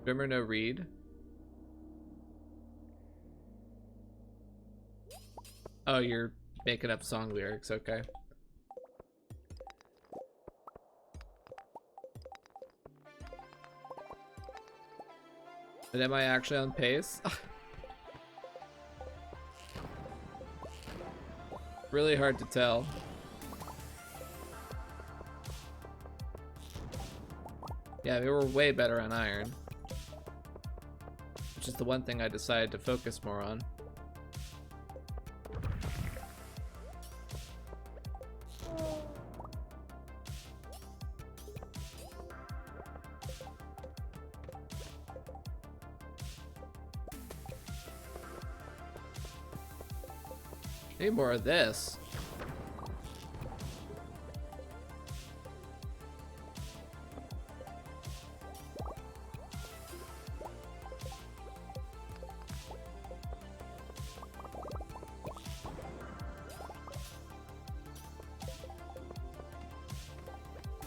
Remember no read? Oh, you're making up song lyrics, okay. But am I actually on pace? Really hard to tell. Yeah, we were way better on iron. Which is the one thing I decided to focus more on. Need more of this.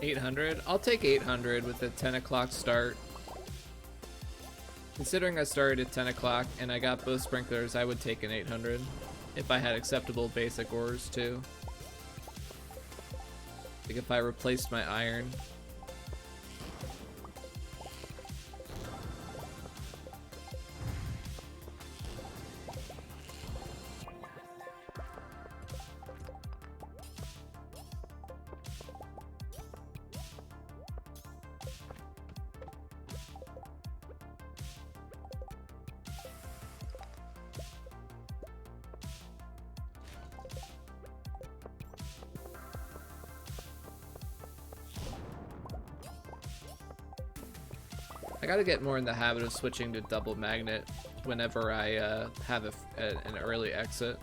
$800? I'll take 800 with a 10 o'clock start. Considering I started at 10 o'clock and I got both sprinklers, I would take an 800 if I had acceptable basic ores too. Like if I replaced my iron. I gotta get more in the habit of switching to double magnet whenever I have an early exit.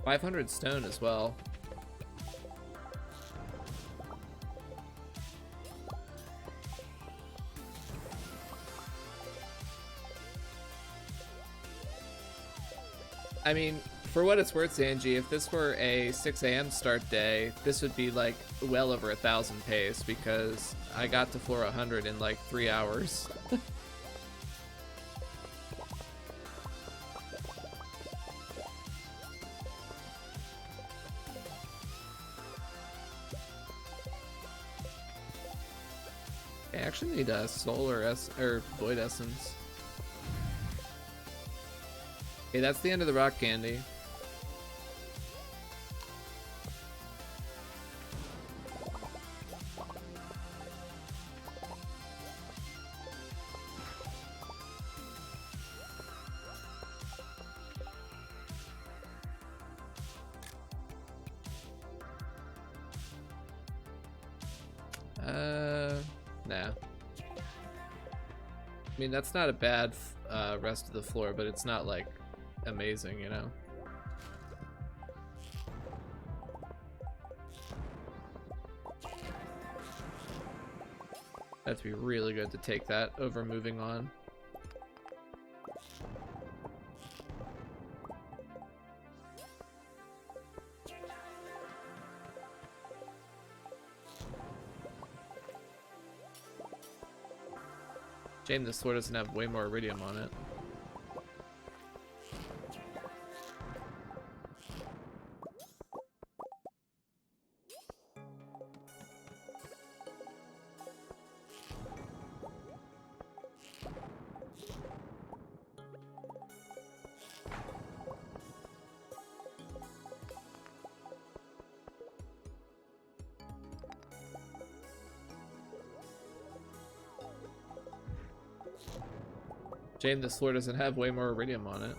$500 stone as well. I mean, for what it's worth, Zanji, if this were a 6 a.m. start day, this would be like well over 1,000 pace because I got to floor 100 in like 3 hours. I actually need a solar or void essence. Okay, that's the end of the rock candy. Nah. I mean, that's not a bad rest of the floor, but it's not like amazing, you know? That'd be really good to take that over moving on. Shame this sword doesn't have way more iridium on it. Shame this floor doesn't have way more iridium on it.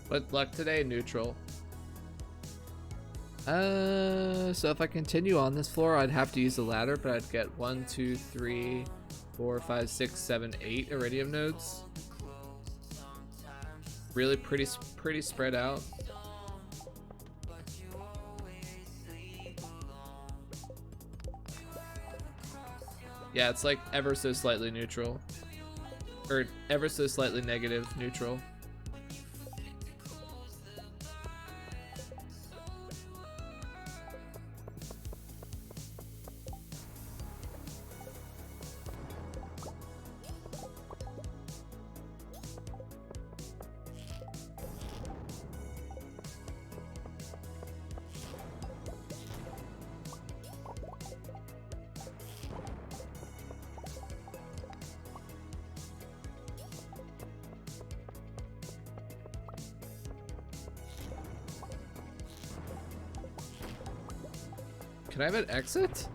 What luck today? Neutral. So if I continue on this floor, I'd have to use the ladder, but I'd get 1, 2, 3, 4, 5, 6, 7, 8 iridium nodes. Really pretty spread out. Yeah, it's like ever so slightly neutral. Or ever so slightly negative neutral. Can I have an exit?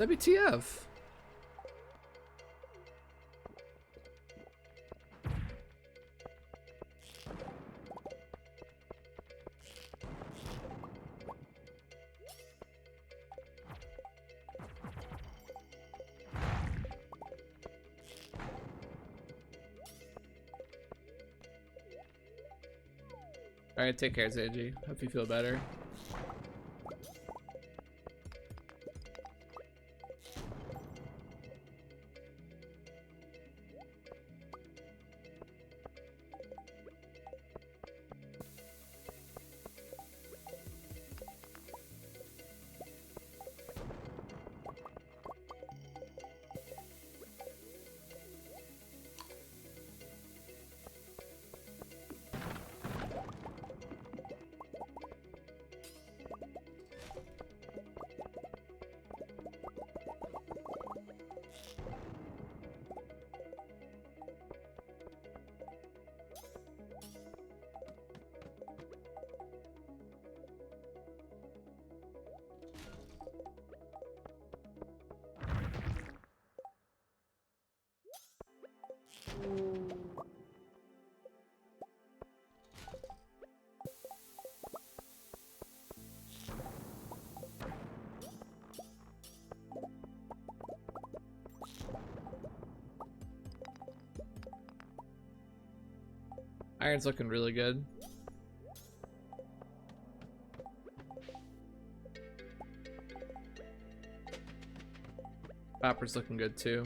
WTF? Alright, take care, Zanji. Hope you feel better. Iron's looking really good. Copper's looking good too.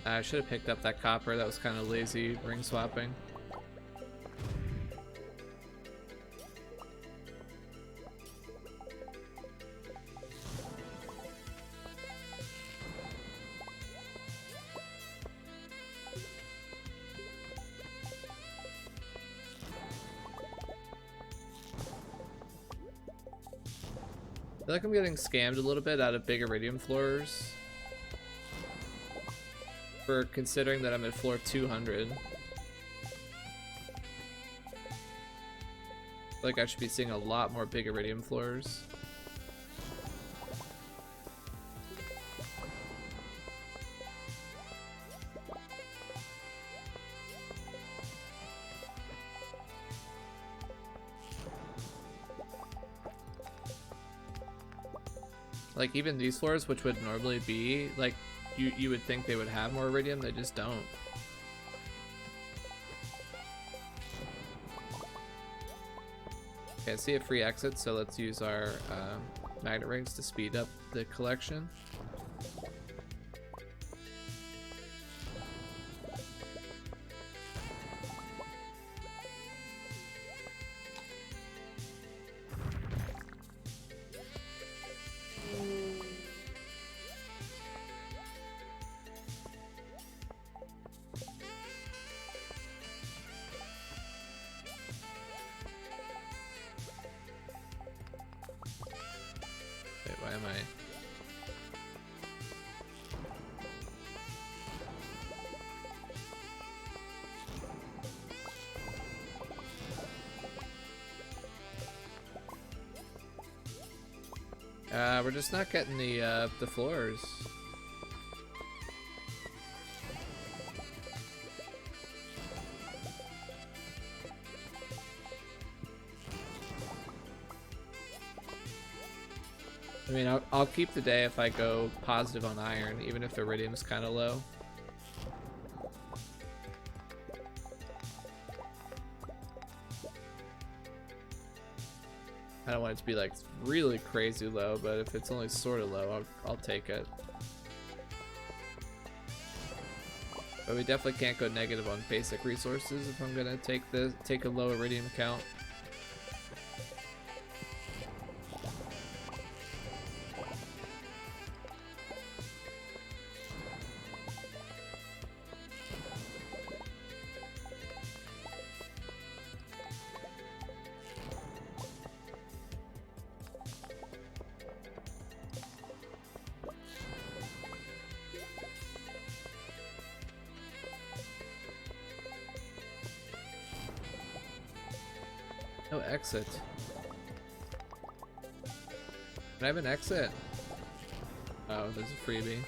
I should have picked up that copper. That was kind of lazy ring swapping. I feel like I'm getting scammed a little bit out of big iridium floors for considering that I'm at floor 200. Like I should be seeing a lot more big iridium floors. Like even these floors, which would normally be like, you would think they would have more iridium, they just don't. Okay, I see a free exit, so let's use our magnet rings to speed up the collection. Why am I? We're just not getting the floors. I mean, I'll keep the day if I go positive on iron, even if the iridium's kind of low. I don't want it to be like really crazy low, but if it's only sort of low, I'll take it. But we definitely can't go negative on basic resources if I'm gonna take a low iridium count. No exit. Can I have an exit? Oh, there's a freebie.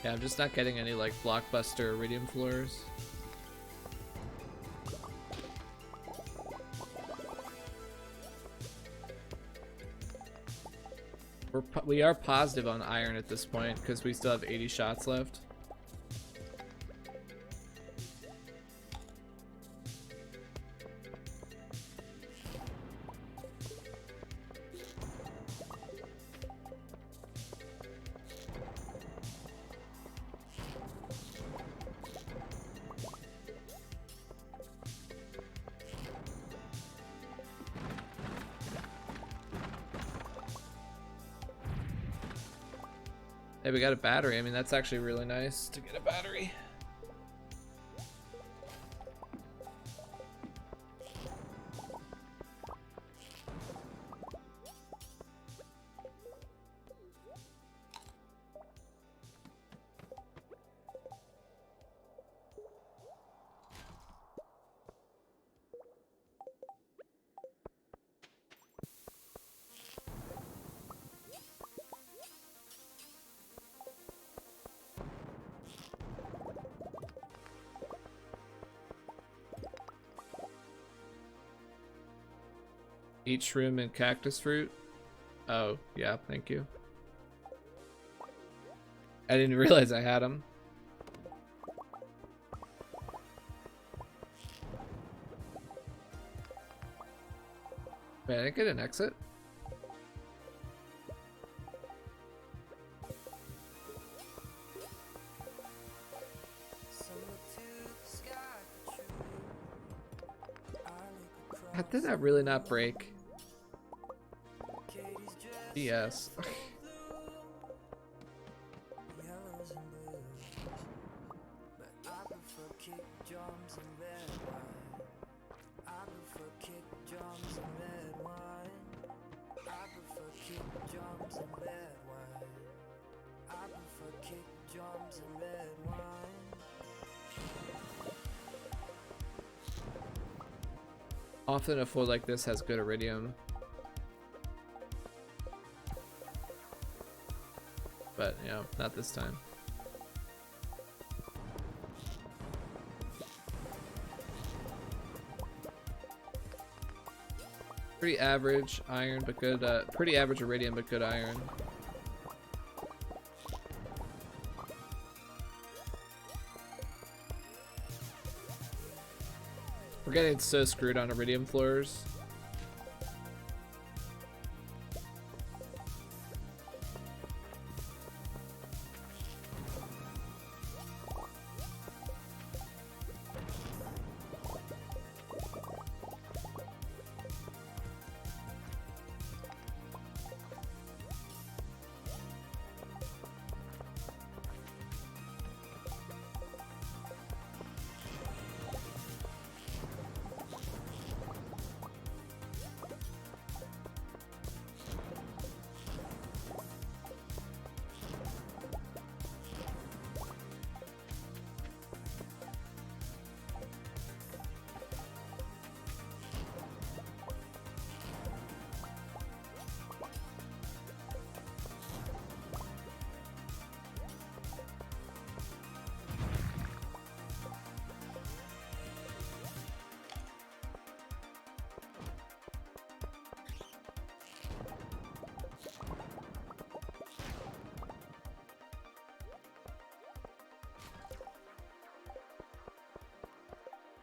Yeah, I'm just not getting any like blockbuster iridium floors. We are positive on iron at this point because we still have 80 shots left. Hey, we got a battery. I mean, that's actually really nice to get a battery. Eat shroom and cactus fruit. Oh, yeah, thank you. I didn't realize I had them. Wait, I didn't get an exit? How did that really not break? Yes. Often a floor like this has good iridium. But, you know, not this time. Pretty average iron, but good, pretty average iridium, but good iron. We're getting so screwed on iridium floors.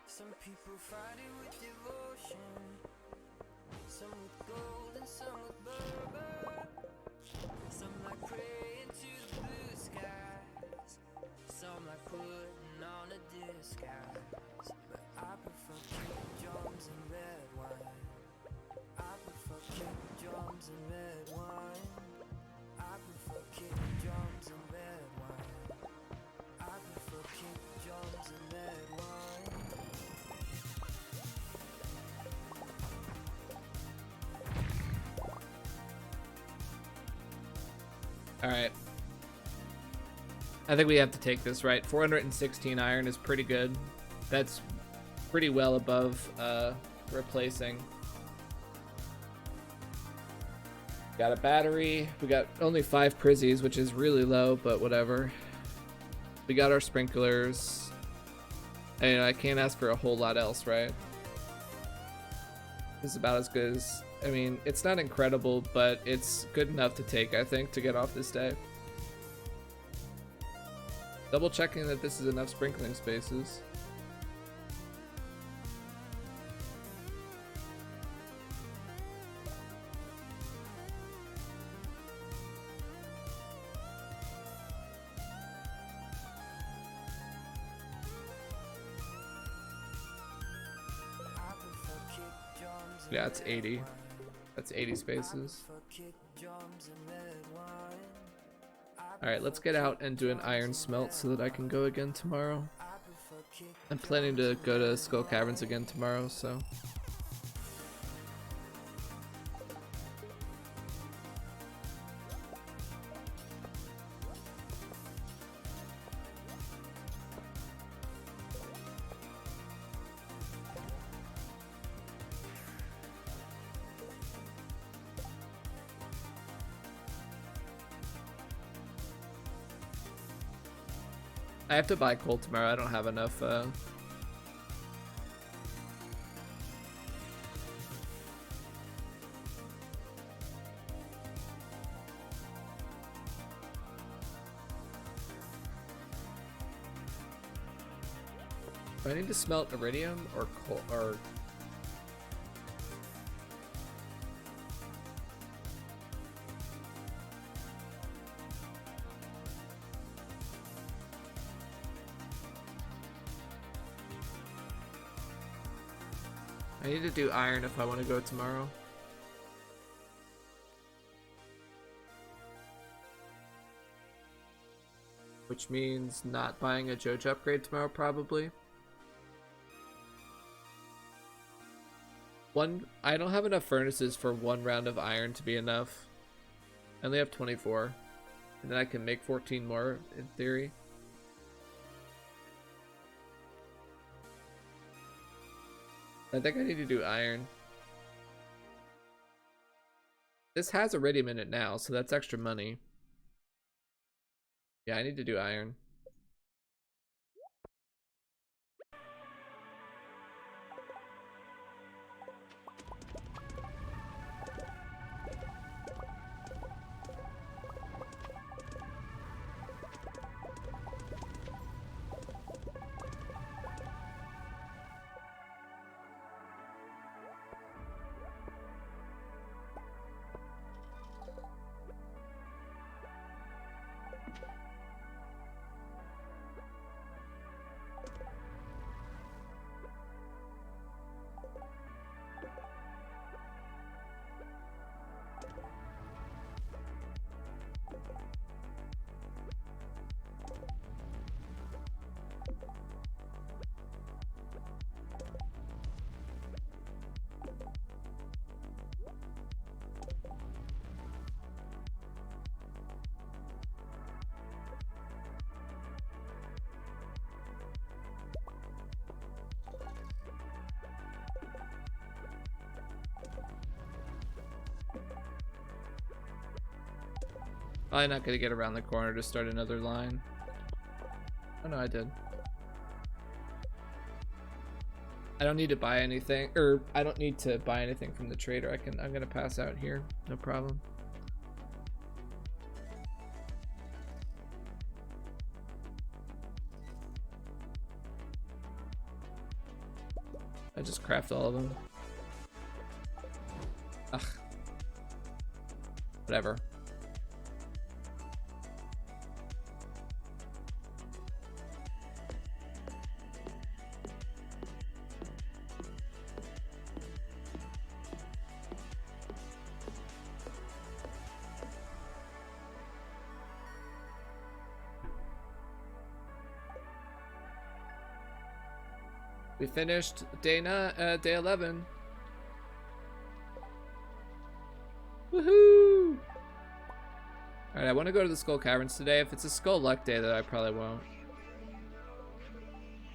Some people fight it with devotion, some with gold and some with bourbon, some like praying to the blue skies, some like putting on a disguise. But I prefer kick drums and red wine. I prefer kick drums and red wine. I prefer kick drums and red wine. I prefer kick drums and red wine. Alright. I think we have to take this, right? 416 iron is pretty good. That's pretty well above replacing. Got a battery. We got only 5 prizzies, which is really low, but whatever. We got our sprinklers. And I can't ask for a whole lot else, right? This is about as good as... I mean, it's not incredible, but it's good enough to take, I think, to get off this day. Double checking that this is enough sprinkling spaces. Yeah, it's 80. That's 80 spaces. Alright, let's get out and do an iron smelt so that I can go again tomorrow. I'm planning to go to Skull Caverns again tomorrow, so... I have to buy coal tomorrow. I don't have enough. Do I need to smelt iridium or coal or? I need to do iron if I want to go tomorrow. Which means not buying a Jojo upgrade tomorrow, probably. I don't have enough furnaces for 1 round of iron to be enough. I only have 24. And then I can make 14 more, in theory. I think I need to do iron. This has iridium in it now, so that's extra money. Yeah, I need to do iron. Probably not gonna get around the corner to start another line. Oh no, I did. I don't need to buy anything, or I don't need to buy anything from the trader. I'm gonna pass out here, no problem. I just craft all of them. Ugh. Whatever. We finished day 11. Woohoo! Alright, I want to go to the Skull Caverns today. If it's a Skull Luck day, then I probably won't.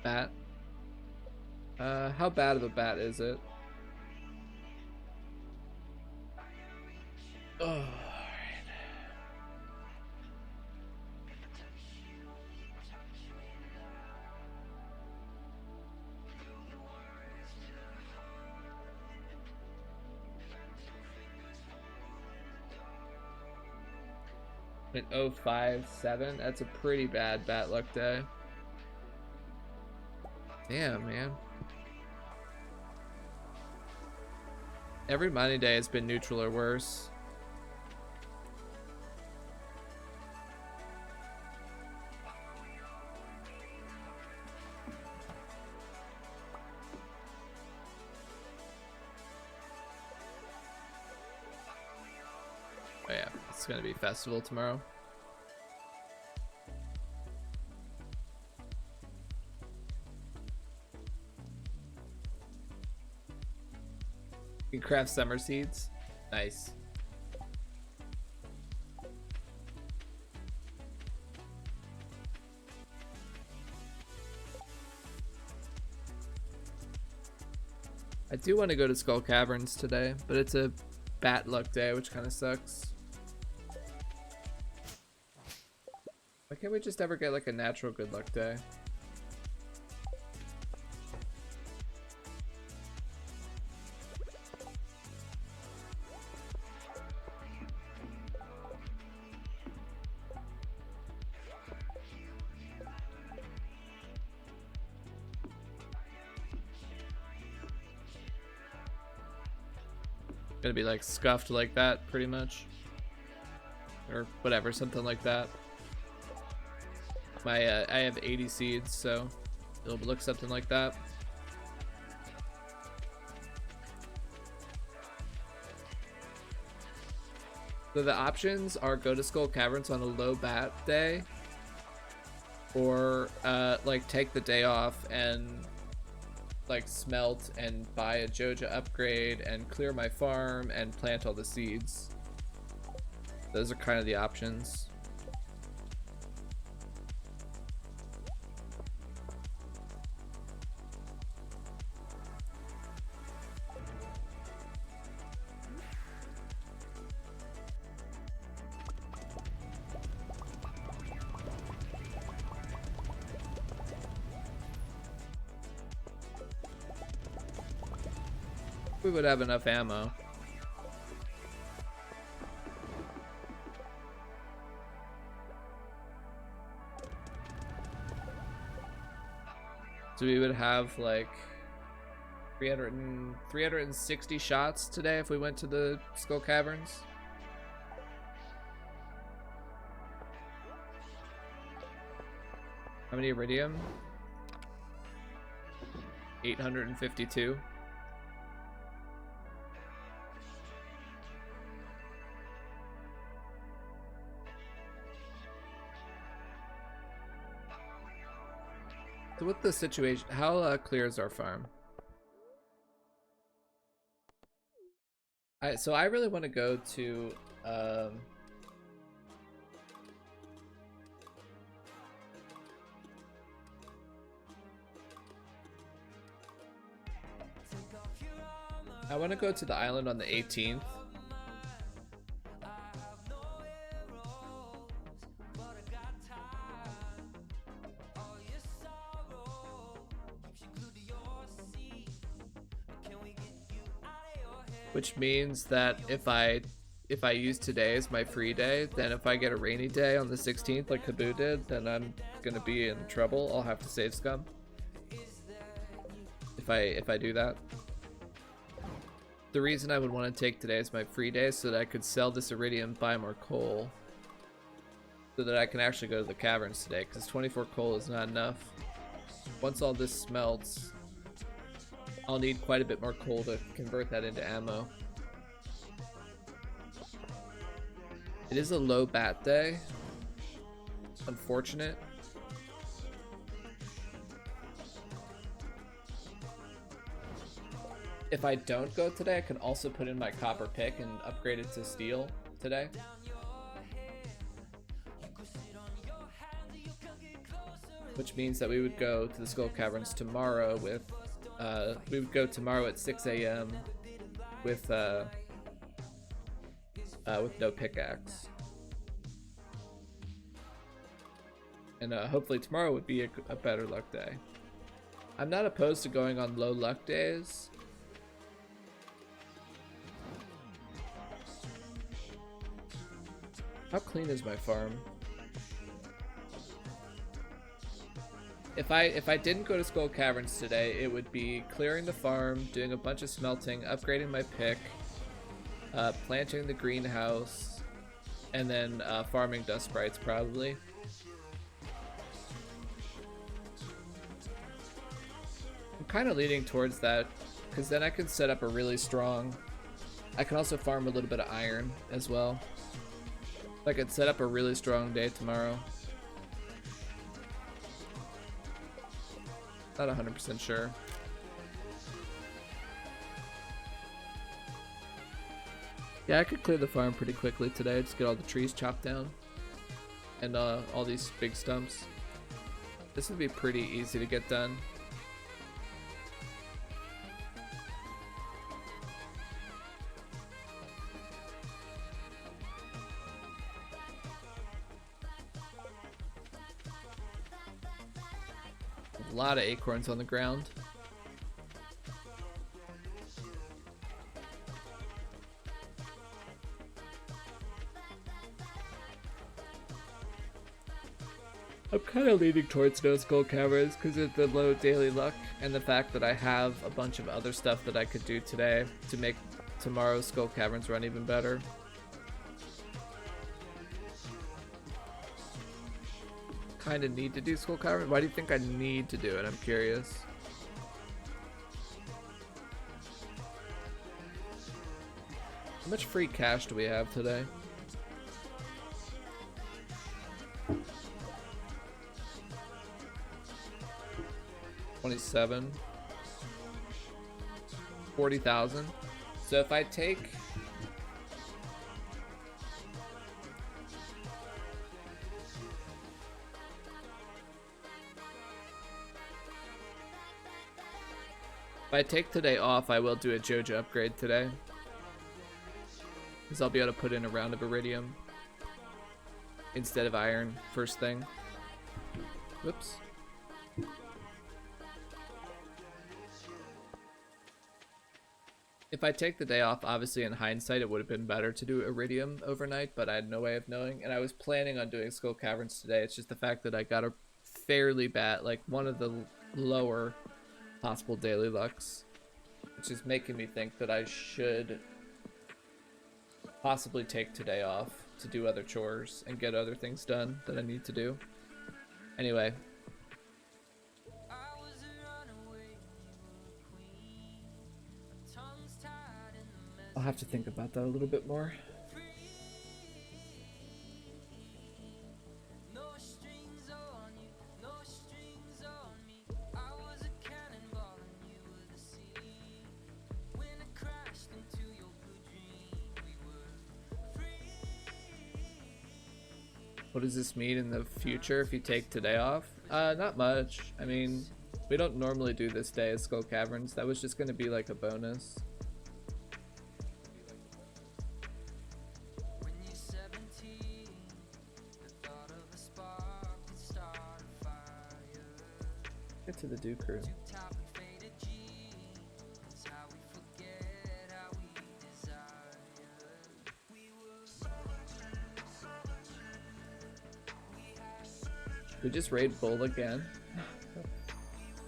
Bat. How bad of a bat is it? Oh. An 057. That's a pretty bad bat luck day. Damn, man. Every mining day has been neutral or worse. Oh yeah, it's gonna be festival tomorrow. You can craft summer seeds. Nice. I do want to go to Skull Caverns today, but it's a bat luck day, which kind of sucks. Why can't we just ever get like a natural good luck day? Gonna be like scuffed like that pretty much, or whatever, something like that. My I have 80 seeds, so it'll look something like that. So the options are go to Skull Caverns on a low bat day, or like take the day off and like smelt and buy a Joja upgrade and clear my farm and plant all the seeds. Those are kind of the options. We would have enough ammo. So we would have like 360 shots today if we went to the Skull Caverns. How many iridium? 852. So what's the situation? How clear is our farm? So I really want to go to I want to go to the island on the 18th. Which means that if I use today as my free day, then if I get a rainy day on the 16th like Kaboo did, then I'm gonna be in trouble. I'll have to save scum if I do that. The reason I would want to take today as my free day is so that I could sell this iridium, buy more coal, so that I can actually go to the caverns today, because 24 coal is not enough. Once all this smelts, I'll need quite a bit more coal to convert that into ammo. It is a low bat day. Unfortunate. If I don't go today, I can also put in my copper pick and upgrade it to steel today. Which means that we would go to the Skull Caverns tomorrow with we would go tomorrow at 6 a.m. with no pickaxe, and hopefully tomorrow would be a better luck day. I'm not opposed to going on low luck days. How clean is my farm? If I didn't go to Skull Caverns today, it would be clearing the farm, doing a bunch of smelting, upgrading my pick, planting the greenhouse, and then farming dust sprites probably. I'm kind of leaning towards that, because then I can set up a really strong... I can also farm a little bit of iron as well. I could set up a really strong day tomorrow. Not 100% sure. Yeah, I could clear the farm pretty quickly today. Just get all the trees chopped down. And all these big stumps. This would be pretty easy to get done. A lot of acorns on the ground. I'm kind of leaning towards no Skull Caverns because of the low daily luck and the fact that I have a bunch of other stuff that I could do today to make tomorrow's Skull Caverns run even better. Kind of need to do Skull Cavern? Why do you think I need to do it? I'm curious. How much free cash do we have today? $27. 40,000. So if I take... If I take today off, I will do a JoJo upgrade today. Because I'll be able to put in a round of iridium instead of iron first thing. Whoops. If I take the day off, obviously in hindsight, it would have been better to do Iridium overnight, but I had no way of knowing. And I was planning on doing Skull Caverns today. It's just the fact that I got a fairly bad, like one of the lower possible daily lucks, which is making me think that I should possibly take today off to do other chores and get other things done that I need to do. Anyway. I'll have to think about that a little bit more. What does this mean in the future if you take today off? Not much. I mean, we don't normally do this day as Skull Caverns. That was just going to be like a bonus. Get to the Dew Crew. We just raid Bull again.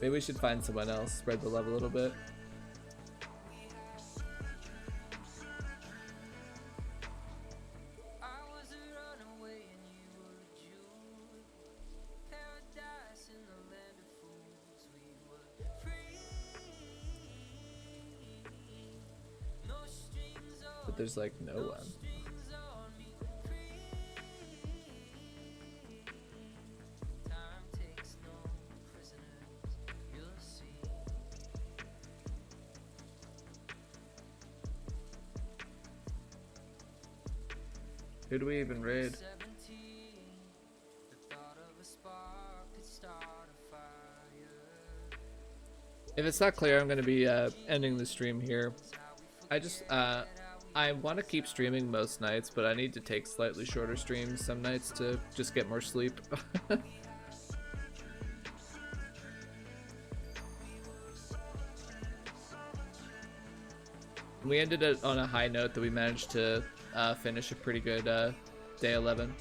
Maybe we should find someone else, spread the love a little bit. But there's like no one. Who do we even raid? If it's not clear, I'm going to be ending the stream here. I want to keep streaming most nights, but I need to take slightly shorter streams some nights to just get more sleep. We ended it on a high note that we managed to finish a pretty good day 11.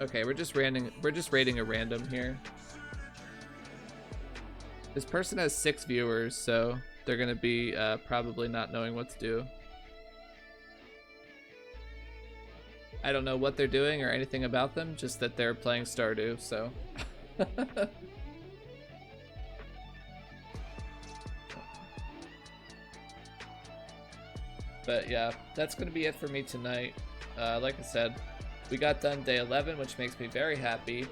Okay, we're just rating a random here. This person has 6 viewers, so they're gonna be probably not knowing what to do. I don't know what they're doing or anything about them, just that they're playing Stardew, so. But yeah, that's gonna be it for me tonight. Like I said, we got done day 11, which makes me very happy.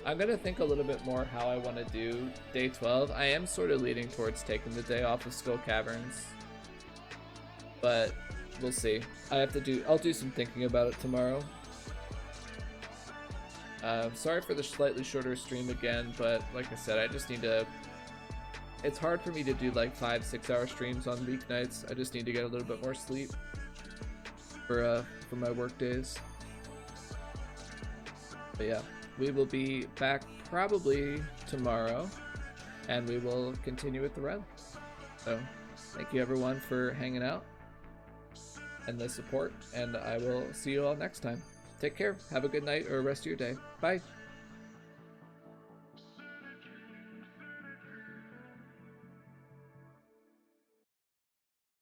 I'm gonna think a little bit more how I want to do day 12. I am sort of leaning towards taking the day off of Skull Caverns, but we'll see. I'll do some thinking about it tomorrow. Sorry for the slightly shorter stream again, but like I said, I just need to. It's hard for me to do like 5-6 hour streams on weeknights. I just need to get a little bit more sleep for my work days. But yeah, we will be back probably tomorrow, and we will continue with the run. So, thank you everyone for hanging out and the support, and I will see you all next time. Take care, have a good night or rest of your day. Bye.